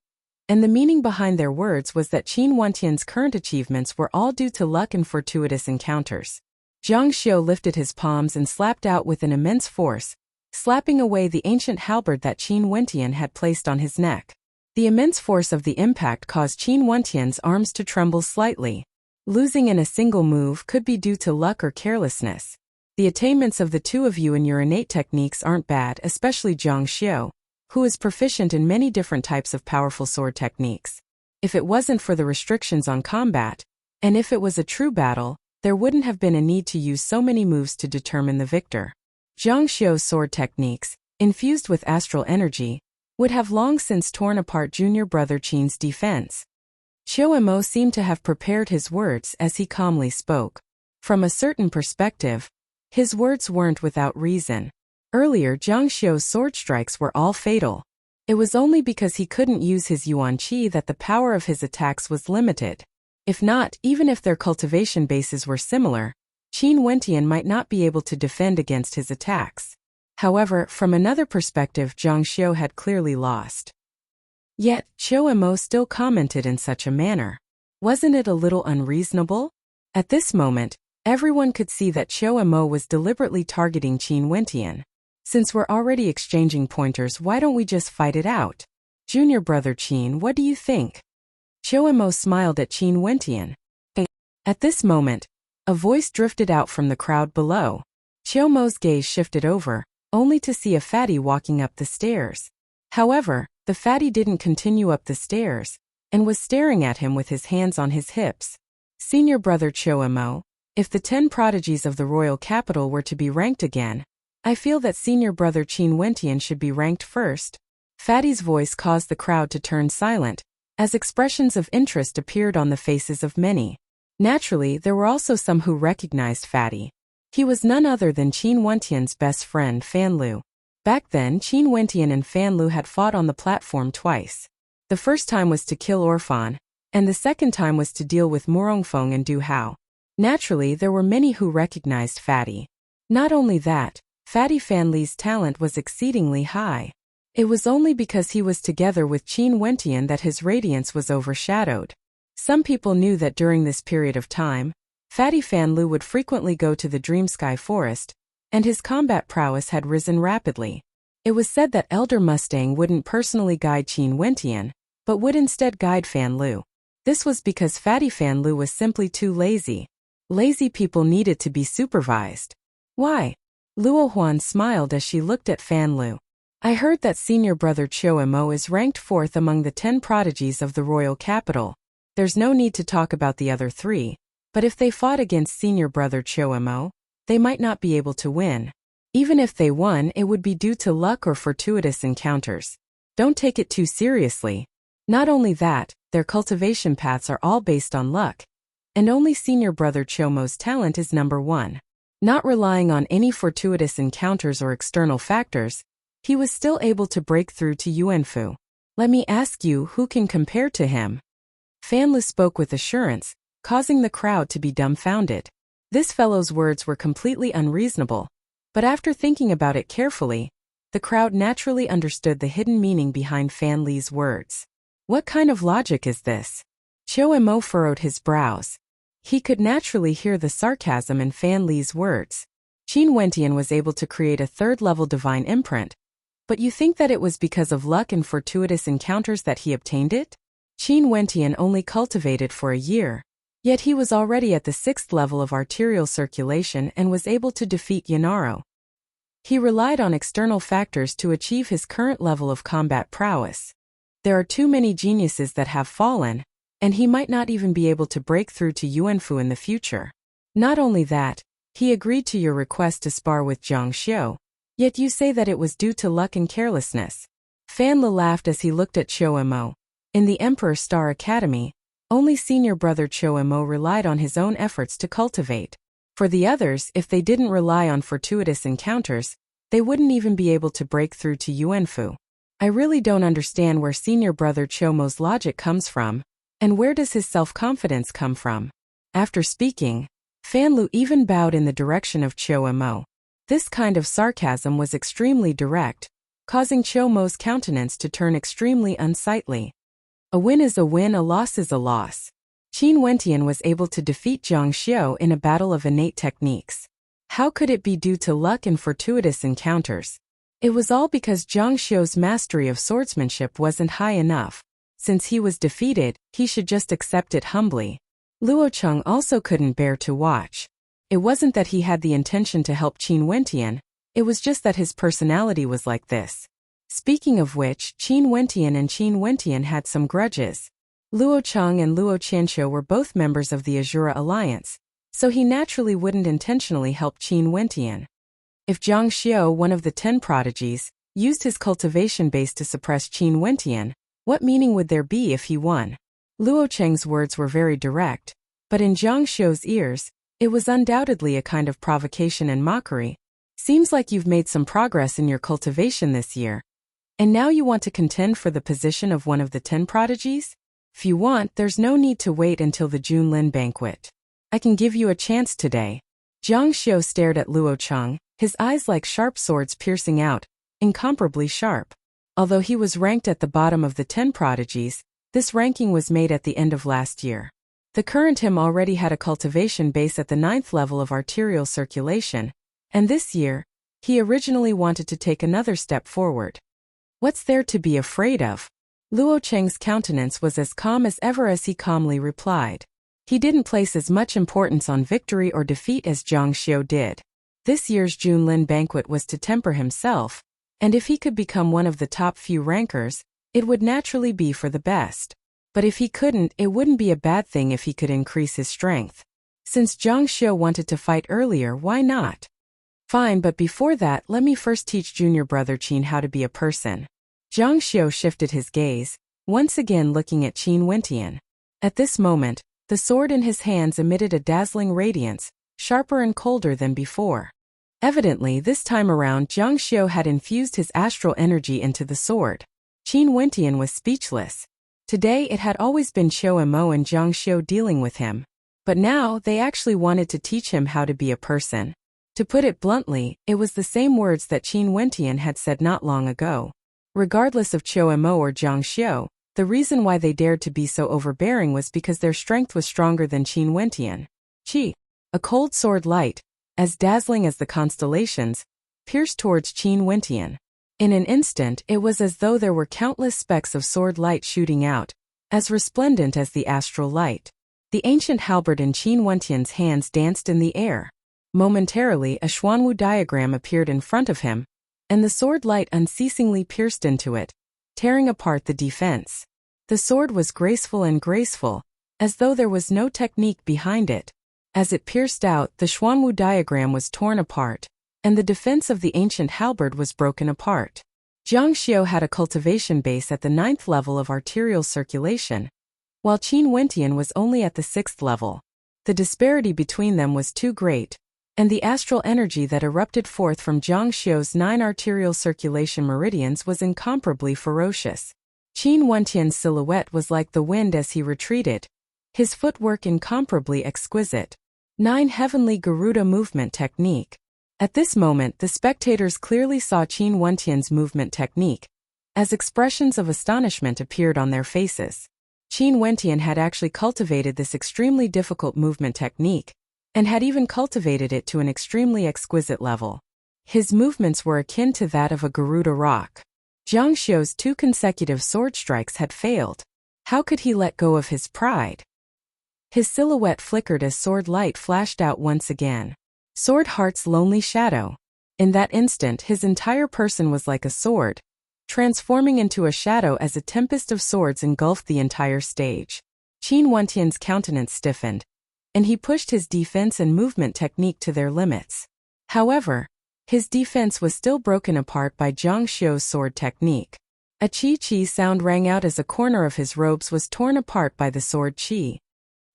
and the meaning behind their words was that Qin Wentian's current achievements were all due to luck and fortuitous encounters. Jiang Xiu lifted his palms and slapped out with an immense force, slapping away the ancient halberd that Qin Wentian had placed on his neck. The immense force of the impact caused Qin Wentian's arms to tremble slightly. Losing in a single move could be due to luck or carelessness. The attainments of the two of you in your innate techniques aren't bad, especially Jiang Xiu, who is proficient in many different types of powerful sword techniques. If it wasn't for the restrictions on combat, and if it was a true battle, there wouldn't have been a need to use so many moves to determine the victor. Jiang Xiu's sword techniques, infused with astral energy, would have long since torn apart junior brother Qin's defense. Qiu Mo seemed to have prepared his words as he calmly spoke. From a certain perspective, his words weren't without reason. Earlier, Jiang Xiu's sword strikes were all fatal. It was only because he couldn't use his yuan qi that the power of his attacks was limited. If not, even if their cultivation bases were similar, Qin Wentian might not be able to defend against his attacks. However, from another perspective, Jiang Xiu had clearly lost. Yet, Qiu Mo still commented in such a manner. Wasn't it a little unreasonable? At this moment, everyone could see that Qiu Mo was deliberately targeting Qin Wentian. Since we're already exchanging pointers, why don't we just fight it out? Junior brother Qin, what do you think? Qiu Mo smiled at Qin Wentian. At this moment, a voice drifted out from the crowd below. Qiu Mo's gaze shifted over, only to see a fatty walking up the stairs. However, the fatty didn't continue up the stairs, and was staring at him with his hands on his hips. Senior brother Qiu Mo, if the 10 prodigies of the royal capital were to be ranked again, I feel that senior brother Qin Wentian should be ranked first. Fatty's voice caused the crowd to turn silent, as expressions of interest appeared on the faces of many. Naturally, there were also some who recognized Fatty. He was none other than Qin Wentian's best friend Fan Lu. Back then, Qin Wentian and Fan Lu had fought on the platform twice. The first time was to kill Orphan, and the second time was to deal with Morongfeng and Du Hao. Naturally, there were many who recognized Fatty. Not only that, Fatty Fan Li's talent was exceedingly high. It was only because he was together with Qin Wentian that his radiance was overshadowed. Some people knew that during this period of time, Fatty Fan Lu would frequently go to the Dream Sky Forest, and his combat prowess had risen rapidly. It was said that Elder Mustang wouldn't personally guide Qin Wentian, but would instead guide Fan Lu. This was because Fatty Fan Lu was simply too lazy. Lazy people needed to be supervised. Why? Luo Huan smiled as she looked at Fan Lu. I heard that senior brother Qiu Mo is ranked 4th among the 10 prodigies of the royal capital. there's no need to talk about the other three, but if they fought against senior brother Cho-mo, they might not be able to win. Even if they won, it would be due to luck or fortuitous encounters. Don't take it too seriously. Not only that, their cultivation paths are all based on luck. And only senior brother Chomo's talent is number one. Not relying on any fortuitous encounters or external factors, he was still able to break through to Yuanfu. Let me ask you, who can compare to him? Fan Lu spoke with assurance, causing the crowd to be dumbfounded. This fellow's words were completely unreasonable, but after thinking about it carefully, the crowd naturally understood the hidden meaning behind Fan Li's words. What kind of logic is this? Cho-mo furrowed his brows. He could naturally hear the sarcasm in Fan Li's words. Qin Wentian was able to create a third-level divine imprint, but you think that it was because of luck and fortuitous encounters that he obtained it? Qin Wentian only cultivated for a year, yet he was already at the 6th level of arterial circulation and was able to defeat Yanaro. He relied on external factors to achieve his current level of combat prowess. There are too many geniuses that have fallen, and he might not even be able to break through to Yuanfu in the future. Not only that, he agreed to your request to spar with Zhang Xiu, yet you say that it was due to luck and carelessness. Fan Lu laughed as he looked at Cho-mo. In the Emperor Star Academy, only senior brother Cho-mo relied on his own efforts to cultivate. For the others, if they didn't rely on fortuitous encounters, they wouldn't even be able to break through to Yuanfu. I really don't understand where senior brother Chomo's logic comes from, and where does his self-confidence come from? After speaking, Fan Lu even bowed in the direction of Cho-mo. This kind of sarcasm was extremely direct, causing Chomo's countenance to turn extremely unsightly. A win is a win, a loss is a loss. Qin Wentian was able to defeat Zhang Xiu in a battle of innate techniques. How could it be due to luck and fortuitous encounters? It was all because Zhang Xiu's mastery of swordsmanship wasn't high enough. Since he was defeated, he should just accept it humbly. Luo Cheng also couldn't bear to watch. It wasn't that he had the intention to help Qin Wentian, it was just that his personality was like this. Speaking of which, Qin Wentian had some grudges. Luo Cheng and Luo Qianqiu were both members of the Azura Alliance, so he naturally wouldn't intentionally help Qin Wentian. If Zhang Xiu, one of the 10 prodigies, used his cultivation base to suppress Qin Wentian, what meaning would there be if he won? Luo Cheng's words were very direct, but in Zhang Xiu's ears, it was undoubtedly a kind of provocation and mockery. Seems like you've made some progress in your cultivation this year. And now you want to contend for the position of one of the 10 prodigies? If you want, there's no need to wait until the Junlin banquet. I can give you a chance today. Zhang Xiu stared at Luo Cheng, his eyes like sharp swords piercing out, incomparably sharp. Although he was ranked at the bottom of the 10 prodigies, this ranking was made at the end of last year. The current him already had a cultivation base at the 9th level of arterial circulation, and this year, he originally wanted to take another step forward. What's there to be afraid of? Luo Cheng's countenance was as calm as ever as he calmly replied. He didn't place as much importance on victory or defeat as Zhang Xiu did. This year's Junlin banquet was to temper himself, and if he could become one of the top few rankers, it would naturally be for the best. But if he couldn't, it wouldn't be a bad thing if he could increase his strength. Since Zhang Xiu wanted to fight earlier, why not? Fine, but before that, let me first teach junior brother Qin how to be a person. Zhang Xiu shifted his gaze, once again looking at Qin Wentian. At this moment, the sword in his hands emitted a dazzling radiance, sharper and colder than before. Evidently, this time around Zhang Xiu had infused his astral energy into the sword. Qin Wentian was speechless. Today it had always been Cho-mo and Zhang Xiu dealing with him, but now they actually wanted to teach him how to be a person. To put it bluntly, it was the same words that Qin Wentian had said not long ago. Regardless of Cho-mo or Zhang Xiu, the reason why they dared to be so overbearing was because their strength was stronger than Qin Wentian. Qi, a cold sword light, as dazzling as the constellations, pierced towards Qin Wentian. In an instant, it was as though there were countless specks of sword light shooting out, as resplendent as the astral light. The ancient halberd in Qin Wentian's hands danced in the air. Momentarily, a Xuanwu diagram appeared in front of him, and the sword light unceasingly pierced into it, tearing apart the defense. The sword was graceful, as though there was no technique behind it. As it pierced out, the Xuanwu diagram was torn apart, and the defense of the ancient halberd was broken apart. Jiang Xiu had a cultivation base at the 9th level of arterial circulation, while Qin Wentian was only at the 6th level. The disparity between them was too great, and the astral energy that erupted forth from Jiang Xiu's 9 arterial circulation meridians was incomparably ferocious. Qin Wentian's silhouette was like the wind as he retreated, his footwork incomparably exquisite. 9 Heavenly Garuda movement technique. At this moment, the spectators clearly saw Qin Wentian's movement technique, as expressions of astonishment appeared on their faces. Qin Wentian had actually cultivated this extremely difficult movement technique, and had even cultivated it to an extremely exquisite level. His movements were akin to that of a Garuda rock. Jiang Xiu's 2 consecutive sword strikes had failed. How could he let go of his pride? His silhouette flickered as sword light flashed out once again. Sword Heart's lonely shadow. In that instant, his entire person was like a sword, transforming into a shadow as a tempest of swords engulfed the entire stage. Qin Wentian's countenance stiffened, and he pushed his defense and movement technique to their limits. However, his defense was still broken apart by Jiang Xiu's sword technique. A chi-chi sound rang out as a corner of his robes was torn apart by the sword chi.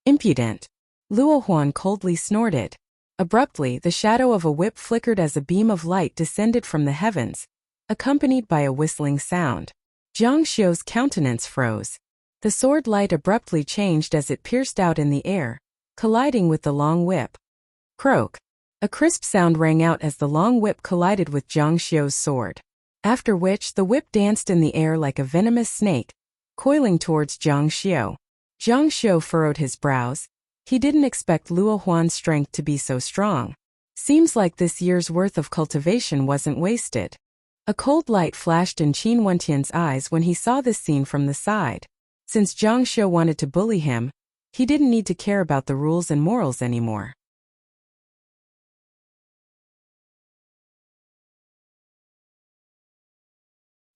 Impudent! Luo Huan coldly snorted. Abruptly, the shadow of a whip flickered as a beam of light descended from the heavens, accompanied by a whistling sound. Jiang Xiu's countenance froze. The sword light abruptly changed as it pierced out in the air, colliding with the long whip. Croak! A crisp sound rang out as the long whip collided with Jiang Xiu's sword, after which the whip danced in the air like a venomous snake, coiling towards Jiang Xiu. Jiang Xiu furrowed his brows. He didn't expect Luo Huan's strength to be so strong. Seems like this year's worth of cultivation wasn't wasted. A cold light flashed in Qin Wentian's eyes when he saw this scene from the side. Since Jiang Xiu wanted to bully him, he didn't need to care about the rules and morals anymore.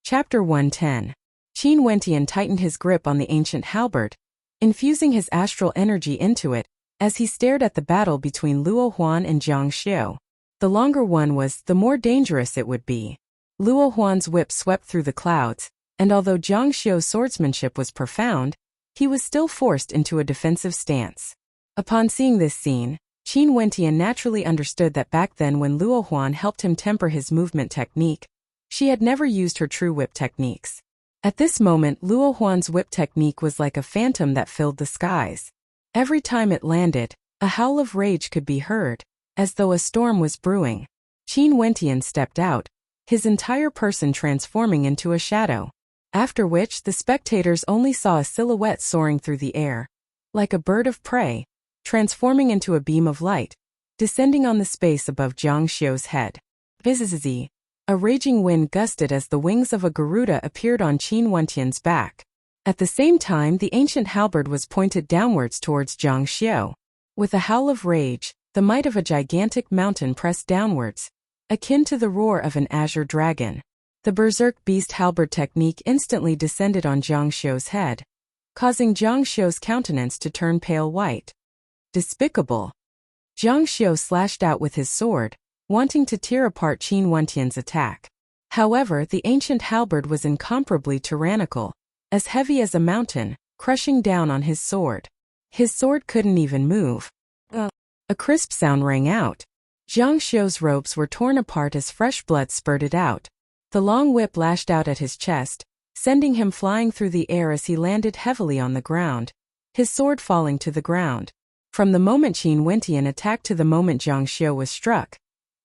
Chapter 110. Qin Wentian tightened his grip on the ancient halberd, infusing his astral energy into it, as he stared at the battle between Luo Huan and Jiang Xiu. The longer one was, the more dangerous it would be. Luo Huan's whip swept through the clouds, and although Jiang Xiu's swordsmanship was profound, he was still forced into a defensive stance. Upon seeing this scene, Qin Wentian naturally understood that back then when Luo Huan helped him temper his movement technique, she had never used her true whip techniques. At this moment, Luo Huan's whip technique was like a phantom that filled the skies. Every time it landed, a howl of rage could be heard, as though a storm was brewing. Qin Wentian stepped out, his entire person transforming into a shadow, after which the spectators only saw a silhouette soaring through the air, like a bird of prey, transforming into a beam of light, descending on the space above Jiang Xiu's head. Bzzz. A raging wind gusted as the wings of a Garuda appeared on Qin Wentian's back. At the same time, the ancient halberd was pointed downwards towards Jiang Xiu. With a howl of rage, the might of a gigantic mountain pressed downwards, akin to the roar of an azure dragon. The berserk beast halberd technique instantly descended on Jiang Xiu's head, causing Jiang Xiu's countenance to turn pale white. Despicable! Jiang Xiu slashed out with his sword, wanting to tear apart Qin Wentian's attack. However, the ancient halberd was incomparably tyrannical, as heavy as a mountain, crushing down on his sword. His sword couldn't even move. A crisp sound rang out. Jiang Xiu's robes were torn apart as fresh blood spurted out. The long whip lashed out at his chest, sending him flying through the air as he landed heavily on the ground, his sword falling to the ground. From the moment Qin Wentian attacked to the moment Jiang Xiu was struck,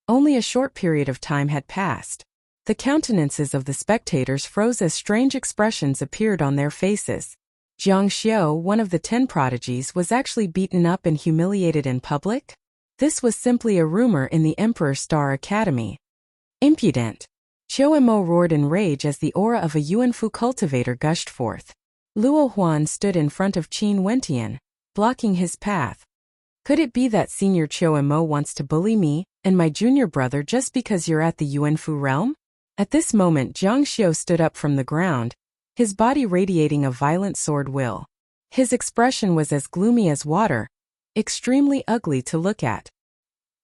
only a short period of time had passed. The countenances of the spectators froze as strange expressions appeared on their faces. Jiang Xiu, one of the 10 prodigies, was actually beaten up and humiliated in public? This was simply a rumor in the Emperor's Star Academy. Impudent! Qiu Mo roared in rage as the aura of a Yuanfu cultivator gushed forth. Luo Huan stood in front of Qin Wentian, blocking his path. Could it be that Senior Qiu Mo wants to bully me and my junior brother just because you're at the Yuanfu realm? At this moment, Jiang Xiu stood up from the ground, his body radiating a violent sword will. His expression was as gloomy as water, extremely ugly to look at.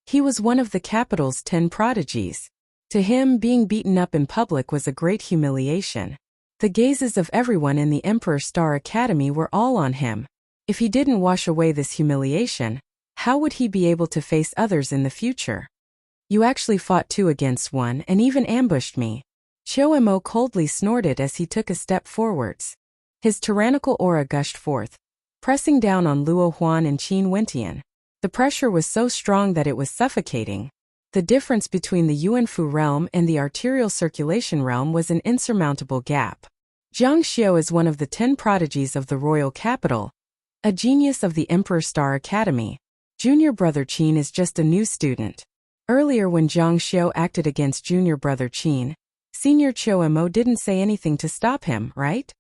He was one of the capital's 10 prodigies. To him, being beaten up in public was a great humiliation. The gazes of everyone in the Emperor Star Academy were all on him. If he didn't wash away this humiliation, how would he be able to face others in the future? You actually fought 2 against 1 and even ambushed me. Chomo coldly snorted as he took a step forwards. His tyrannical aura gushed forth, pressing down on Luo Huan and Qin Wentian. The pressure was so strong that it was suffocating. The difference between the Yuanfu realm and the arterial circulation realm was an insurmountable gap. Jiang Xiu is one of the 10 prodigies of the royal capital, a genius of the Emperor Star Academy. Junior brother Qin is just a new student. Earlier when Jiang Xiu acted against junior brother Qin, senior Chomo didn't say anything to stop him, right?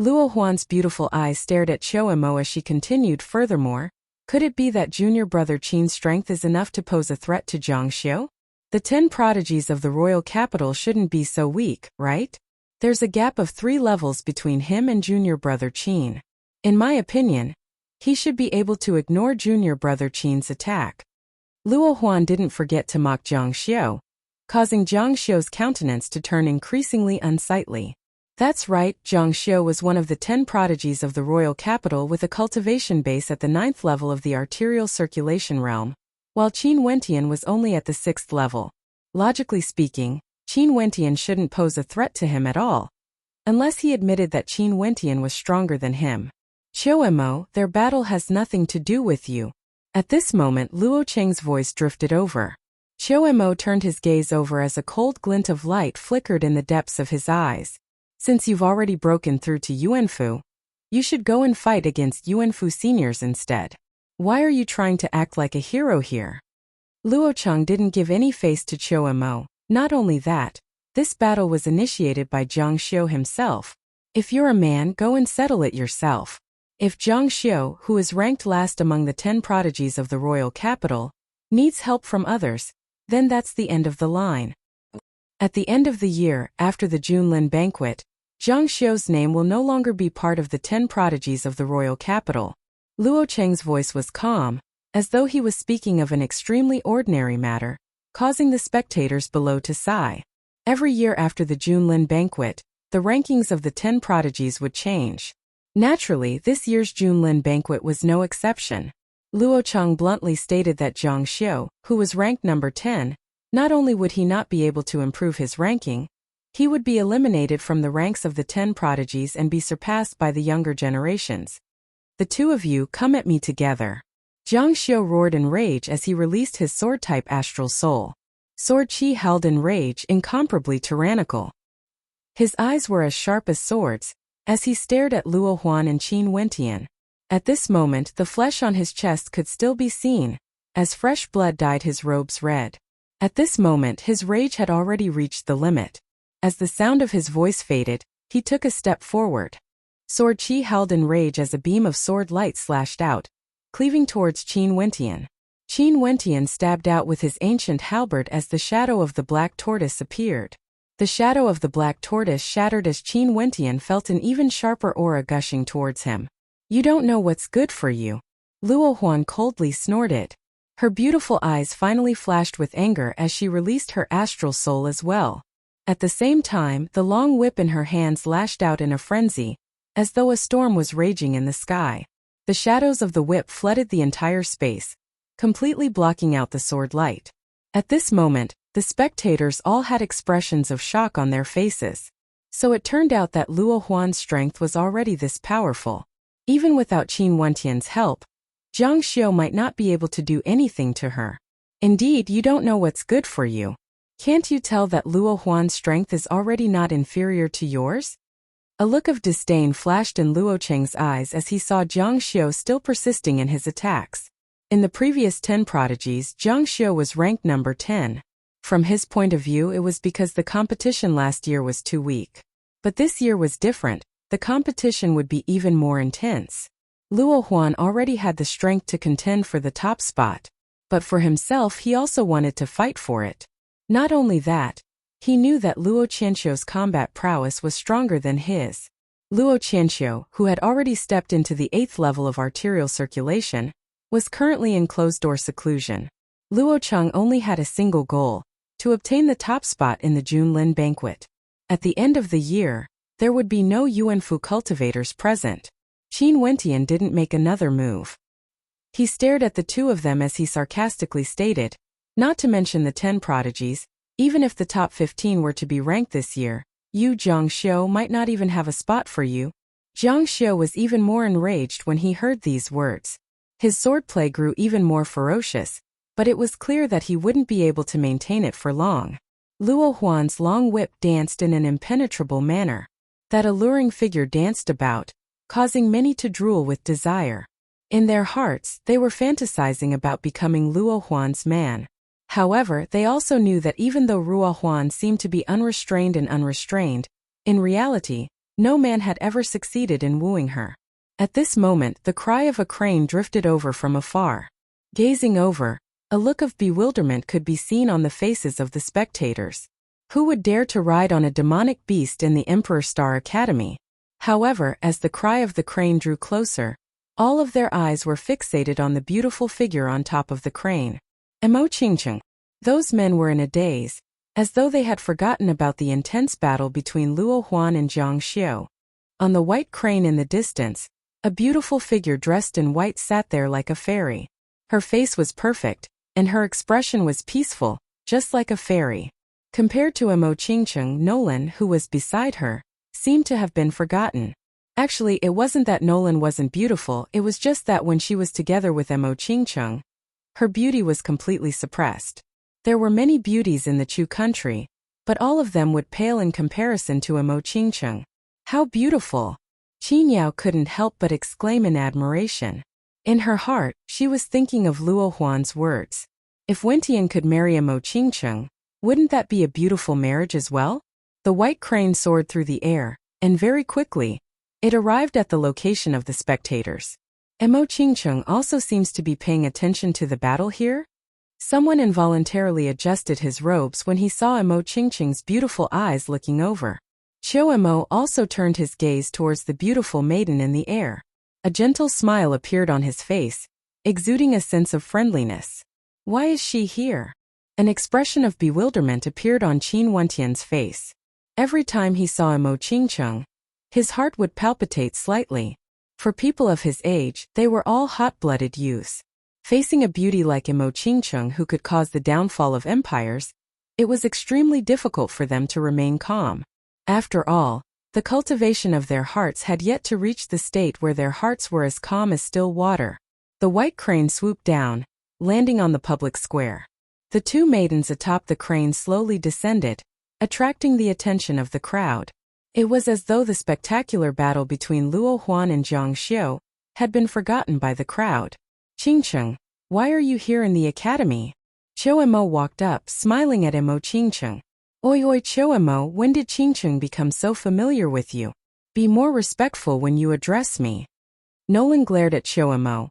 Luo Huan's beautiful eyes stared at Chomo as she continued. Furthermore, could it be that junior brother Qin's strength is enough to pose a threat to Jiang Xiu? The 10 prodigies of the royal capital shouldn't be so weak, right? There's a gap of 3 levels between him and junior brother Qin. In my opinion, he should be able to ignore junior brother Qin's attack. Luo Huan didn't forget to mock Jiang Xiu, causing Jiang Xiu's countenance to turn increasingly unsightly. That's right, Jiang Xiu was one of the 10 prodigies of the royal capital with a cultivation base at the 9th level of the arterial circulation realm, while Qin Wentian was only at the 6th level. Logically speaking, Qin Wentian shouldn't pose a threat to him at all, unless he admitted that Qin Wentian was stronger than him. Chomo, their battle has nothing to do with you. At this moment Luo Cheng's voice drifted over. Chomo turned his gaze over as a cold glint of light flickered in the depths of his eyes. Since you've already broken through to Yuanfu, you should go and fight against Yuanfu seniors instead. Why are you trying to act like a hero here? Luo Cheng didn't give any face to Chomo. Not only that, this battle was initiated by Jiang Xiu himself. If you're a man, go and settle it yourself. If Jiang Xiu, who is ranked last among the 10 prodigies of the royal capital, needs help from others, then that's the end of the line. At the end of the year, after the Junlin banquet, Jiang Xiu's name will no longer be part of the 10 prodigies of the royal capital. Luo Cheng's voice was calm, as though he was speaking of an extremely ordinary matter, causing the spectators below to sigh. Every year after the Junlin banquet, the rankings of the 10 prodigies would change. Naturally, this year's Junlin banquet was no exception. Luo Cheng bluntly stated that Jiang Xiu, who was ranked number 10, not only would he not be able to improve his ranking, he would be eliminated from the ranks of the 10 prodigies and be surpassed by the younger generations. The 2 of you come at me together. Jiang Xiu roared in rage as he released his sword-type astral soul. Sword Qi held in rage, incomparably tyrannical. His eyes were as sharp as swords, as he stared at Luo Huan and Qin Wentian. At this moment the flesh on his chest could still be seen, as fresh blood dyed his robes red. At this moment his rage had already reached the limit. As the sound of his voice faded, he took a step forward. Sword Qi held in rage as a beam of sword light slashed out, cleaving towards Qin Wentian. Qin Wentian stabbed out with his ancient halberd as the shadow of the black tortoise appeared. The shadow of the black tortoise shattered as Qin Wentian felt an even sharper aura gushing towards him. You don't know what's good for you. Luo Huan coldly snorted. Her beautiful eyes finally flashed with anger as she released her astral soul as well. At the same time, the long whip in her hands lashed out in a frenzy, as though a storm was raging in the sky. The shadows of the whip flooded the entire space, completely blocking out the sword light. At this moment, the spectators all had expressions of shock on their faces. So it turned out that Luo Huan's strength was already this powerful. Even without Qin Wentian's help, Jiang Xiu might not be able to do anything to her. Indeed, you don't know what's good for you. Can't you tell that Luo Huan's strength is already not inferior to yours? A look of disdain flashed in Luo Cheng's eyes as he saw Jiang Xiu still persisting in his attacks. In the previous 10 prodigies, Jiang Xiu was ranked number 10. From his point of view, it was because the competition last year was too weak. But this year was different. The competition would be even more intense. Luo Huan already had the strength to contend for the top spot, but for himself he also wanted to fight for it. Not only that, he knew that Luo Qianqiu's combat prowess was stronger than his. Luo Qianxiu, who had already stepped into the 8th level of arterial circulation, was currently in closed-door seclusion. Luo Cheng only had a single goal: to obtain the top spot in the Junlin banquet. At the end of the year, there would be no Yuanfu cultivators present. Qin Wentian didn't make another move. He stared at the two of them as he sarcastically stated, "Not to mention the 10 prodigies, even if the top 15 were to be ranked this year, Yu Zhangxiu might not even have a spot for you." Zhangxiu was even more enraged when he heard these words. His swordplay grew even more ferocious, but it was clear that he wouldn't be able to maintain it for long. Luo Huan's long whip danced in an impenetrable manner. That alluring figure danced about, causing many to drool with desire. In their hearts, they were fantasizing about becoming Luo Huan's man. However, they also knew that even though Luo Huan seemed to be unrestrained and unrestrained, in reality, no man had ever succeeded in wooing her. At this moment, the cry of a crane drifted over from afar. Gazing over, a look of bewilderment could be seen on the faces of the spectators. Who would dare to ride on a demonic beast in the Emperor Star Academy? However, as the cry of the crane drew closer, all of their eyes were fixated on the beautiful figure on top of the crane. Mo Qingcheng. Those men were in a daze, as though they had forgotten about the intense battle between Luo Huan and Zhang Xiu. On the white crane in the distance, a beautiful figure dressed in white sat there like a fairy. Her face was perfect, and her expression was peaceful, just like a fairy. Compared to Mo Qingcheng, Nolan, who was beside her, seemed to have been forgotten. Actually, it wasn't that Nolan wasn't beautiful, it was just that when she was together with Mo Qingcheng, her beauty was completely suppressed. There were many beauties in the Chu country, but all of them would pale in comparison to Mo Qingcheng. How beautiful! Qin Yao couldn't help but exclaim in admiration. In her heart, she was thinking of Luo Huan's words. If Wentian could marry Mo Qingcheng, wouldn't that be a beautiful marriage as well? The white crane soared through the air, and very quickly, it arrived at the location of the spectators. Mo Qingcheng also seems to be paying attention to the battle here? Someone involuntarily adjusted his robes when he saw Mo Qingcheng's beautiful eyes looking over. Qiu Mo also turned his gaze towards the beautiful maiden in the air. A gentle smile appeared on his face, exuding a sense of friendliness. Why is she here? An expression of bewilderment appeared on Qin Wentian's face. Every time he saw Mo Qingcheng, his heart would palpitate slightly. For people of his age, they were all hot-blooded youths. Facing a beauty like Mo Qingcheng who could cause the downfall of empires, it was extremely difficult for them to remain calm. After all, the cultivation of their hearts had yet to reach the state where their hearts were as calm as still water. The white crane swooped down, landing on the public square. The two maidens atop the crane slowly descended, attracting the attention of the crowd. It was as though the spectacular battle between Luo Huan and Zhang Xiu had been forgotten by the crowd. Qingcheng, why are you here in the academy? Qiu Mo walked up, smiling at Mo Qingcheng. Oi Qiu Mo, when did Qingcheng become so familiar with you? Be more respectful when you address me. Nolan glared at Qiu Mo,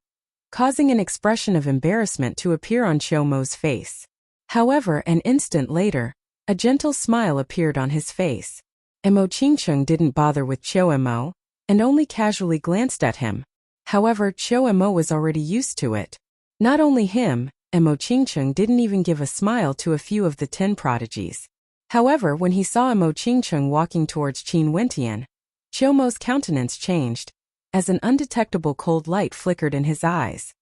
causing an expression of embarrassment to appear on Qiu Mo's face. However, an instant later, a gentle smile appeared on his face. Mo Qingcheng didn't bother with Qiu Mo, and only casually glanced at him. However, Qiu Mo was already used to it. Not only him, Mo Qingcheng didn't even give a smile to a few of the 10 prodigies. However, when he saw Mo Qingcheng walking towards Qin Wentian, Qiu Mo's countenance changed, as an undetectable cold light flickered in his eyes.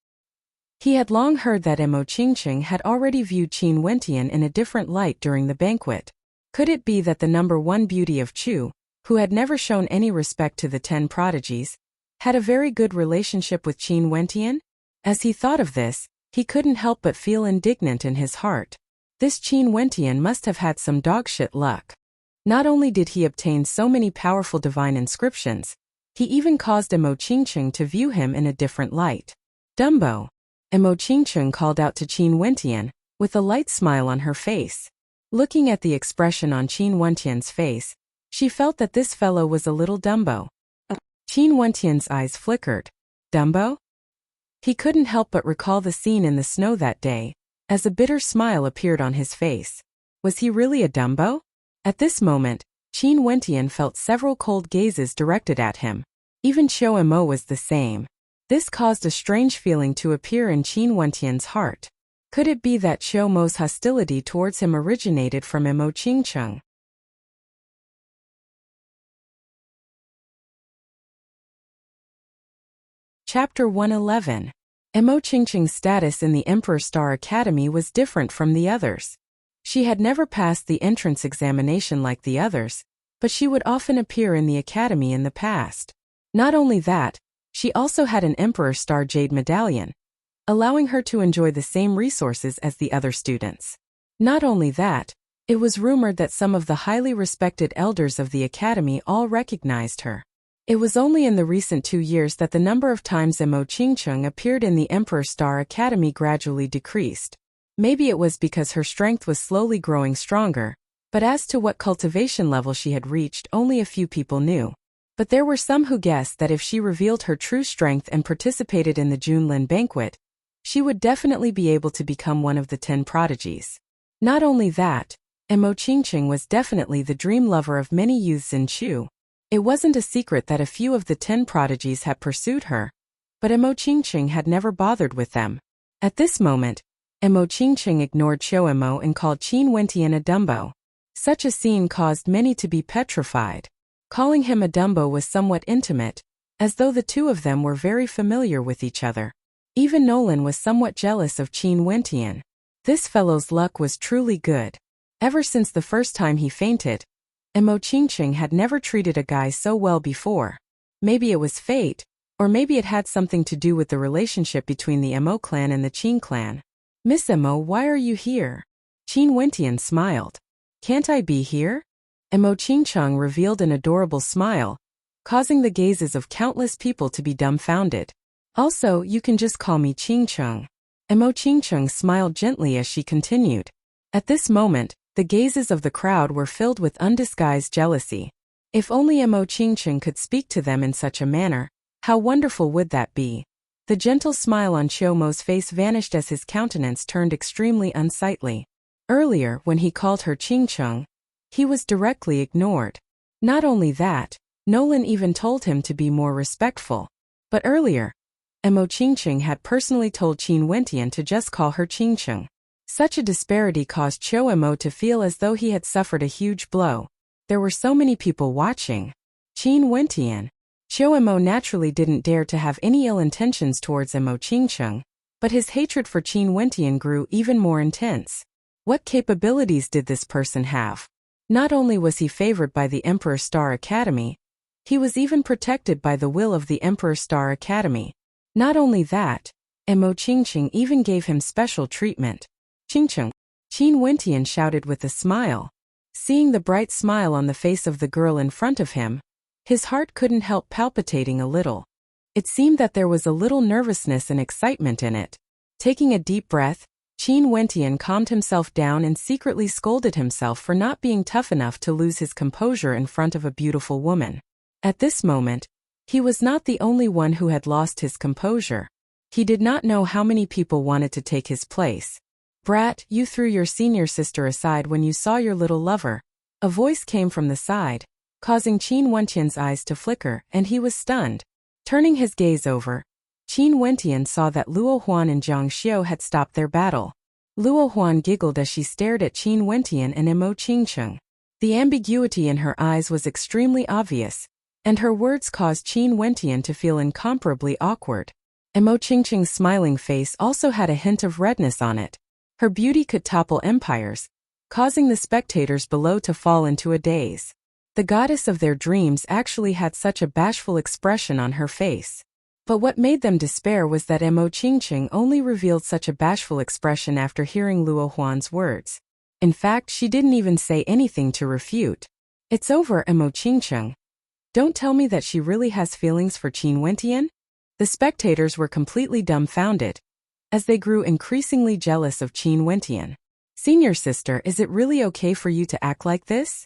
He had long heard that Mo Qingcheng had already viewed Qin Wentian in a different light during the banquet. Could it be that the number 1 beauty of Chu, who had never shown any respect to the 10 prodigies, had a very good relationship with Qin Wentian? As he thought of this, he couldn't help but feel indignant in his heart. This Qin Wentian must have had some dogshit luck. Not only did he obtain so many powerful divine inscriptions, he even caused Mo Qingcheng to view him in a different light. Dumbo! Mo Qingcheng called out to Qin Wentian, with a light smile on her face. Looking at the expression on Qin Wentian's face, she felt that this fellow was a little Dumbo. Qin Wentian's eyes flickered. Dumbo? He couldn't help but recall the scene in the snow that day, as a bitter smile appeared on his face. Was he really a Dumbo? At this moment, Qin Wentian felt several cold gazes directed at him. Even Xiao Mo was the same. This caused a strange feeling to appear in Qin Wentian's heart. Could it be that Xiao Mo's hostility towards him originated from Mo Qingcheng? Chapter 111. Mo Qingcheng's status in the Emperor Star Academy was different from the others. She had never passed the entrance examination like the others, but she would often appear in the academy in the past. Not only that, she also had an Emperor Star Jade Medallion, allowing her to enjoy the same resources as the other students. Not only that, it was rumored that some of the highly respected elders of the academy all recognized her. It was only in the recent 2 years that the number of times Mo Qingcheng appeared in the Emperor Star Academy gradually decreased. Maybe it was because her strength was slowly growing stronger, but as to what cultivation level she had reached, only a few people knew. But there were some who guessed that if she revealed her true strength and participated in the Junlin banquet, she would definitely be able to become one of the 10 prodigies. Not only that, Mo Qingcheng was definitely the dream lover of many youths in Chu. It wasn't a secret that a few of the 10 prodigies had pursued her, but Mo Qingcheng had never bothered with them. At this moment, Mo Qingcheng ignored Xiao Mo and called Qin Wentian a Dumbo. Such a scene caused many to be petrified. Calling him a Dumbo was somewhat intimate, as though the two of them were very familiar with each other. Even Nolan was somewhat jealous of Qin Wentian. This fellow's luck was truly good. Ever since the first time he fainted, Mo Qingcheng had never treated a guy so well before. Maybe it was fate, or maybe it had something to do with the relationship between the Mo clan and the Qin clan. Miss Mo, why are you here? Qin Wentian smiled. Can't I be here? Mo Qingcheng revealed an adorable smile, causing the gazes of countless people to be dumbfounded. Also, you can just call me Qingcheng. Mo Qingcheng smiled gently as she continued. At this moment, the gazes of the crowd were filled with undisguised jealousy. If only Mo Qingcheng could speak to them in such a manner, how wonderful would that be? The gentle smile on Xiao Mo's face vanished as his countenance turned extremely unsightly. Earlier, when he called her Qingcheng, he was directly ignored. Not only that, Nolan even told him to be more respectful. But earlier, Mo Qingcheng had personally told Qin Wentian to just call her Qingcheng. Such a disparity caused Xiao Mo to feel as though he had suffered a huge blow. There were so many people watching. Qin Wentian. Xiao Mo naturally didn't dare to have any ill intentions towards Mo Qingcheng, but his hatred for Qin Wentian grew even more intense. What capabilities did this person have? Not only was he favored by the Emperor Star Academy, he was even protected by the will of the Emperor Star Academy. Not only that, Mo Qingcheng even gave him special treatment. Qingcheng. Qin Wentian shouted with a smile. Seeing the bright smile on the face of the girl in front of him, his heart couldn't help palpitating a little. It seemed that there was a little nervousness and excitement in it. Taking a deep breath, Qin Wentian calmed himself down and secretly scolded himself for not being tough enough to lose his composure in front of a beautiful woman. At this moment, he was not the only one who had lost his composure. He did not know how many people wanted to take his place. Brat, you threw your senior sister aside when you saw your little lover. A voice came from the side, causing Qin Wentian's eyes to flicker, and he was stunned. Turning his gaze over, Qin Wentian saw that Luo Huan and Zhang Xiao had stopped their battle. Luo Huan giggled as she stared at Qin Wentian and Mo Qingcheng. The ambiguity in her eyes was extremely obvious, and her words caused Qin Wentian to feel incomparably awkward. Mo Qingcheng's smiling face also had a hint of redness on it. Her beauty could topple empires, causing the spectators below to fall into a daze. The goddess of their dreams actually had such a bashful expression on her face. But what made them despair was that Mo Qingcheng only revealed such a bashful expression after hearing Luo Huan's words. In fact, she didn't even say anything to refute. It's over, Mo Qingcheng. Don't tell me that she really has feelings for Qin Wentian? The spectators were completely dumbfounded, as they grew increasingly jealous of Qin Wentian. Senior sister, is it really okay for you to act like this?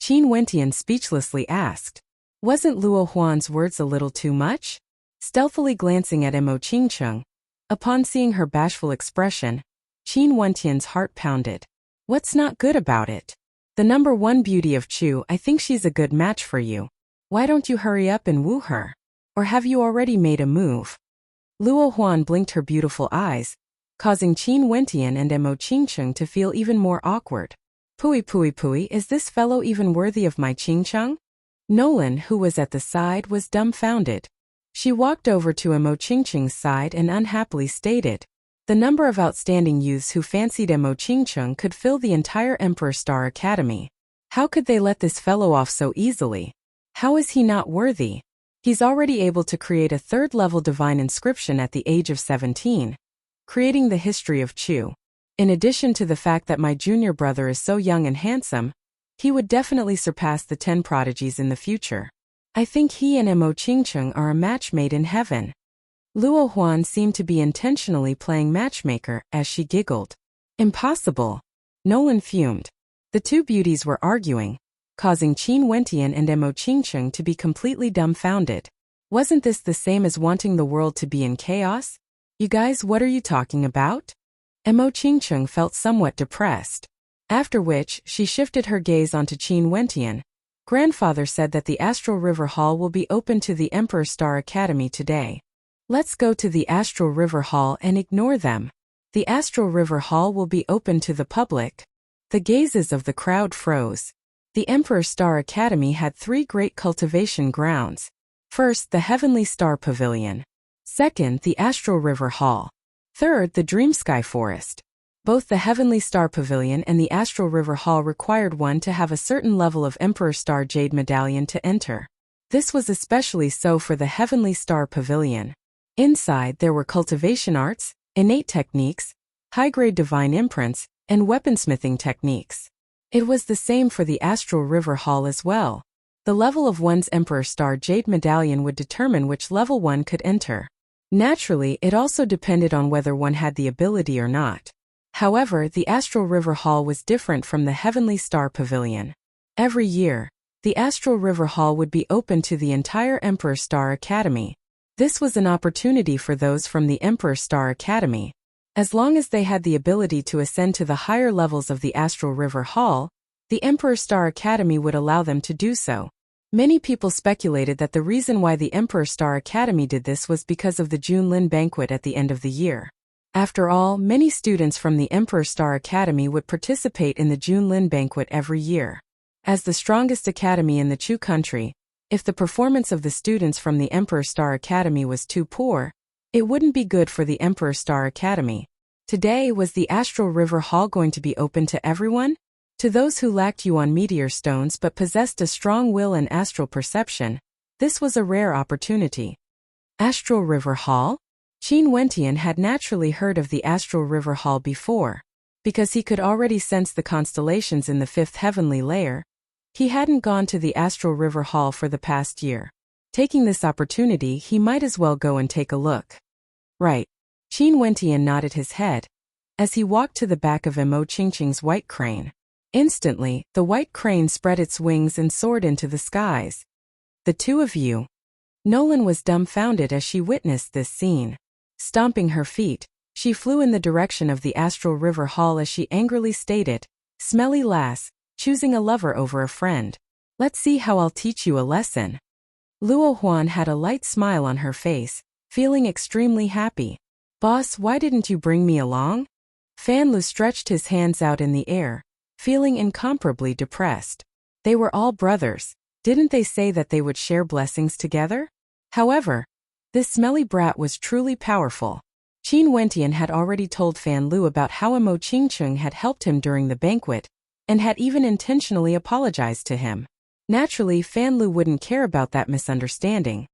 Qin Wentian speechlessly asked. Wasn't Luo Huan's words a little too much? Stealthily glancing at Mo Qingcheng, upon seeing her bashful expression, Qin Wentian's heart pounded. What's not good about it? The number one beauty of Chu, I think she's a good match for you. Why don't you hurry up and woo her? Or have you already made a move? Luo Huan blinked her beautiful eyes, causing Qin Wentian and Mo Qingcheng to feel even more awkward. Pui, is this fellow even worthy of my Qingcheng? Nolan, who was at the side, was dumbfounded. She walked over to Mo Qingcheng's side and unhappily stated, the number of outstanding youths who fancied Mo Qingcheng could fill the entire Emperor Star Academy. How could they let this fellow off so easily? How is he not worthy? He's already able to create a third-level divine inscription at the age of 17, creating the history of Chu. In addition to the fact that my junior brother is so young and handsome, he would definitely surpass the 10 prodigies in the future. I think he and Mo Qingcheng are a match made in heaven. Luo Huan seemed to be intentionally playing matchmaker as she giggled. Impossible. Nolan fumed. The two beauties were arguing, causing Qin Wentian and Mo Qingcheng to be completely dumbfounded. Wasn't this the same as wanting the world to be in chaos? You guys, what are you talking about? Mo Qingcheng felt somewhat depressed. After which, she shifted her gaze onto Qin Wentian. Grandfather said that the Astral River Hall will be open to the Emperor Star Academy today. Let's go to the Astral River Hall and ignore them. The Astral River Hall will be open to the public. The gazes of the crowd froze. The Emperor Star Academy had 3 great cultivation grounds. First, the Heavenly Star Pavilion. Second, the Astral River Hall. Third, the Dream Sky Forest. Both the Heavenly Star Pavilion and the Astral River Hall required one to have a certain level of Emperor Star Jade Medallion to enter. This was especially so for the Heavenly Star Pavilion. Inside there were cultivation arts, innate techniques, high-grade divine imprints, and weaponsmithing techniques. It was the same for the Astral River Hall as well. The level of one's Emperor Star Jade Medallion would determine which level one could enter. Naturally, it also depended on whether one had the ability or not. However, the Astral River Hall was different from the Heavenly Star Pavilion. Every year, the Astral River Hall would be open to the entire Emperor Star Academy. This was an opportunity for those from the Emperor Star Academy. As long as they had the ability to ascend to the higher levels of the Astral River Hall, the Emperor Star Academy would allow them to do so. Many people speculated that the reason why the Emperor Star Academy did this was because of the Junlin banquet at the end of the year. After all, many students from the Emperor Star Academy would participate in the Junlin banquet every year. As the strongest academy in the Chu country, if the performance of the students from the Emperor Star Academy was too poor, it wouldn't be good for the Emperor Star Academy. Today, was the Astral River Hall going to be open to everyone? To those who lacked Yuan meteor stones but possessed a strong will and astral perception, this was a rare opportunity. Astral River Hall? Qin Wentian had naturally heard of the Astral River Hall before. Because he could already sense the constellations in the 5th heavenly layer, he hadn't gone to the Astral River Hall for the past year. Taking this opportunity, he might as well go and take a look. Right. Qin Wentian nodded his head as he walked to the back of Mo Qingcheng's white crane. Instantly, the white crane spread its wings and soared into the skies. The two of you. Nolan was dumbfounded as she witnessed this scene. Stomping her feet, she flew in the direction of the Astral River Hall as she angrily stated, "Smelly lass, choosing a lover over a friend. Let's see how I'll teach you a lesson." Luo Huan had a light smile on her face, feeling extremely happy. "Boss, why didn't you bring me along?" Fan Lu stretched his hands out in the air, feeling incomparably depressed. They were all brothers. Didn't they say that they would share blessings together? However, this smelly brat was truly powerful. Qin Wentian had already told Fan Lu about how Mo Qingcheng had helped him during the banquet, and had even intentionally apologized to him. Naturally, Fan Lu wouldn't care about that misunderstanding.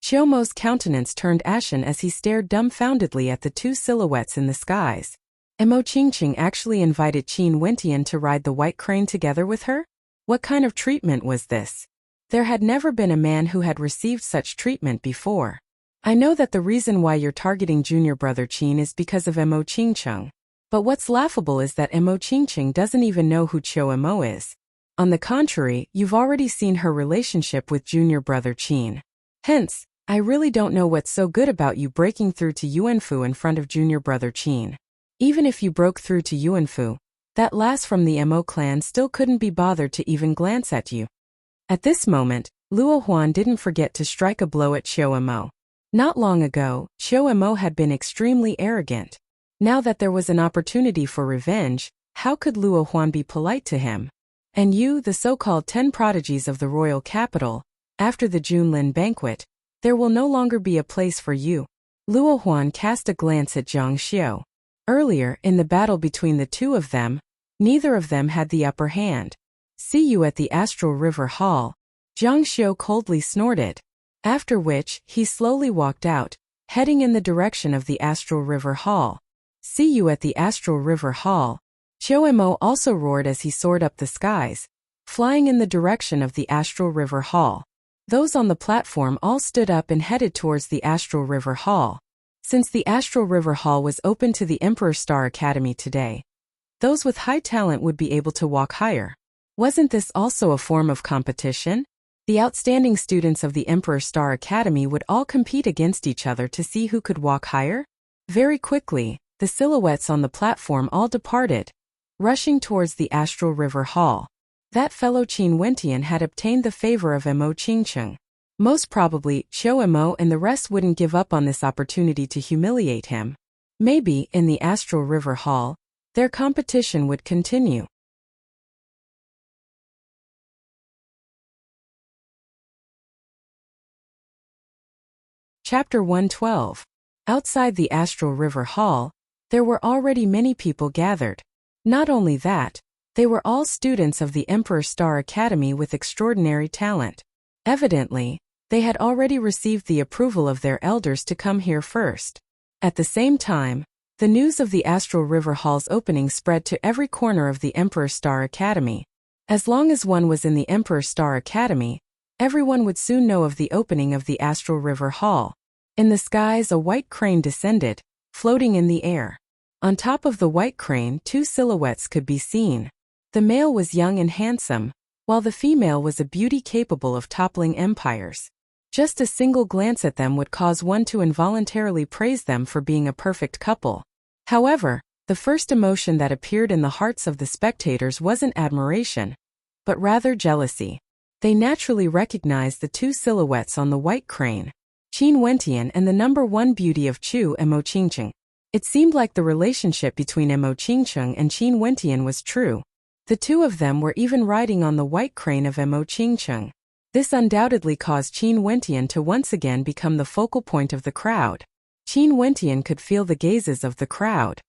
Chiomo's countenance turned ashen as he stared dumbfoundedly at the two silhouettes in the skies. Mo Qingcheng actually invited Qin Wentian to ride the white crane together with her? What kind of treatment was this? There had never been a man who had received such treatment before. I know that the reason why you're targeting junior brother Qin is because of Mo Qingcheng. But what's laughable is that Mo Qingcheng doesn't even know who Chio Mo is. On the contrary, you've already seen her relationship with junior brother Qin. Hence, I really don't know what's so good about you breaking through to Yuanfu in front of junior brother Qin. Even if you broke through to Yuanfu, That lass from the Mo clan still couldn't be bothered to even glance at you. At this moment, Luo Huan didn't forget to strike a blow at Xiao Mo. Not long ago, Xiao Mo had been extremely arrogant. Now that there was an opportunity for revenge, how could Luo Huan be polite to him? And you, the so-called 10 prodigies of the royal capital, after the Junlin banquet, there will no longer be a place for you. Luo Huan cast a glance at Zhang Xiao. Earlier, in the battle between the two of them, neither of them had the upper hand. See you at the Astral River Hall, Zhang Xiao coldly snorted. After which, he slowly walked out, heading in the direction of the Astral River Hall. See you at the Astral River Hall. Xiao Mo also roared as he soared up the skies, flying in the direction of the Astral River Hall. Those on the platform all stood up and headed towards the Astral River Hall. Since the Astral River Hall was open to the Emperor Star Academy today, those with high talent would be able to walk higher. Wasn't this also a form of competition? The outstanding students of the Emperor Star Academy would all compete against each other to see who could walk higher? Very quickly, the silhouettes on the platform all departed, rushing towards the Astral River Hall. That fellow Qin Wentian had obtained the favor of Mo Qingcheng. Most probably, Xiao Mo and the rest wouldn't give up on this opportunity to humiliate him. Maybe, in the Astral River Hall, their competition would continue. Chapter 112. Outside the Astral River Hall, there were already many people gathered. Not only that, they were all students of the Emperor Star Academy with extraordinary talent. Evidently, they had already received the approval of their elders to come here first. At the same time, the news of the Astral River Hall's opening spread to every corner of the Emperor Star Academy. As long as one was in the Emperor Star Academy, everyone would soon know of the opening of the Astral River Hall. In the skies, a white crane descended, floating in the air. On top of the white crane, two silhouettes could be seen. The male was young and handsome, while the female was a beauty capable of toppling empires. Just a single glance at them would cause one to involuntarily praise them for being a perfect couple. However, the first emotion that appeared in the hearts of the spectators wasn't admiration, but rather jealousy. They naturally recognized the two silhouettes on the white crane, Qin Wentian and the number one beauty of Chu and Mo Qingcheng. It seemed like the relationship between Mo Qingcheng and Qin Wentian was true. The two of them were even riding on the white crane of Mo Qingcheng. This undoubtedly caused Qin Wentian to once again become the focal point of the crowd. Qin Wentian could feel the gazes of the crowd.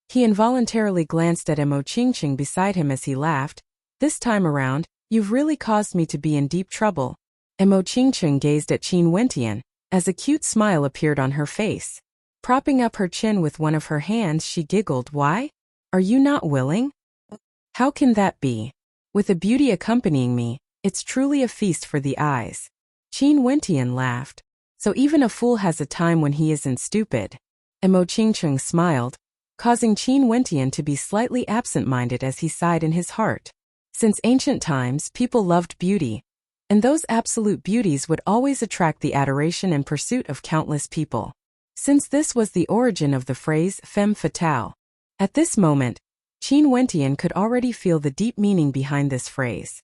He involuntarily glanced at Mo Qingcheng beside him as he laughed. This time around, you've really caused me to be in deep trouble. Mo Qingcheng gazed at Qin Wentian, as a cute smile appeared on her face. Propping up her chin with one of her hands, she giggled. Why? Are you not willing? How can that be? With a beauty accompanying me, it's truly a feast for the eyes. Qin Wentian laughed. So even a fool has a time when he isn't stupid. Mo Qingcheng smiled, causing Qin Wentian to be slightly absent-minded as he sighed in his heart. Since ancient times, people loved beauty, and those absolute beauties would always attract the adoration and pursuit of countless people. Since this was the origin of the phrase femme fatale. At this moment, Qin Wentian could already feel the deep meaning behind this phrase.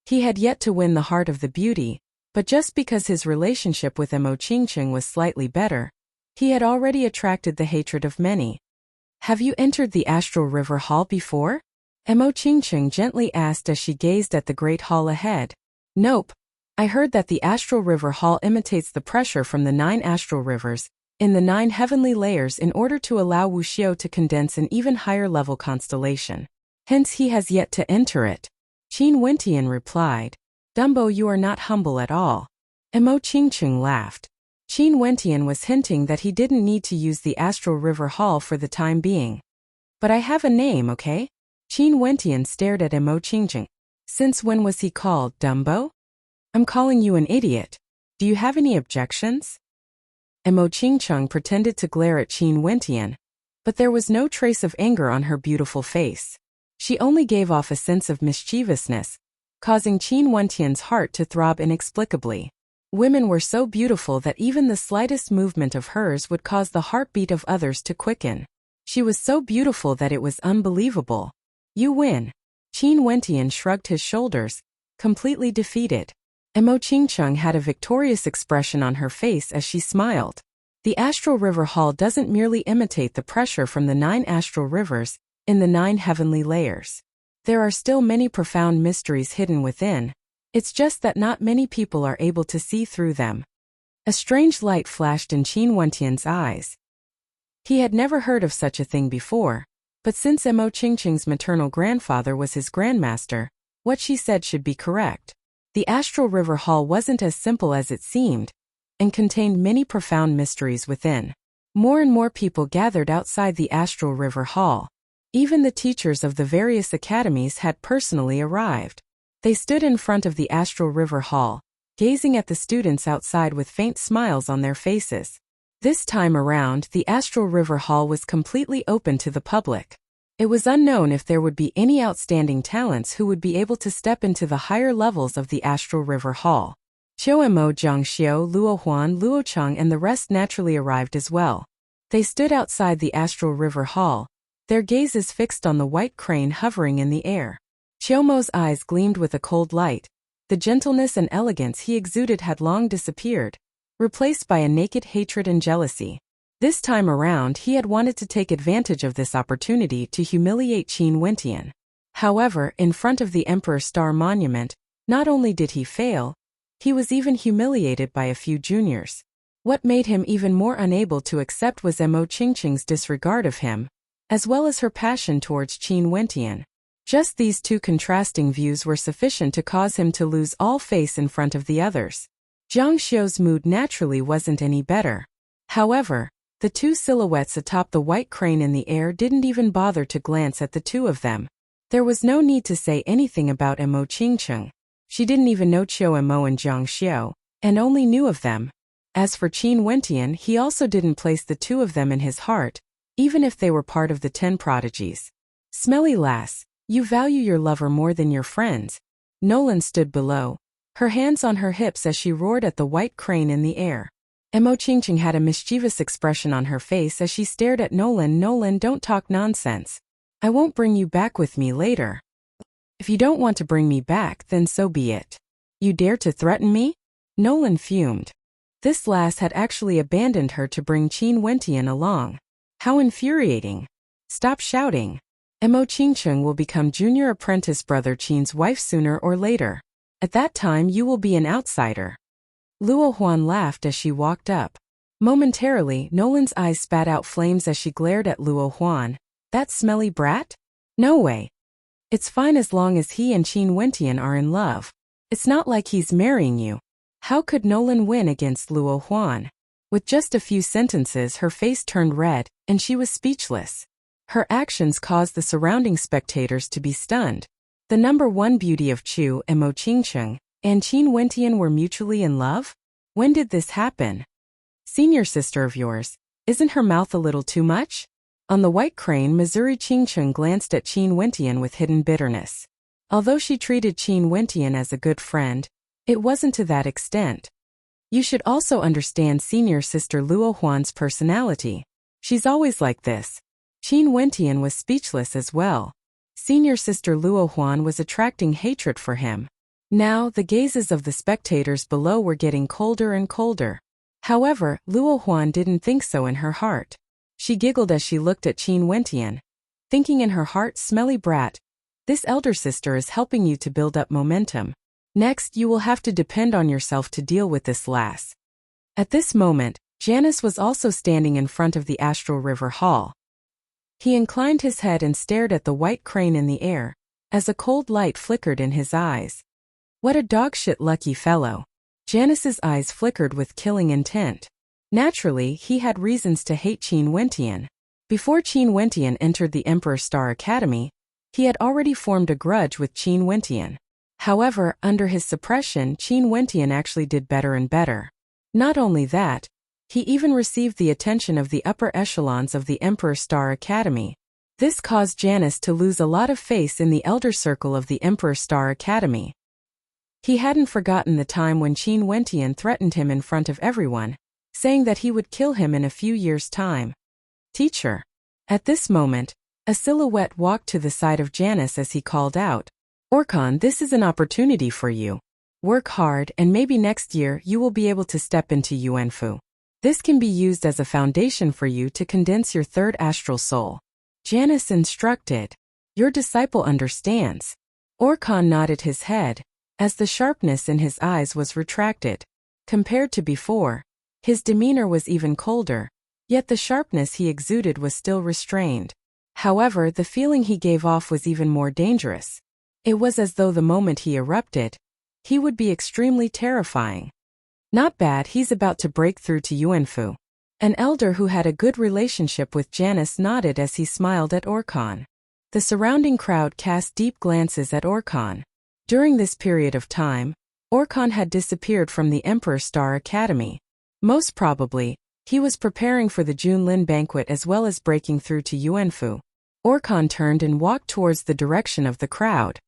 He had yet to win the heart of the beauty, but just because his relationship with Mo Qingcheng was slightly better, he had already attracted the hatred of many. Have you entered the Astral River Hall before? Mo Qingcheng gently asked as she gazed at the great hall ahead. Nope. I heard that the Astral River Hall imitates the pressure from the 9 astral rivers in the 9 heavenly layers in order to allow Wuxiu to condense an even higher level constellation. Hence he has yet to enter it. Qin Wentian replied. Dumbo, you are not humble at all. Mo Qingcheng laughed. Qin Wentian was hinting that he didn't need to use the Astral River Hall for the time being. But I have a name, okay? Qin Wentian stared at Mo Qingcheng. Since when was he called Dumbo? I'm calling you an idiot. Do you have any objections? Mo Qingcheng pretended to glare at Qin Wentian, but there was no trace of anger on her beautiful face. She only gave off a sense of mischievousness, causing Qin Wentian's heart to throb inexplicably. Women were so beautiful that even the slightest movement of hers would cause the heartbeat of others to quicken. She was so beautiful that it was unbelievable. You win. Qin Wentian shrugged his shoulders, completely defeated. Mo Qingcheng had a victorious expression on her face as she smiled. The astral river hall doesn't merely imitate the pressure from the 9 astral rivers in the 9 heavenly layers. There are still many profound mysteries hidden within. It's just that not many people are able to see through them. A strange light flashed in Qin Wentian's eyes. He had never heard of such a thing before, but since Mo Qingcheng's maternal grandfather was his grandmaster, what she said should be correct. The astral river hall wasn't as simple as it seemed, and contained many profound mysteries within. More and more people gathered outside the astral river hall. Even the teachers of the various academies had personally arrived. They stood in front of the astral river hall, gazing at the students outside with faint smiles on their faces. This time around, the astral river hall was completely open to the public. It was unknown if there would be any outstanding talents who would be able to step into the higher levels of the astral river hall. Qiuemo, Zhangxiu, Luo Huan, Luo Cheng and the rest naturally arrived as well. They stood outside the astral river hall, their gazes fixed on the white crane hovering in the air. Qiuemo's eyes gleamed with a cold light. The gentleness and elegance he exuded had long disappeared, replaced by a naked hatred and jealousy. This time around he had wanted to take advantage of this opportunity to humiliate Qin Wentian. However, in front of the Emperor Star Monument, not only did he fail, he was even humiliated by a few juniors. What made him even more unable to accept was Mo Qingcheng's disregard of him, as well as her passion towards Qin Wentian. Just these two contrasting views were sufficient to cause him to lose all face in front of the others. Zhang Xiu's mood naturally wasn't any better. However, the two silhouettes atop the white crane in the air didn't even bother to glance at the two of them. There was no need to say anything about Mo Qingcheng. She didn't even know Qiuemo and Zhang Xiu, and only knew of them. As for Qin Wentian, he also didn't place the two of them in his heart, even if they were part of the 10 prodigies. Smelly lass, you value your lover more than your friends. Nolan stood below, her hands on her hips as she roared at the white crane in the air. Mo Qingcheng had a mischievous expression on her face as she stared at Nolan. Nolan, don't talk nonsense. I won't bring you back with me later. If you don't want to bring me back, then so be it. You dare to threaten me? Nolan fumed. This lass had actually abandoned her to bring Qin Wentian along. How infuriating. Stop shouting. Mo Qingcheng will become junior apprentice brother Qin's wife sooner or later. At that time you will be an outsider. Luo Huan laughed as she walked up. Momentarily, Nolan's eyes spat out flames as she glared at Luo Huan. That smelly brat? No way. It's fine as long as he and Qin Wentian are in love. It's not like he's marrying you. How could Nolan win against Luo Huan? With just a few sentences her face turned red, and she was speechless. Her actions caused the surrounding spectators to be stunned. The number 1 beauty of Chu, Mo Qingcheng, and Qin Wentian were mutually in love? When did this happen? Senior sister of yours, isn't her mouth a little too much? On the white crane, Missouri Qingcheng glanced at Qin Wentian with hidden bitterness. Although she treated Qin Wentian as a good friend, it wasn't to that extent. You should also understand senior sister Luo Huan's personality. She's always like this. Qin Wentian was speechless as well. Senior sister Luo Huan was attracting hatred for him. Now, the gazes of the spectators below were getting colder and colder. However, Luo Huan didn't think so in her heart. She giggled as she looked at Qin Wentian, thinking in her heart, smelly brat. This elder sister is helping you to build up momentum. Next, you will have to depend on yourself to deal with this lass. At this moment, Janus was also standing in front of the astral river hall. He inclined his head and stared at the white crane in the air, as a cold light flickered in his eyes. What a dogshit lucky fellow. Janus's eyes flickered with killing intent. Naturally, he had reasons to hate Qin Wentian. Before Qin Wentian entered the Emperor Star Academy, he had already formed a grudge with Qin Wentian. However, under his suppression, Qin Wentian actually did better and better. Not only that, he even received the attention of the upper echelons of the Emperor Star Academy. This caused Janus to lose a lot of face in the elder circle of the Emperor Star Academy. He hadn't forgotten the time when Qin Wentian threatened him in front of everyone, saying that he would kill him in a few years' time. Teacher. At this moment, a silhouette walked to the side of Janice as he called out, "Orkan, this is an opportunity for you. Work hard and maybe next year you will be able to step into Yuanfu. This can be used as a foundation for you to condense your third astral soul." Janice instructed, "Your disciple understands." Orkan nodded his head, as the sharpness in his eyes was retracted. Compared to before, his demeanor was even colder, yet the sharpness he exuded was still restrained. However, the feeling he gave off was even more dangerous. It was as though the moment he erupted, he would be extremely terrifying. "Not bad, he's about to break through to Yuanfu." An elder who had a good relationship with Janice nodded as he smiled at Orkan. The surrounding crowd cast deep glances at Orkan. During this period of time, Orkan had disappeared from the Emperor Star Academy. Most probably, he was preparing for the Junlin banquet as well as breaking through to Yuanfu. Orkan turned and walked towards the direction of the crowd.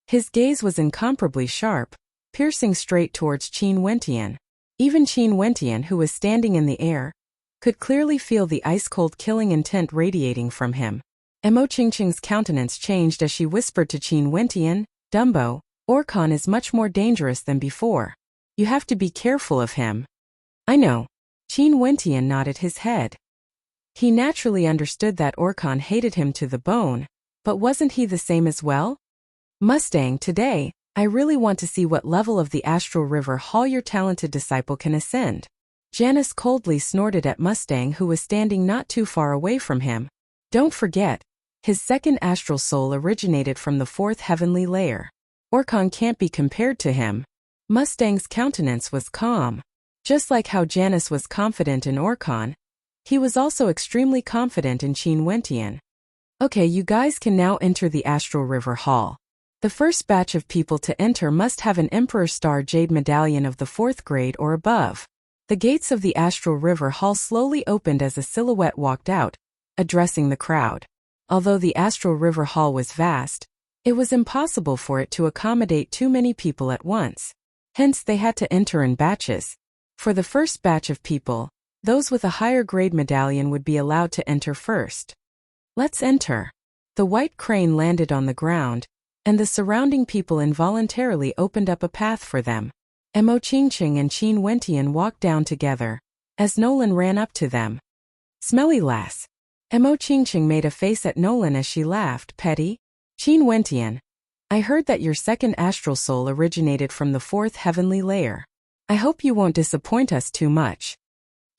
His gaze was incomparably sharp, piercing straight towards Qin Wentian. Even Qin Wentian, who was standing in the air, could clearly feel the ice-cold killing intent radiating from him. Mo Qingqing's countenance changed as she whispered to Qin Wentian, "Dumbo, Orkan is much more dangerous than before. You have to be careful of him." "I know." Qin Wentian nodded his head. He naturally understood that Orkan hated him to the bone, but wasn't he the same as well? "Mustang, today, I really want to see what level of the Astral River Hall your talented disciple can ascend." Janice coldly snorted at Mustang, who was standing not too far away from him. "Don't forget, his second astral soul originated from the fourth heavenly layer. Orkan can't be compared to him." Mustang's countenance was calm. Just like how Janice was confident in Orkan, he was also extremely confident in Qin Wentian. "Okay, you guys can now enter the Astral River Hall. The first batch of people to enter must have an Emperor Star Jade Medallion of the 4th grade or above." The gates of the Astral River Hall slowly opened as a silhouette walked out, addressing the crowd. Although the Astral River Hall was vast, it was impossible for it to accommodate too many people at once. Hence they had to enter in batches. For the first batch of people, those with a higher grade medallion would be allowed to enter first. "Let's enter." The white crane landed on the ground, and the surrounding people involuntarily opened up a path for them. Mo Qingqing and Qin Wentian walked down together, as Nolan ran up to them. "Smelly lass." Mo Qingqing made a face at Nolan as she laughed. "Petty?" "Qin Wentian, I heard that your second astral soul originated from the 4th heavenly layer. I hope you won't disappoint us too much."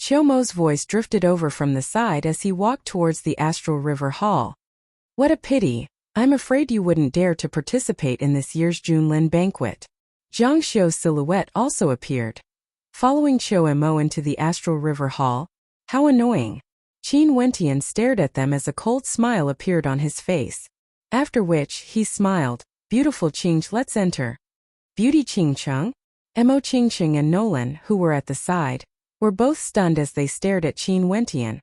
Xiaomo's voice drifted over from the side as he walked towards the Astral River Hall. "What a pity, I'm afraid you wouldn't dare to participate in this year's Junlin banquet." Zhang Xiu's silhouette also appeared, following Qiu Mo into the Astral River Hall. How annoying. Qin Wentian stared at them as a cold smile appeared on his face. After which, he smiled. "Beautiful Qing, let's enter." "Beauty Qingcheng?" Mo Qingqing and Nolan, who were at the side, were both stunned as they stared at Qin Wentian.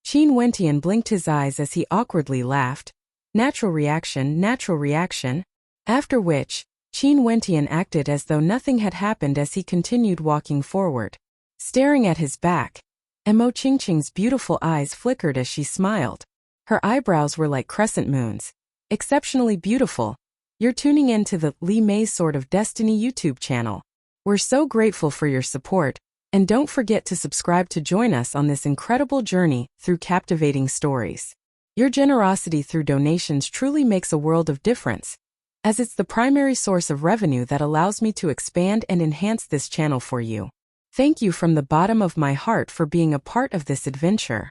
Qin Wentian blinked his eyes as he awkwardly laughed. Natural reaction. After which, Qin Wentian acted as though nothing had happened as he continued walking forward. Staring at his back, Mo Qingqing's beautiful eyes flickered as she smiled. Her eyebrows were like crescent moons. Exceptionally beautiful. You're tuning in to the Li Mei's Sword of Destiny YouTube channel. We're so grateful for your support, and don't forget to subscribe to join us on this incredible journey through captivating stories. Your generosity through donations truly makes a world of difference, as it's the primary source of revenue that allows me to expand and enhance this channel for you. Thank you from the bottom of my heart for being a part of this adventure.